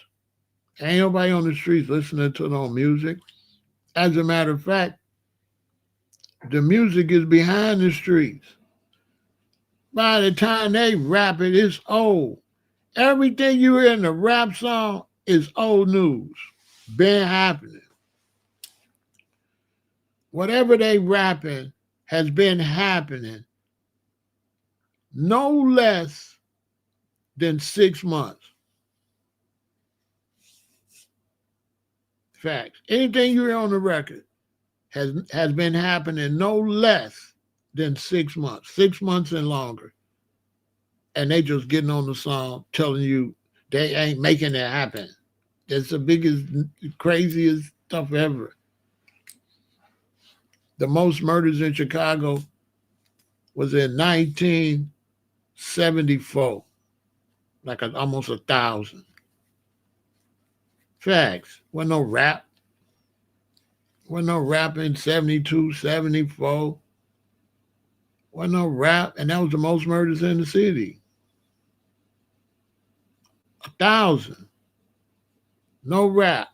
Ain't nobody on the streets listening to no music. As a matter of fact, the music is behind the streets. By the time they rap it, it's old. Everything you hear in the rap song is old news. Been happening. Whatever they rapping has been happening no less than 6 months. Facts. Anything you hear on the record has been happening no less than 6 months. 6 months and longer. And they just getting on the song telling you they ain't making it happen. That's the biggest, craziest stuff ever. The most murders in Chicago was in 1974, like almost 1,000. Facts. Wasn't no rap. Wasn't no rap in 72, 74. Wasn't no rap, and that was the most murders in the city. 1,000. No rap.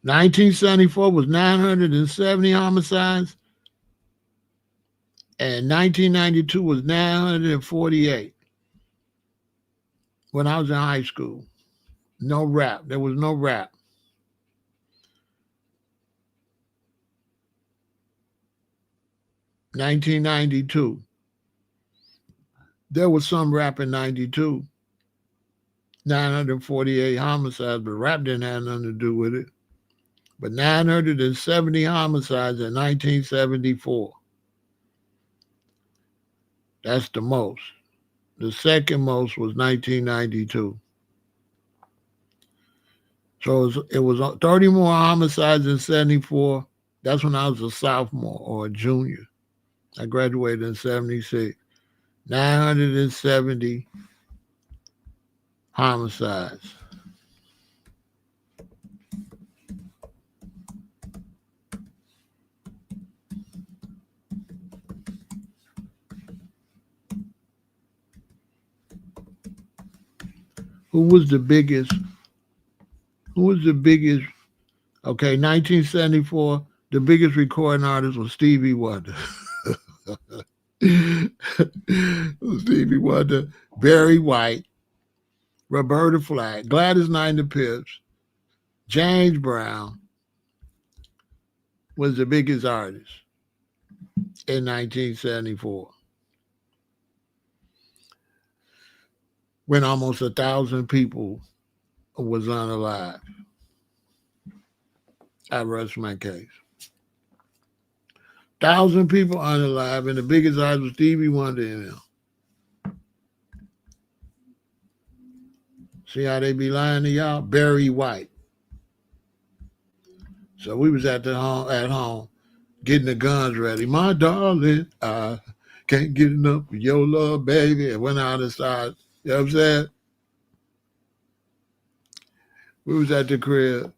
$1974 was 970 homicides, and 1992 was 948. When I was in high school, no rap. There was no rap. 1992. There was some rap in 92. 948 homicides, but rap didn't have nothing to do with it. But 970 homicides in 1974. That's the most. The second most was 1992. So it was 30 more homicides in 74. That's when I was a sophomore or a junior. I graduated in 76. 970 homicides. Who was the biggest? Okay, 1974, the biggest recording artist was Stevie Wonder. Stevie Wonder, Barry White, Roberta Flack, Gladys Knight and the Pips, James Brown was the biggest artist in 1974. When almost 1,000 people was unalive. I rest my case. 1,000 people unalive, and the biggest artist was Stevie Wonder in them. See how they be lying to y'all? Barry White. So we was at home getting the guns ready. My darling, I can't get enough of your love, baby. And went out and started, you know what I'm saying? We was at the crib.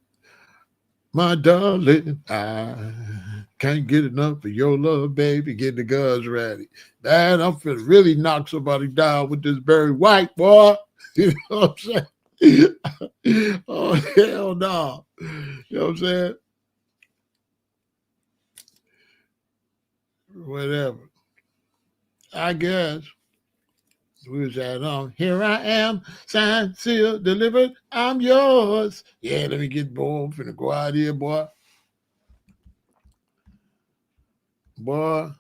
My darling, I can't get enough of your love, baby. Getting the guns ready. Man, I'm finna really knock somebody down with this Barry White, boy. You know what I'm saying? Oh, hell no. You know what I'm saying? Whatever. I guess we was at home. Here I am, signed, sealed, delivered. I'm yours. Yeah, let me get boy. I'm finna go out here, boy. Boy,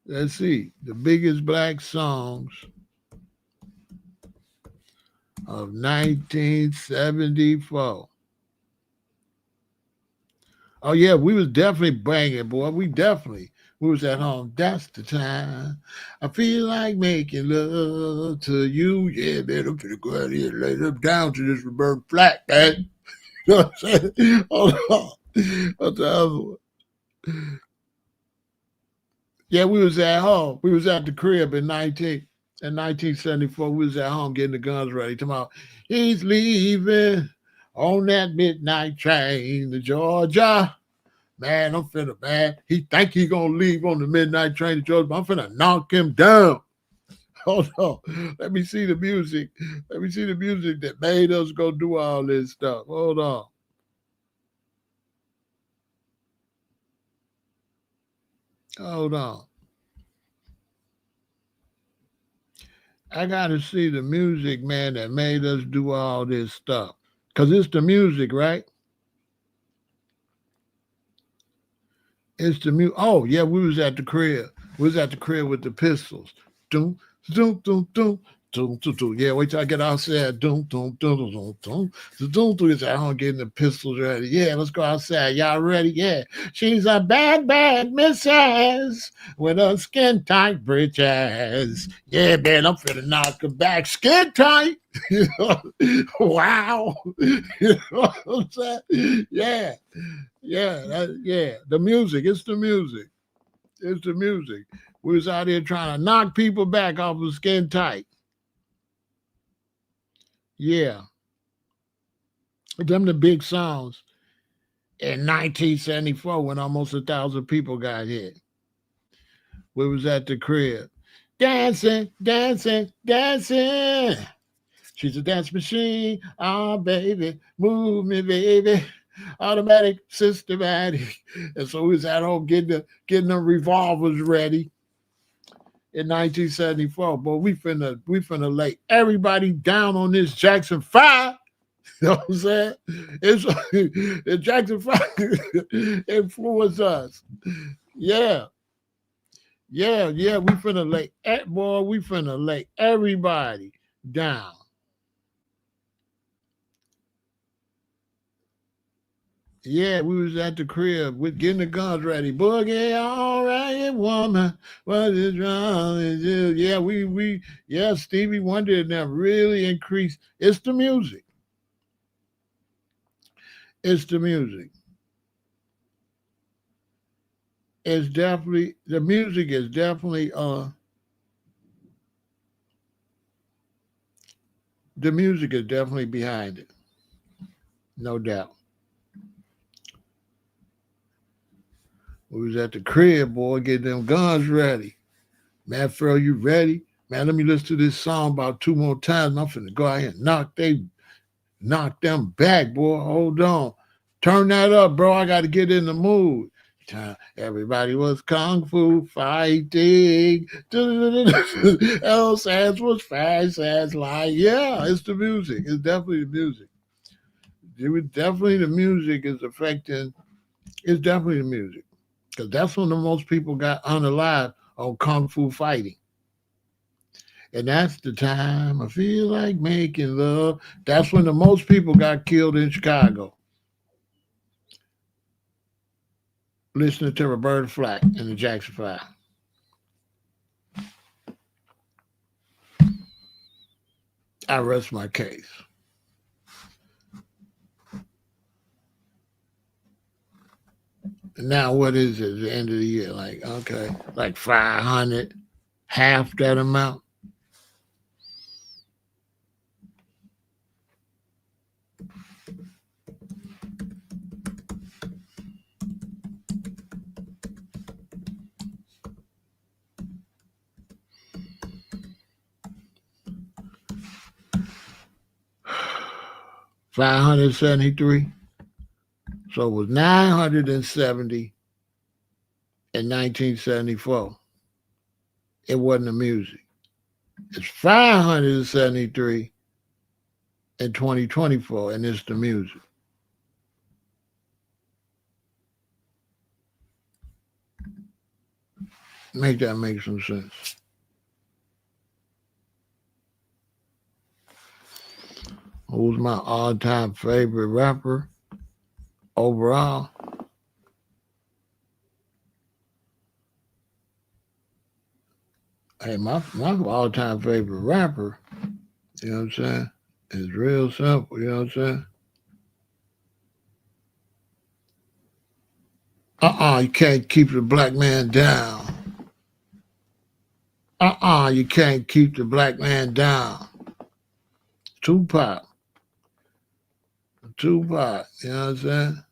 let's see. The biggest black songs of 1974. Oh yeah, we was definitely banging, boy. We was at home. That's the time. I feel like making love to you. Yeah, man, I'm finna go out here and lay them down to this Roberta Flack, man. You know what I'm saying? Hold on. What's the other one? Yeah, we was at home. We was at the crib in 1974. We was at home getting the guns ready. Tomorrow, he's leaving on that midnight train to Georgia. Man, I'm finna, man. He think he gonna leave on the midnight train to Georgia, but I'm finna knock him down. Hold on. Let me see the music. Let me see the music that made us go do all this stuff. Hold on. Hold on. I gotta see the music, man, that made us do all this stuff. Cause it's the music, right? It's the music. Oh, yeah, we was at the crib. We was at the crib with the pistols. Doom, doom, doom, doom. Doom, doom, doom. Yeah, wait till I get outside. Doom, doom, doom, doom, doom, doom. Doom, doom. It's at home getting the pistols ready. Yeah, let's go outside. Y'all ready? Yeah. She's a bad, bad missus with a skin tight britches. Yeah, man, I'm finna knock her back. Skin tight. You know? Wow. You know what I'm saying? Yeah. Yeah, yeah. The music. It's the music. It's the music. We was out here trying to knock people back off of skin tight. Yeah. Them the big songs in 1974 when almost 1,000 people got hit. We was at the crib. Dancing, dancing, dancing. She's a dance machine. Oh, baby. Move me, baby. Automatic, systematic. And so we was at home getting the revolvers ready in 1974. But we finna lay everybody down on this Jackson 5. You know what I'm saying? It's the Jackson 5 influenced us. Yeah. Yeah, yeah. We finna lay everybody down. Yeah, we was at the crib with getting the guns ready. Boogie, all right, woman. What is wrong with you? Yeah, yeah, Stevie Wonder and them really increased. It's the music. It's the music. It's definitely the music is definitely the music is definitely behind it. No doubt. We was at the crib, boy, getting them guns ready. Man, Pharaoh, you ready? Man, let me listen to this song about two more times. I'm finna go out here and knock them back, boy. Hold on. Turn that up, bro. I got to get in the mood. Everybody was kung fu fighting. El Sands was fast as light. Yeah, it's the music. It's definitely the music. It was definitely the music is affecting. It's definitely the music because that's when the most people got unalive on kung fu fighting. And that's the time I feel like making love. That's when the most people got killed in Chicago. Listening to Roberta Flack and the Jackson 5. I rest my case. Now, what is it at the end of the year? Like, okay, like 500, half that amount. 573. So it was 970 in 1974. It wasn't the music. It's 573 in 2024, and it's the music. Make that make some sense. Who's my all-time favorite rapper overall? Hey, my all-time favorite rapper, you know what I'm saying, is real simple, you know what I'm saying? You can't keep the black man down. You can't keep the black man down. Tupac. Tupac, you know what I'm saying?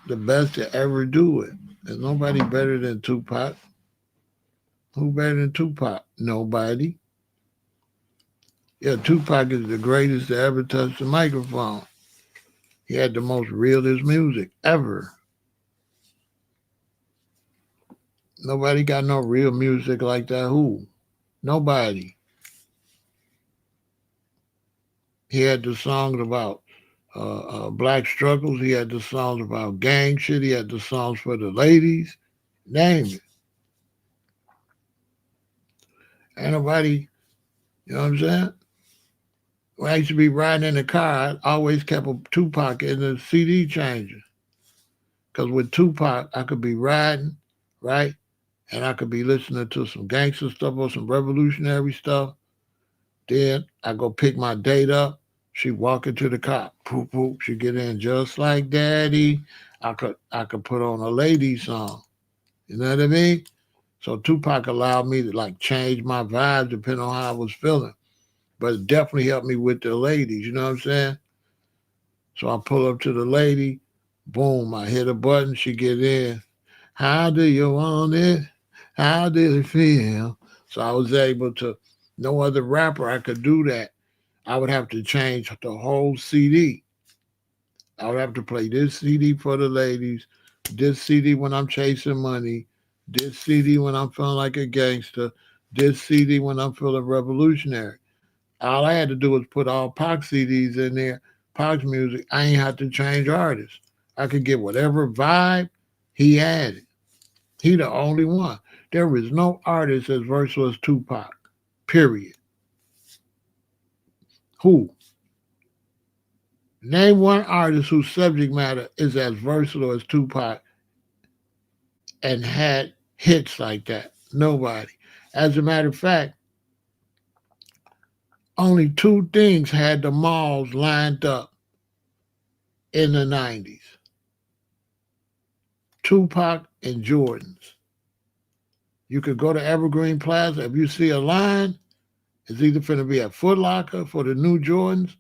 The best to ever do it. There's nobody better than Tupac. Who better than Tupac? Nobody. Yeah, Tupac is the greatest to ever touch the microphone. He had the most realest music ever. Nobody got no real music like that. Who? Nobody. He had the songs about black struggles. He had the songs about gang shit. He had the songs for the ladies. Name it. Ain't nobody, you know what I'm saying? When I used to be riding in the car, I always kept a Tupac in the CD changer. Because with Tupac, I could be riding, right? And I could be listening to some gangster stuff or some revolutionary stuff. Then I go pick my date up. She walk into the car. Poop poop. She get in just like daddy. I could put on a lady song. You know what I mean? So Tupac allowed me to like change my vibe depending on how I was feeling. But it definitely helped me with the ladies, you know what I'm saying? So I pull up to the lady, boom, I hit a button, she get in. How do you want it? How did it feel? So I was able to, no other rapper I could do that. I would have to change the whole CD. I would have to play this CD for the ladies, this CD when I'm chasing money, this CD when I'm feeling like a gangster, this CD when I'm feeling revolutionary. All I had to do was put all Pac CDs in there, Pac's music. I ain't had to change artists. I could get whatever vibe he had. He the only one. There is no artist as versatile as Tupac. Period. Who? Name one artist whose subject matter is as versatile as Tupac and had hits like that. Nobody. As a matter of fact, only two things had the malls lined up in the 90s. Tupac and Jordans. You could go to Evergreen Plaza. If you see a line, it's either going to be at Foot Locker for the new Jordans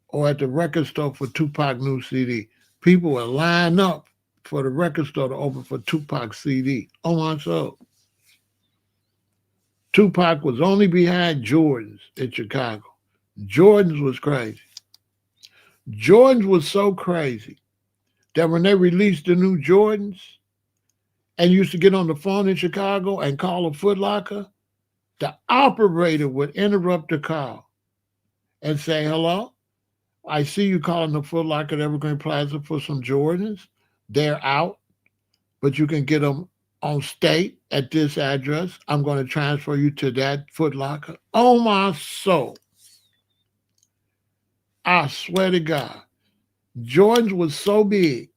or at the record store for Tupac new CD. People will line up for the record store to open for Tupac CD. Oh my soul. Tupac was only behind Jordans in Chicago. Jordans was crazy. Jordans was so crazy that when they released the new Jordans and used to get on the phone in Chicago and call a Foot Locker, the operator would interrupt the call and say, hello, I see you calling the Foot Locker at Evergreen Plaza for some Jordans. They're out, but you can get them on state at this address. I'm going to transfer you to that Foot Locker. Oh, my soul. I swear to God, Jordans was so big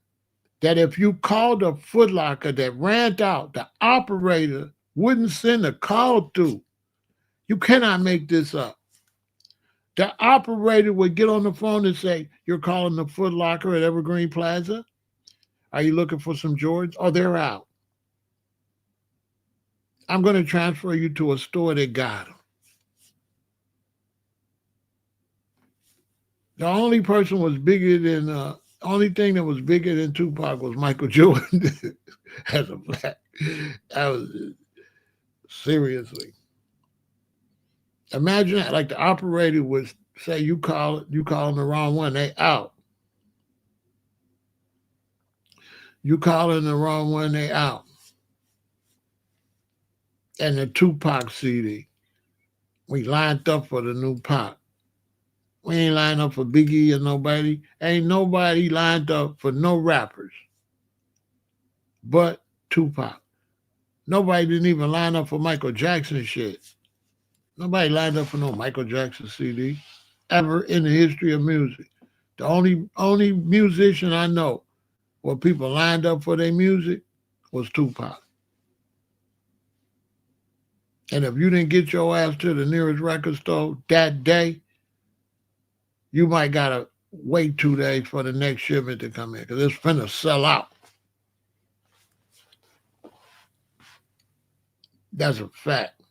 that if you called a Foot Locker that ran out, the operator wouldn't send a call through. You cannot make this up. The operator would get on the phone and say, you're calling the Foot Locker at Evergreen Plaza? Are you looking for some Jordans? Oh, they're out. I'm going to transfer you to a store that got them. The only person was bigger than, only thing that was bigger than Tupac was Michael Jordan as a black. That was, seriously. Imagine that, like the operator was Say you call them the wrong one, they out. You calling the wrong one, they out. And the Tupac CD, we lined up for the new Pac. We ain't lined up for Biggie or nobody. Ain't nobody lined up for no rappers but Tupac. Nobody didn't even line up for Michael Jackson shit. Nobody lined up for no Michael Jackson CD ever in the history of music. The only musician I know where people lined up for their music was Tupac. And if you didn't get your ass to the nearest record store that day, you might gotta wait 2 days for the next shipment to come in because it's finna sell out. That's a fact.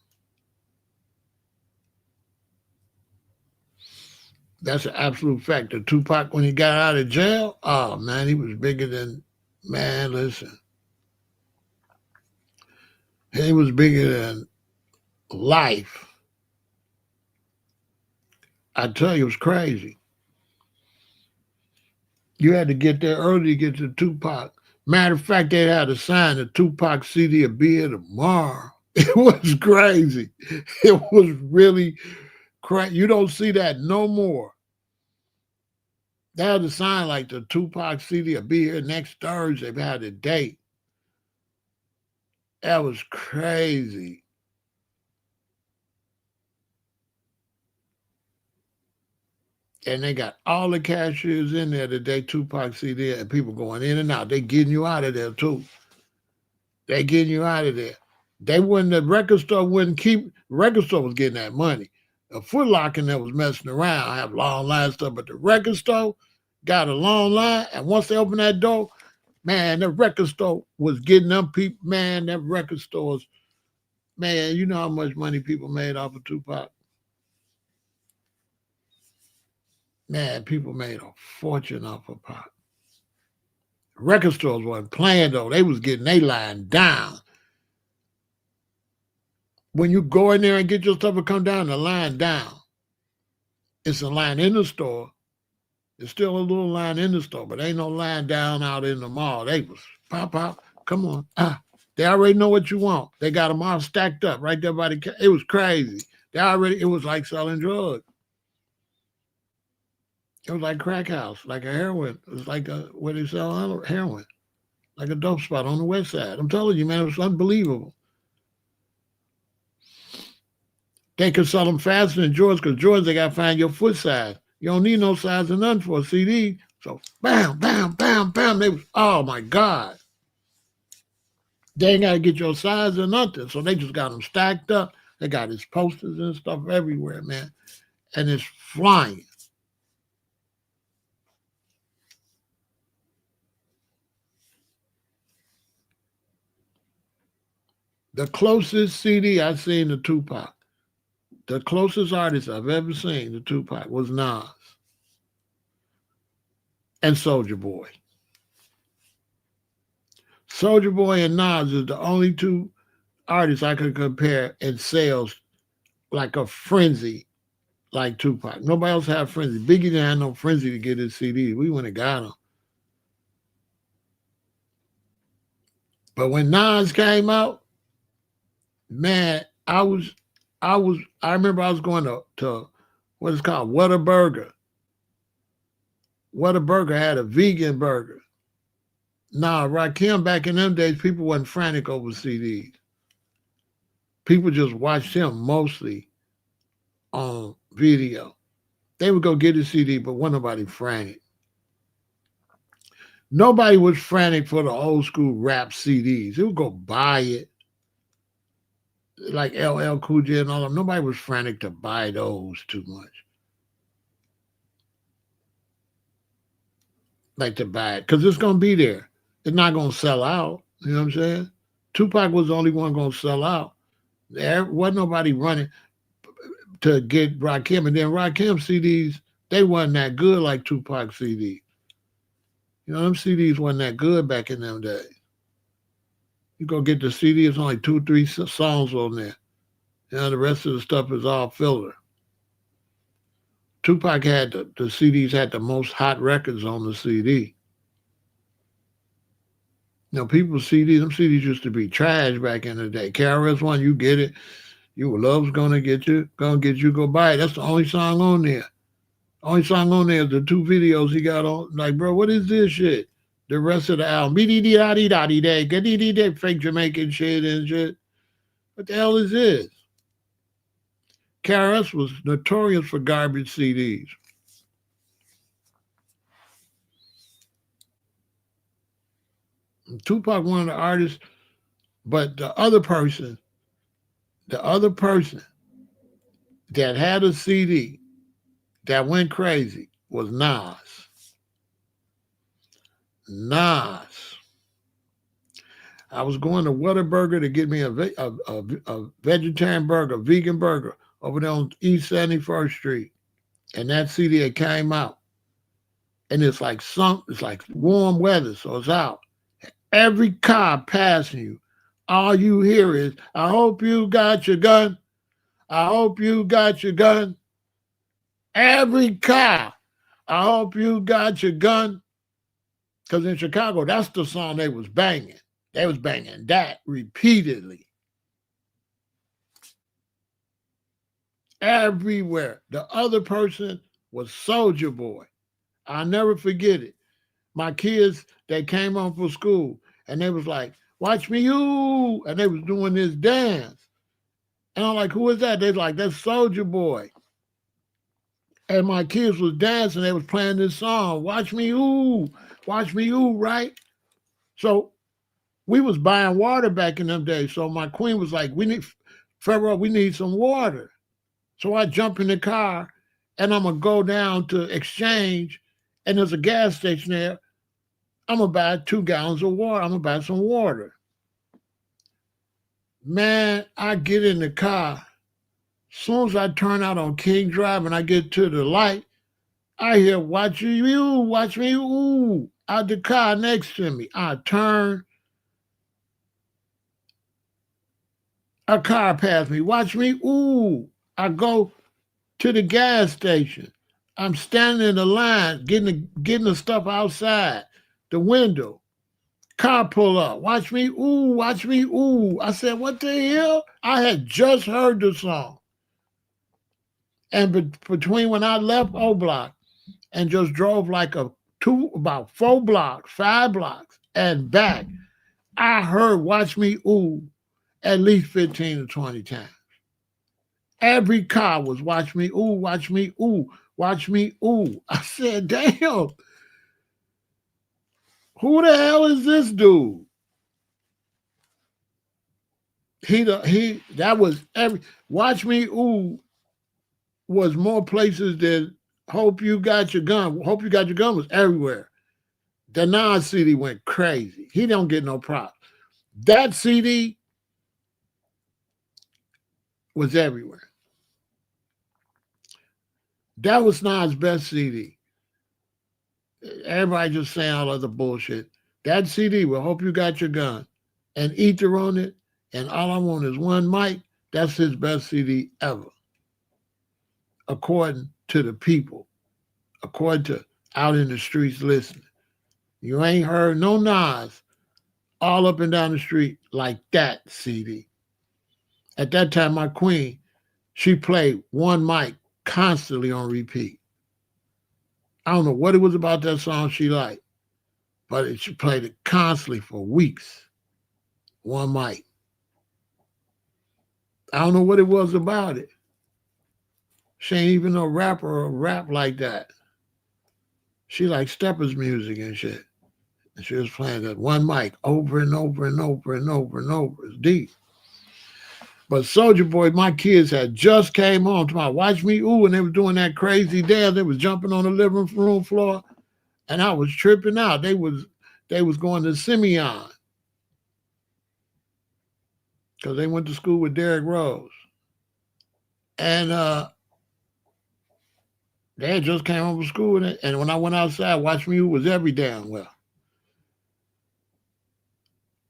That's an absolute fact. The Tupac, when he got out of jail, oh man, he was bigger than, man, listen. He was bigger than life. I tell you, it was crazy. You had to get there early to get to Tupac. Matter of fact, they had to sign the Tupac CD will be here tomorrow. It was crazy. It was really crazy. You don't see that no more. They had to sign like the Tupac CD will be here next Thursday. They had a date. That was crazy. And they got all the cashiers in there today, Tupac CD, and people going in and out. They getting you out of there too. They getting you out of there. They wouldn't, the record store wouldn't keep, record store was getting that money. A Foot Locker that was messing around, have long line stuff, but the record store got a long line, and once they opened that door, man, the record store was getting them people, man, that record stores, man, you know how much money people made off of Tupac? Man, people made a fortune off of Pac. Record stores wasn't playing though. They was getting their line down. When you go in there and get your stuff and come down, the line down. It's a line in the store. There's still a little line in the store, but ain't no line down out in the mall. They was pop, come on. They already know what you want. They got them all stacked up right there by the, it was crazy. It was like selling drugs. It was like crack house, like a heroin. It was like where they sell heroin, like a dope spot on the west side. I'm telling you, man, it was unbelievable. They could sell them faster than Jordans because Jordans, they got to find your foot size. You don't need no size of none for a CD. So bam, bam, bam, bam. They was, oh my God. They ain't got to get your size or nothing. So they just got them stacked up. They got his posters and stuff everywhere, man. And it's flying. The closest CD I seen to Tupac, the closest artist I've ever seen to Tupac was Nas and Soulja Boy. Soulja Boy and Nas is the only two artists I could compare in sales like a frenzy like Tupac. Nobody else had frenzy. Biggie didn't have no frenzy to get his CD. We went and got him. But when Nas came out, man, I remember I was going to what is called Whataburger. Whataburger had a vegan burger. Nah, Rakim back in them days, people wasn't frantic over CDs. People just watched him mostly on video. They would go get a CD, but wasn't nobody frantic. Nobody was frantic for the old school rap CDs. They would go buy it. Like LL Cool J and all of them. Nobody was frantic to buy those too much. Like to buy it. Because it's going to be there. It's not going to sell out. You know what I'm saying? Tupac was the only one going to sell out. There wasn't nobody running to get Rakim. And then Rakim CDs, they wasn't that good like Tupac CDs. You know, them CDs wasn't that good back in them days. You go get the CD, it's only 2 or 3 songs on there. You know, the rest of the stuff is all filler. Tupac had the CDs had the most hot records on the CD. You know, people's CDs, them CDs used to be trash back in the day. KRS-One, you get it. You love's gonna get you, go buy it. That's the only song on there. Only song on there is the two videos he got on. Like, bro, what is this shit? The rest of the album, fake Jamaican shit and shit. What the hell is this? KRS was notorious for garbage CDs. Tupac, one of the artists, but the other person that had a CD that went crazy was Nas. Nas. I was going to Whataburger to get me a vegetarian burger, vegan burger, over there on East 71st Street. And that CD had came out. And it's like warm weather, so it's out. Every car passing you, all you hear is, I hope you got your gun. I hope you got your gun. Every car, I hope you got your gun. Because in Chicago, that's the song they was banging. They was banging that repeatedly. Everywhere. The other person was Soulja Boy. I'll never forget it. My kids, they came home from school and they was like, watch me, you. And they was doing this dance. And I'm like, who is that? They was like, that's Soulja Boy. And my kids was dancing. They was playing this song, watch me, you. Watch me, you, right? So we was buying water back in them days. So my queen was like, Pharaoh, we need some water. So I jump in the car and I'm going to go down to Exchange and there's a gas station there. I'm going to buy 2 gallons of water. I'm going to buy some water. Man, I get in the car. As soon as I turn out on King Drive and I get to the light, I hear, watch you, watch me, ooh, out the car next to me. I turn. A car passed me. Watch me, ooh. I go to the gas station. I'm standing in the line, getting the stuff outside the window. Car pull up. Watch me, ooh, watch me, ooh. I said, what the hell? I had just heard the song. And between when I left O Block and just drove like about 4 blocks, 5 blocks, and back, I heard watch me, ooh, at least 15 to 20 times. Every car was watch me, ooh, watch me, ooh, watch me, ooh. I said, damn, who the hell is this dude? That was watch me, ooh, was more places than hope you got your gun. Hope you got your gun was everywhere. The Nas CD went crazy. He don't get no props. That CD was everywhere. That was Nas' best CD. Everybody just saying all other bullshit. That CD will hope you got your gun and Ether on it, and all I want is one mic. That's his best CD ever, according to the people, according to out in the streets listening. You ain't heard no Nas all up and down the street like that CD. At that time, my queen, she played one mic constantly on repeat. I don't know what it was about that song she liked, but she played it constantly for weeks. One mic. I don't know what it was about it. She ain't even no rapper or rap like that. She liked Steppers music and shit. And she was playing that one mic over and over and over and over and over. It's deep. But Soulja Boy, my kids had just came home to my watch me, ooh, and they were doing that crazy dance. They was jumping on the living room floor, and I was tripping out. They was going to Simeon because they went to school with Derrick Rose. And they had just came home from school, and when I went outside, Watch Me Who was every damn well.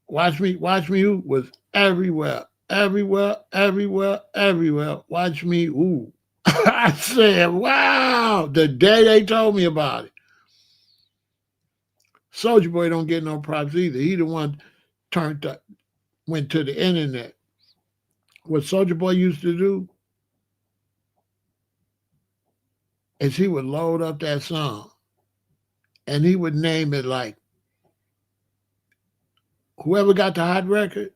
Watch Me Who was everywhere. Everywhere. Watch me, ooh. I said, wow, the day they told me about it. Soulja Boy don't get no props either. He the one went to the internet. What Soulja Boy used to do is he would load up that song and he would name it like whoever got the hot record,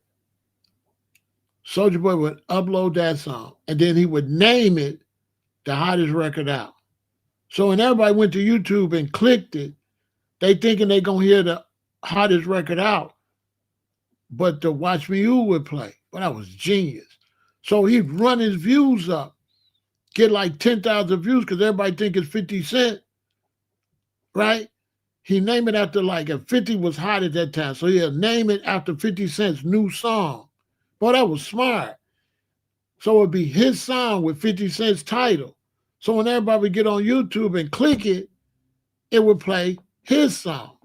Soulja Boy would upload that song and then he would name it the hottest record out. So when everybody went to YouTube and clicked it, they thinking they gonna hear the hottest record out, but the Watch Me You would play. But that was genius. So he'd run his views up, get like 10,000 views because everybody think it's 50 Cent, right? He named it after like if 50 was hot at that time. So he'll name it after 50 Cent's new song. Boy, that was smart. So it'd be his song with 50 Cent's title. So when everybody would get on YouTube and click it, it would play his song.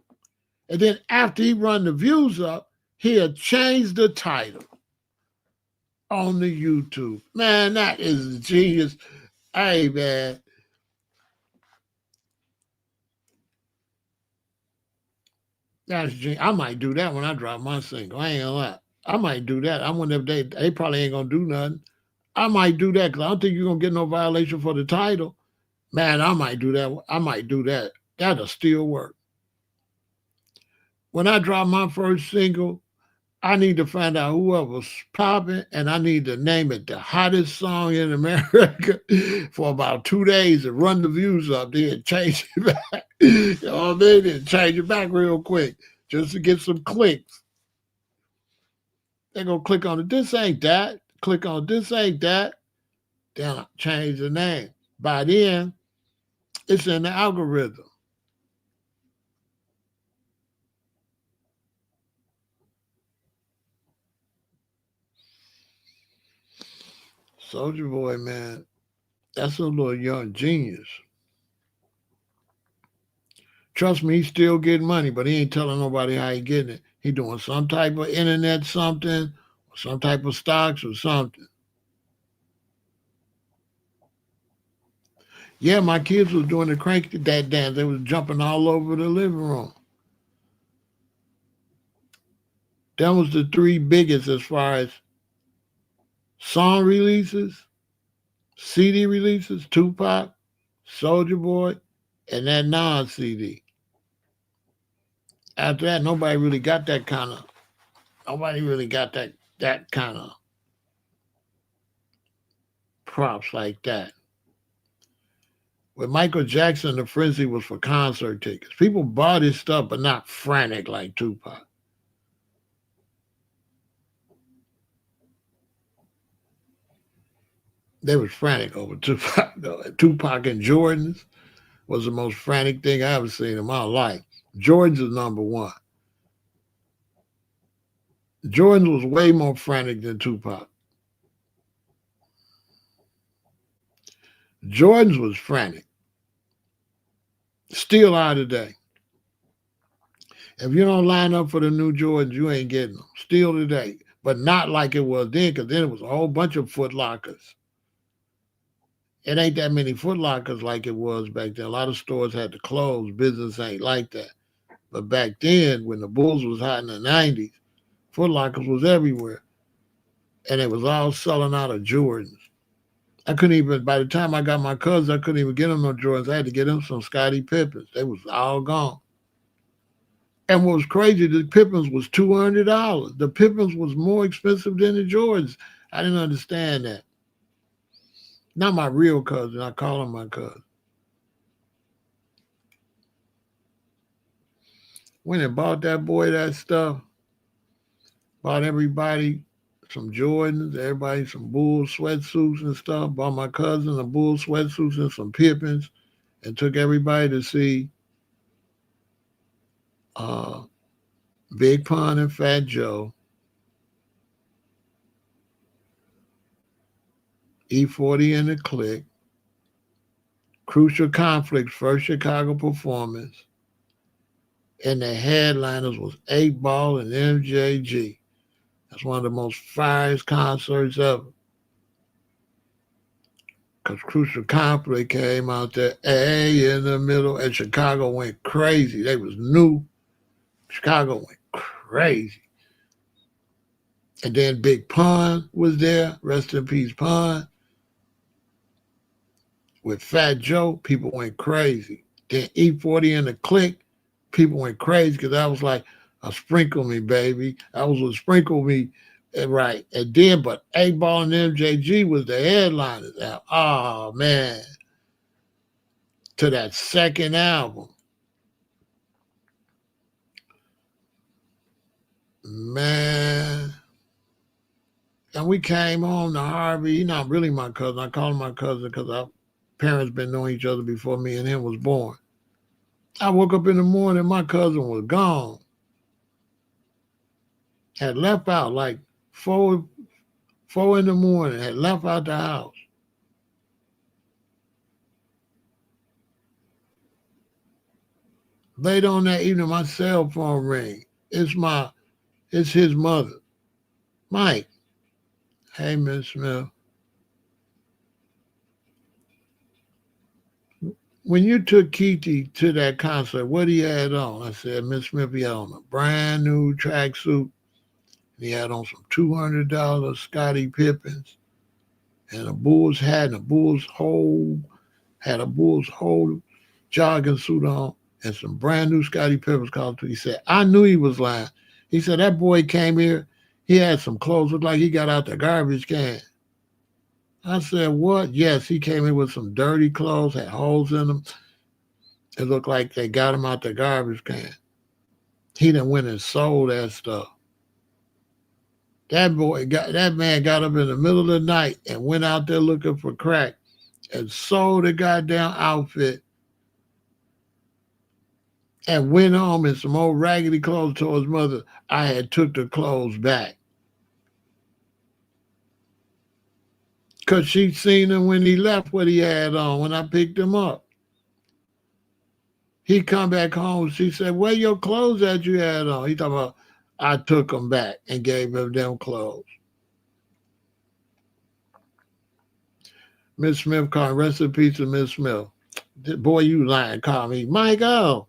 And then after he run the views up, he'll change the title on the YouTube. Man, that is genius. Hey, man. That's genius. I might do that when I drop my single. I ain't gonna lie. I might do that. I wonder if they probably ain't gonna do nothing. I might do that because I don't think you're gonna get no violation for the title. Man, I might do that. I might do that. That'll still work. When I drop my first single, I need to find out whoever's popping and I need to name it the hottest song in America for about 2 days and run the views up, then change it back. You know what I mean? Then change it back real quick just to get some clicks. They're going to click on it. This ain't that. Click on this ain't that. Then I change the name. By then, it's in the algorithm. Soulja Boy, man, that's a little young genius. Trust me, he's still getting money, but he ain't telling nobody how he getting it. He doing some type of internet something, some type of stocks or something. Yeah, my kids was doing the crank that dance. They was jumping all over the living room. That was the three biggest as far as song releases, CD releases, Tupac, Soulja Boy, and that non-CD. After that, nobody really got that kind of. Nobody really got that kind of props like that. With Michael Jackson, the frenzy was for concert tickets. People bought his stuff, but not frantic like Tupac. They was frantic over Tupac, though. Tupac and Jordans was the most frantic thing I ever seen in my life. Jordans is number one. Jordans was way more frantic than Tupac. Jordans was frantic. Still out today. If you don't line up for the new Jordans, you ain't getting them. Still today. But not like it was then, because then it was a whole bunch of Foot Lockers. It ain't that many Foot Lockers like it was back then. A lot of stores had to close. Business ain't like that. But back then, when the Bulls was hot in the 90s, Foot Lockers was everywhere. And it was all selling out of Jordans. I couldn't even, by the time I got my cousins, I couldn't even get them no Jordans. I had to get them some Scottie Pippens. They was all gone. And what was crazy, the Pippins was $200. The Pippins was more expensive than the Jordans. I didn't understand that. Not my real cousin. I call him my cousin. Went and bought that boy that stuff. Bought everybody some Jordans, everybody some Bull sweatsuits and stuff. Bought my cousin a Bull sweatsuits and some Pippins, and took everybody to see Big Pun and Fat Joe, E40 and the Click, Crucial Conflict's first Chicago performance, and the headliners was 8 Ball and MJG. That's one of the most fierce concerts ever. because Crucial Conflict came out there, A in the middle, and Chicago went crazy. They was new. Chicago went crazy. And then Big Pun was there, rest in peace, Pun. With Fat Joe, people went crazy. Then E40 and the Click, people went crazy because I was like, sprinkle me, baby. I was a sprinkle me, right. And then, but 8Ball and MJG was the headliners. Oh, man. To that second album. Man. And we came home to Harvey. He's not really my cousin. I call him my cousin because our parents been knowing each other before me and him was born. I woke up in the morning, my cousin was gone. Had left out like 4 in the morning, had left out the house. Later on that evening, my cell phone rang. It's his mother. Mike. Hey, Miss Smith. When you took Keith to that concert, what he had on? I said, Miss Smith, he had on a brand new tracksuit. He had on some $200 Scottie Pippins and a Bulls hat and a Bulls whole jogging suit on and some brand new Scottie Pippins called. He said, I knew he was lying. He said, that boy came here. He had some clothes, looked like he got out the garbage can. I said, what? Yes, he came in with some dirty clothes, had holes in them. It looked like they got him out the garbage can. He done went and sold that stuff. That man got up in the middle of the night and went out there looking for crack and sold the goddamn outfit and went home in some old raggedy clothes, told his mother, I had took the clothes back. Because she'd seen him when he left what he had on when I picked him up. He come back home. She said, where your clothes that you had on? He talking about, I took them back and gave him them clothes. Miss Smith called, rest in peace to Miss Smith. Boy, you lying, call me. Michael,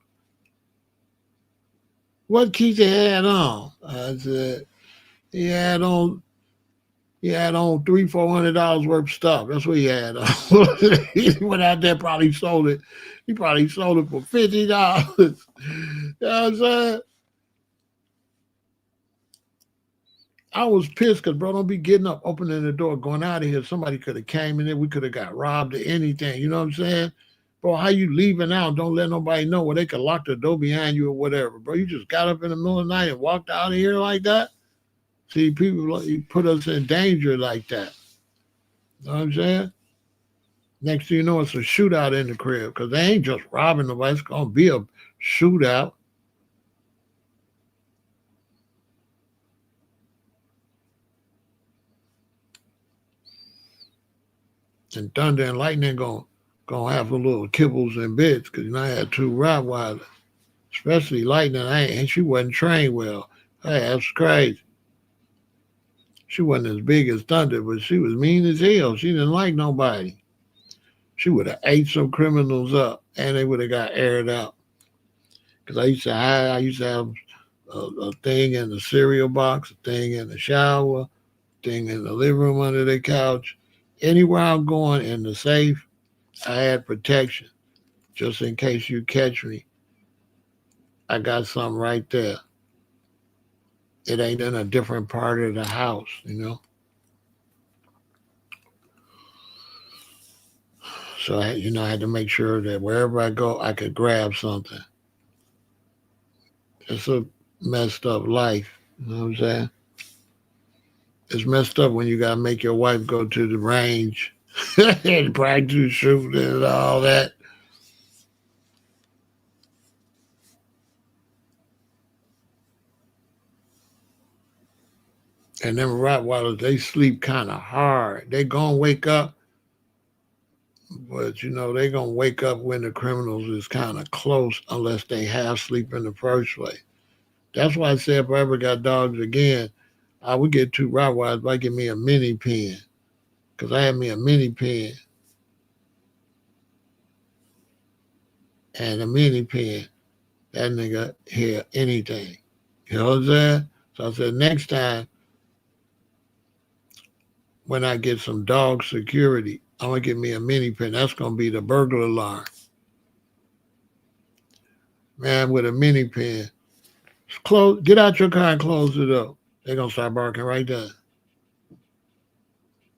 what Keith had on? I said, he had on $300-400 worth of stuff. That's what he had on. He went out there, probably sold it. He probably sold it for $50. You know what I'm saying? I was pissed because, bro, don't be getting up, opening the door, going out of here. Somebody could have came in there. We could have got robbed or anything. You know what I'm saying? Bro, how you leaving out? Don't let nobody know where they could lock the door behind you or whatever. Bro, you just got up in the middle of the night and walked out of here like that? See, people, you put us in danger like that. You know what I'm saying? Next thing you know, it's a shootout in the crib because they ain't just robbing nobody. It's going to be a shootout. And Thunder and Lightning gonna have a little kibbles and bits because I had 2 Rottweilers, especially Lightning. And she wasn't trained well. Hey, that's crazy. She wasn't as big as Thunder, but she was mean as hell. She didn't like nobody. She would have ate some criminals up, and they would have got aired out. Because I used to have a thing in the cereal box, a thing in the shower, a thing in the living room under the couch. Anywhere I'm going in the safe, I had protection just in case you catch me. I got something right there. It ain't in a different part of the house, you know? So, I had to make sure that wherever I go, I could grab something. It's a messed up life, you know what I'm saying? It's messed up when you got to make your wife go to the range and practice shooting and all that. And them Rottweilers, they sleep kind of hard. They gonna wake up, but they gonna wake up when the criminals is kind of close unless they half sleep in the first place. That's why I said if I ever got dogs again, I would get 2 Rottweilers, but I get me a mini pen. Because I had me a mini pen And a mini pen, that nigga hear anything. You know what I'm saying? So I said, next time when I get some dog security, I'm gonna get me a mini pen. That's gonna be the burglar alarm. Man, with a mini pen. Close, get out your car and close it up. They're gonna start barking right there.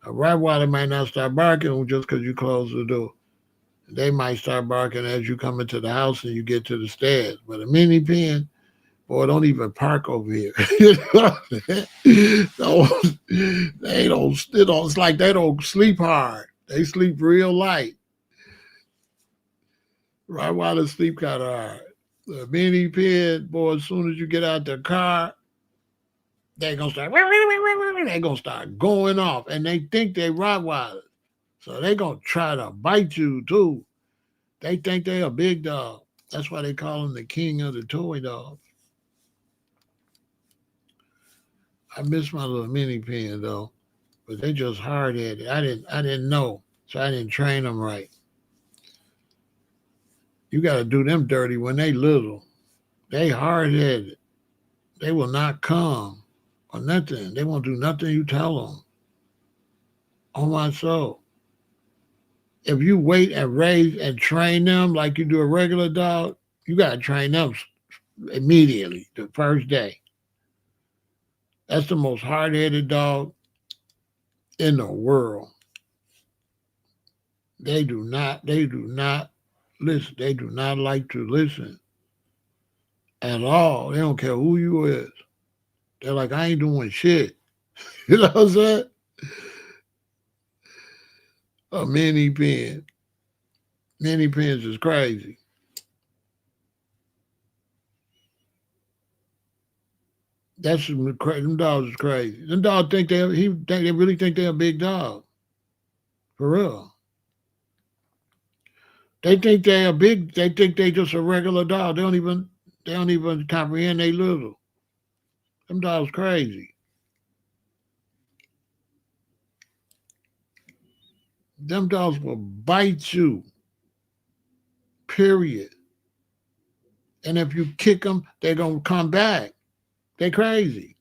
A Rottweiler might not start barking just because you close the door. They might start barking as you come into the house and you get to the stairs. But a mini pen, boy, don't even park over here. don't, it's like they don't sleep hard. They sleep real light. Rottweilers sleep kind of hard. The mini pen, boy, as soon as you get out the car, they're gonna start going off, and they think they Rottweilers, so they gonna try to bite you too. They think they a big dog. That's why they call him the king of the toy dogs. I miss my little mini pen though, but they just hard headed. I didn't know, so I didn't train them right. You got to do them dirty when they little. They hard headed. They will not come or nothing. They won't do nothing you tell them. On my soul. If you wait and raise and train them like you do a regular dog, you got to train them immediately the first day. That's the most hard-headed dog in the world. They do not listen. They do not like to listen at all. They don't care who you is. They're like, I ain't doing shit. You know what I'm saying? A mini pen. Mini pens is crazy. Them dogs is crazy. Them dogs think they really think they're a big dog. For real. They think they think they just a regular dog. They don't even comprehend they little. Them dogs crazy. Them dogs will bite you. Period. And if you kick them, they're gonna come back. They crazy.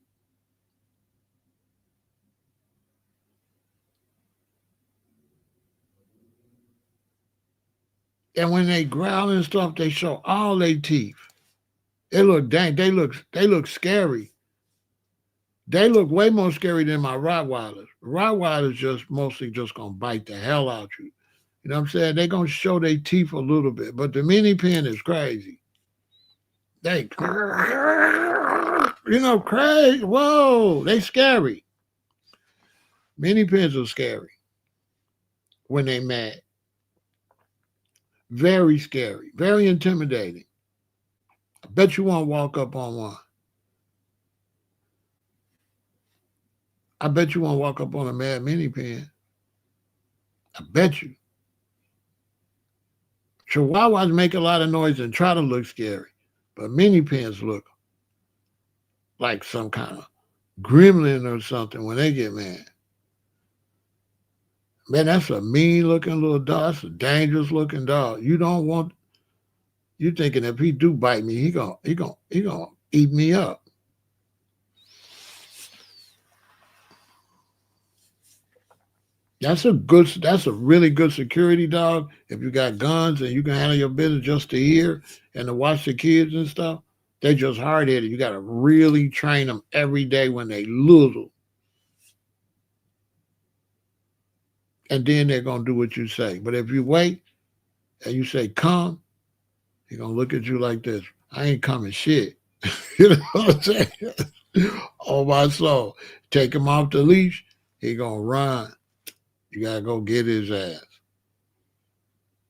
And when they growl and stuff, they show all their teeth. They look dang. They look scary. They look way more scary than my Rottweilers. Rottweilers just mostly just gonna bite the hell out you. You know what I'm saying? They gonna show their teeth a little bit, but the mini pin is crazy. They, crazy. Whoa, they scary. Mini pins are scary when they mad. Very scary. Very intimidating. I bet you won't walk up on one. I bet you won't walk up on a mad mini pin. I bet you. Chihuahuas make a lot of noise and try to look scary, but mini pins look like some kind of gremlin or something when they get mad. Man, that's a mean looking little dog. That's a dangerous looking dog. You thinking if he do bite me, he gonna eat me up. That's a really good security dog. If you got guns and you can handle your business just to hear and to watch the kids and stuff, they just hard headed. You gotta really train them every day when they little. And then they're gonna do what you say. But if you wait and you say come, he's gonna look at you like this. I ain't coming shit. You know what I'm saying? Oh my soul. Take him off the leash, he gonna run. You gotta go get his ass.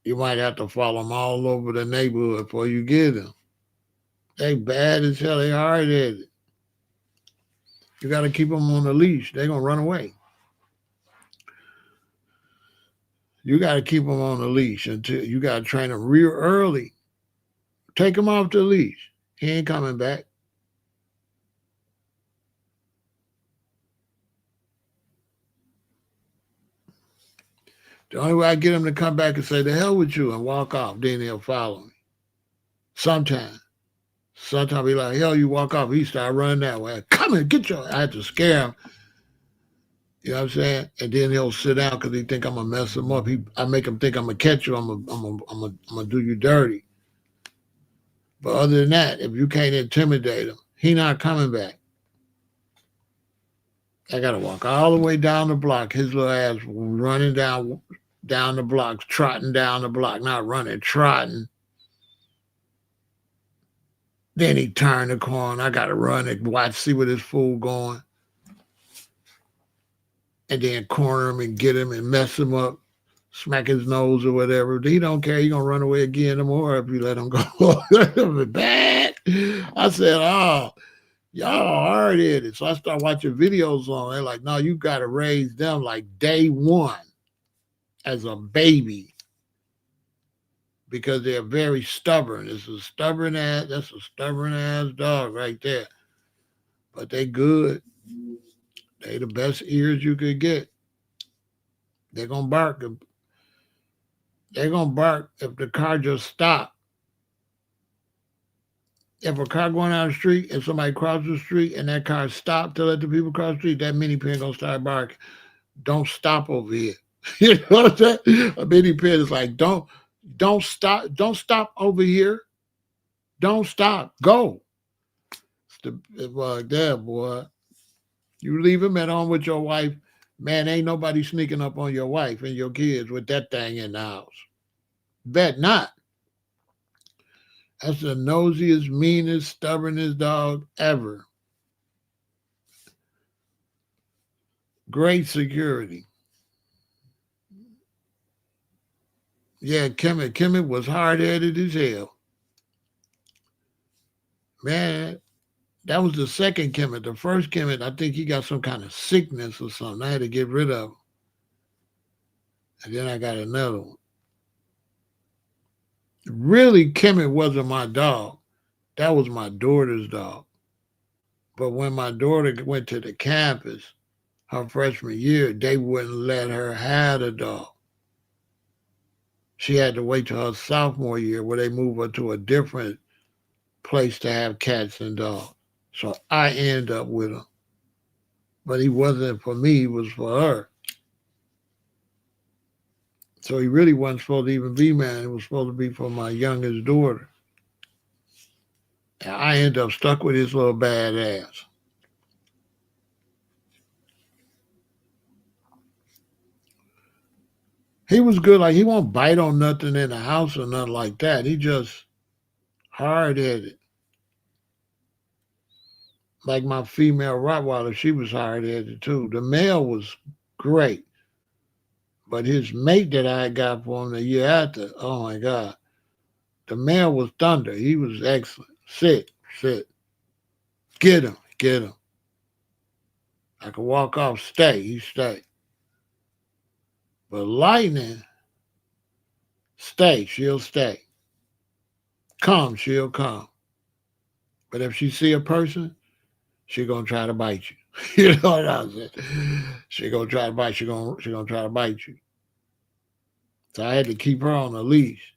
You might have to follow him all over the neighborhood before you get him. They bad as hell. They hard headed. You gotta keep them on the leash. They gonna run away. You gotta keep them on the leash until you gotta train them real early. Take him off the leash. He ain't coming back. The only way I get him to come back and say the hell with you and walk off, then he'll follow me. Sometimes. Sometimes he like, hell, you walk off. He start running that way. Come here, get your. I had to scare him. You know what I'm saying? And then he'll sit down because he think I'm gonna mess him up. I make him think I'm gonna catch you. I'm gonna do you dirty. But other than that, if you can't intimidate him, he not coming back. I gotta walk all the way down the block. His little ass running down the block, trotting down the block, not running, trotting. Then he turned the corner. I gotta run and watch, see where this fool going, and then corner him and get him and mess him up, smack his nose or whatever. He don't care. He gonna run away again tomorrow if you let him go. Bad. I said, oh, y'all hard headed. So I start watching videos on. They're like, no, you gotta raise them like day one as a baby because they're very stubborn. That's a stubborn ass dog right there. But they good. They the best ears you could get. They're gonna bark. They're gonna bark if the car just stopped. If a car going down the street and somebody crosses the street and that car stopped to let the people cross the street, that mini pin gonna start barking. Don't stop over here. You know what I'm saying? A mini pin is like, don't stop over here. Don't stop. Go. It's like that, boy. You leave him at home with your wife, man, ain't nobody sneaking up on your wife and your kids with that thing in the house. Bet not. That's the nosiest, meanest, stubbornest dog ever. Great security. Yeah, Kemet was hard-headed as hell. Man, that was the second Kemet. The first Kemet, I think he got some kind of sickness or something. I had to get rid of him. And then I got another one. Really, Kemet wasn't my dog. That was my daughter's dog. But when my daughter went to the campus her freshman year, they wouldn't let her have the dog. She had to wait till her sophomore year where they moved her to a different place to have cats and dogs. So I ended up with him. But he wasn't for me, he was for her. So he really wasn't supposed to even be mine. It was supposed to be for my youngest daughter. And I ended up stuck with his little bad ass. He was good. Like, he won't bite on nothing in the house or nothing like that. He just hard-headed. Like my female Rottweiler, she was hard-headed too. The male was great. But his mate that I got for him the year after, oh my God. The male was thunder. He was excellent. Sit. Get him. I could walk off, stay. He stay. But Lightning, stay. She'll stay. Come, she'll come. But if she see a person, she gonna try to bite you. You know what I'm saying? She gonna try to bite. She gonna try to bite you. So I had to keep her on a leash.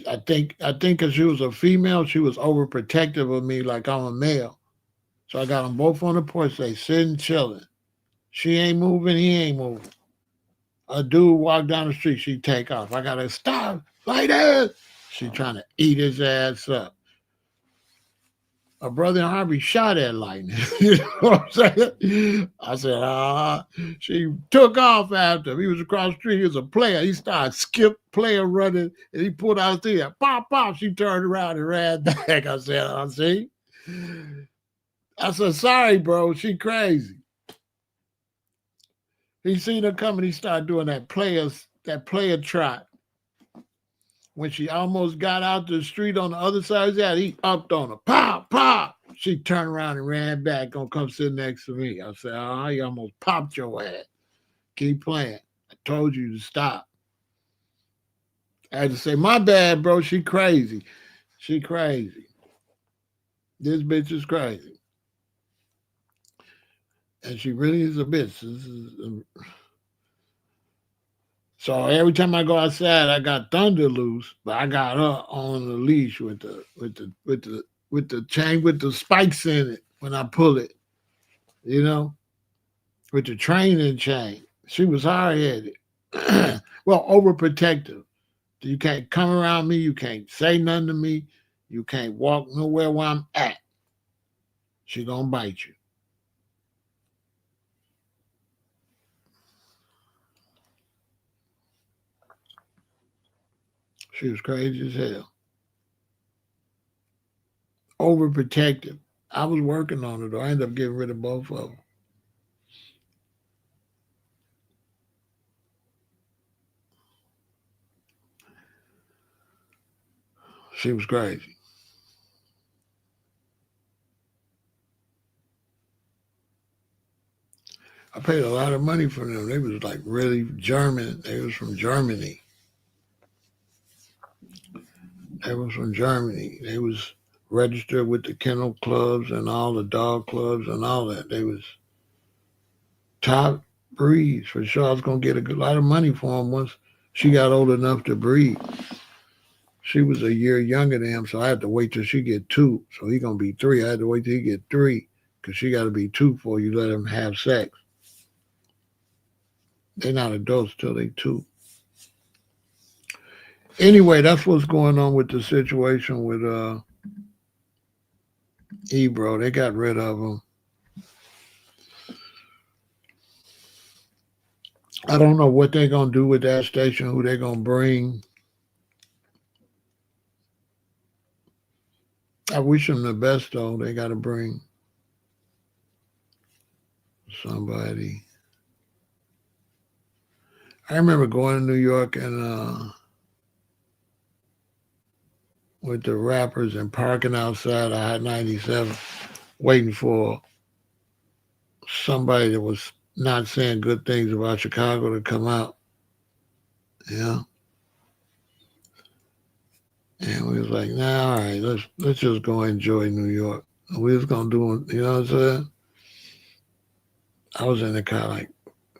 I think because she was a female, she was overprotective of me like I'm a male. So I got them both on the porch, they sitting chilling. She ain't moving, he ain't moving. A dude walk down the street, she take off. I gotta stop, like that. She trying to eat his ass up. A brother in Harvey shot at Lightning. You know what I'm saying? I said, she took off after him. He was across the street. He was a player. He started player running, and he pulled out his thing. Pop, pop. She turned around and ran back. I said, see? I said, sorry, bro. She crazy. He seen her coming. He started doing that player trot. When she almost got out the street on the other side of that, he upped on her. Pop, pop. She turned around and ran back, gonna come sit next to me. I said, you almost popped your ass. Keep playing. I told you to stop. I had to say, my bad, bro. She crazy. She crazy. This bitch is crazy. And she really is a bitch. So every time I go outside, I got Thunder loose, but I got her on the leash with the chain with the spikes in it when I pull it, you know, with the training chain. She was hard headed. Well, overprotective. You can't come around me. You can't say nothing to me. You can't walk nowhere where I'm at. She gonna bite you. She was crazy as hell. Overprotective. I was working on it though. I ended up getting rid of both of them. She was crazy. I paid a lot of money for them. They was like really German. They was from Germany. They was from Germany. They was registered with the kennel clubs and all the dog clubs and all that. They was top breeds for sure. I was gonna get a lot of money for them once she got old enough to breed. She was a year younger than him, so I had to wait till she get two. So he gonna be three. I had to wait till he get three, cause she got to be two before you let him have sex. They're not adults till they two. Anyway, that's what's going on with the situation with Ebro. They got rid of him. I don't know what they're gonna do with that station. Who they're gonna bring? I wish them the best though. They got to bring somebody. I remember going to New York and with the rappers and parking outside I had 97, waiting for somebody that was not saying good things about Chicago to come out. Yeah. And we was like, nah, all right, let's just go enjoy New York. We was gonna do, you know what I'm saying? I was in the car like,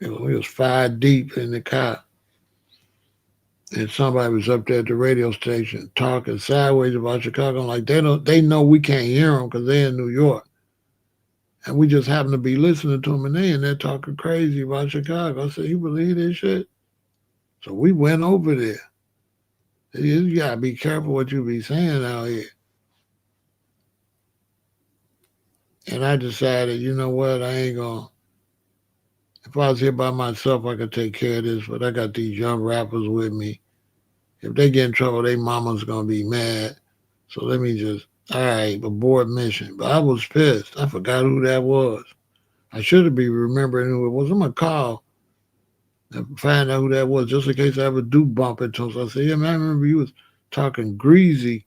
we was five deep in the car, and somebody was up there at the radio station talking sideways about Chicago. I'm like, they know we can't hear them because they're in New York, and we just happen to be listening to them, and they in there talking crazy about Chicago. I said, you believe this shit? So we went over there. You gotta be careful what you be saying out here. And I decided, you know what, I ain't gonna. If I was here by myself, I could take care of this. But I got these young rappers with me. If they get in trouble, their mama's gonna be mad. So let me just, all right, abort mission. But I was pissed. I forgot who that was. I should have been remembering who it was. I'm gonna call and find out who that was, just in case I ever do bump into him. So I said, yeah, man, I remember you was talking greasy.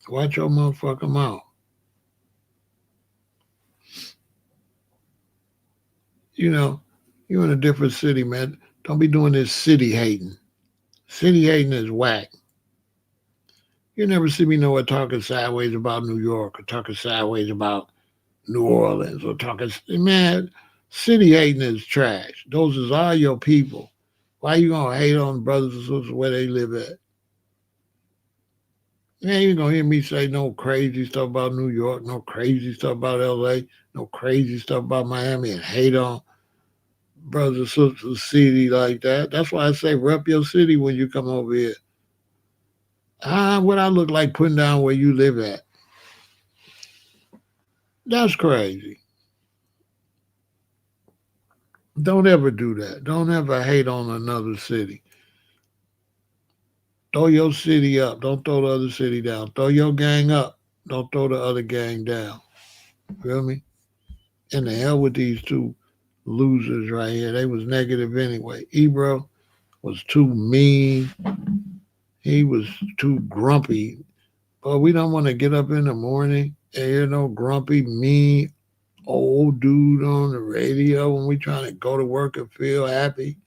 Watch your motherfucking mouth. You know, you in a different city, man. Don't be doing this city hating. City hating is whack. You never see me nowhere talking sideways about New York or talking sideways about New Orleans or talking, man, city hating is trash. Those is all your people. Why you gonna hate on brothers and sisters where they live at? Man, you gonna hear me say no crazy stuff about New York, no crazy stuff about LA, no crazy stuff about Miami and hate on brothers and sisters of the city like that. That's why I say rep your city when you come over here. What I look like putting down where you live at. That's crazy. Don't ever do that. Don't ever hate on another city. Throw your city up. Don't throw the other city down. Throw your gang up. Don't throw the other gang down. Feel me? And the hell with these two losers right here. They was negative anyway. Ebro was too mean. He was too grumpy. But we don't want to get up in the morning and hear no grumpy, mean old dude on the radio when we trying to go to work and feel happy.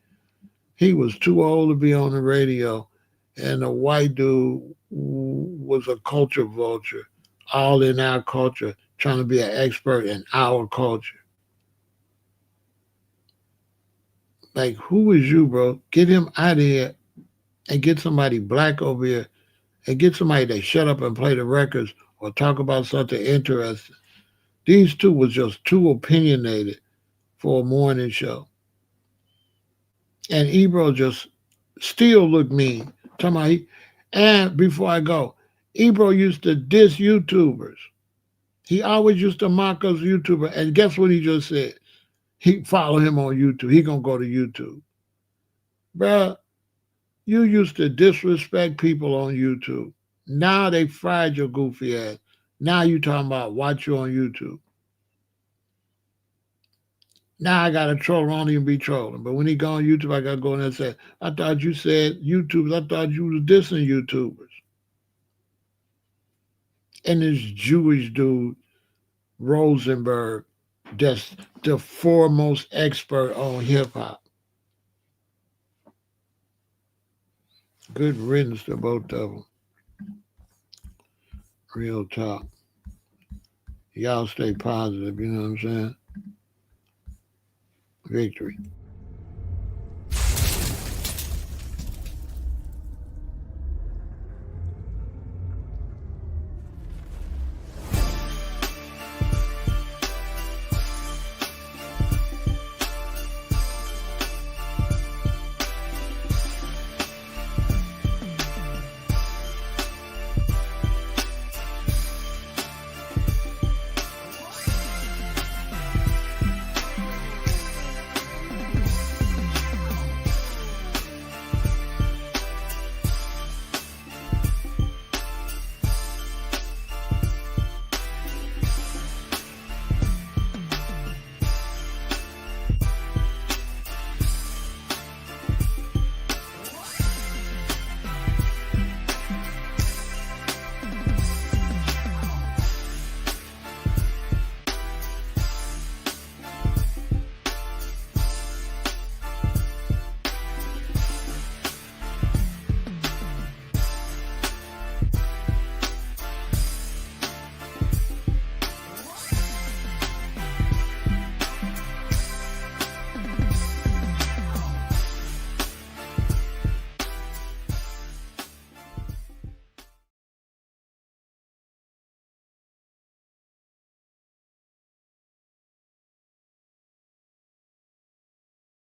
He was too old to be on the radio. And the white dude was a culture vulture, all in our culture, trying to be an expert in our culture. Like, who is you, bro? Get him out of here and get somebody black over here and get somebody that shut up and play the records or talk about something interesting. These two was just too opinionated for a morning show. And Ebro just still look mean. And before I go, Ebro used to diss YouTubers. He always used to mock us YouTuber. And guess what he just said? He follow him on YouTube. He gonna go to YouTube. Bruh, you used to disrespect people on YouTube. Now they fried your goofy ass. Now you talking about watch you on YouTube. Now I gotta troll. I don't even be trolling. But when he go on YouTube, I gotta go in there and say, I thought you said YouTubers. I thought you was dissing YouTubers. And this Jewish dude, Rosenberg, that's the foremost expert on hip hop. Good riddance to both of them. Real talk. Y'all stay positive, you know what I'm saying? Victory.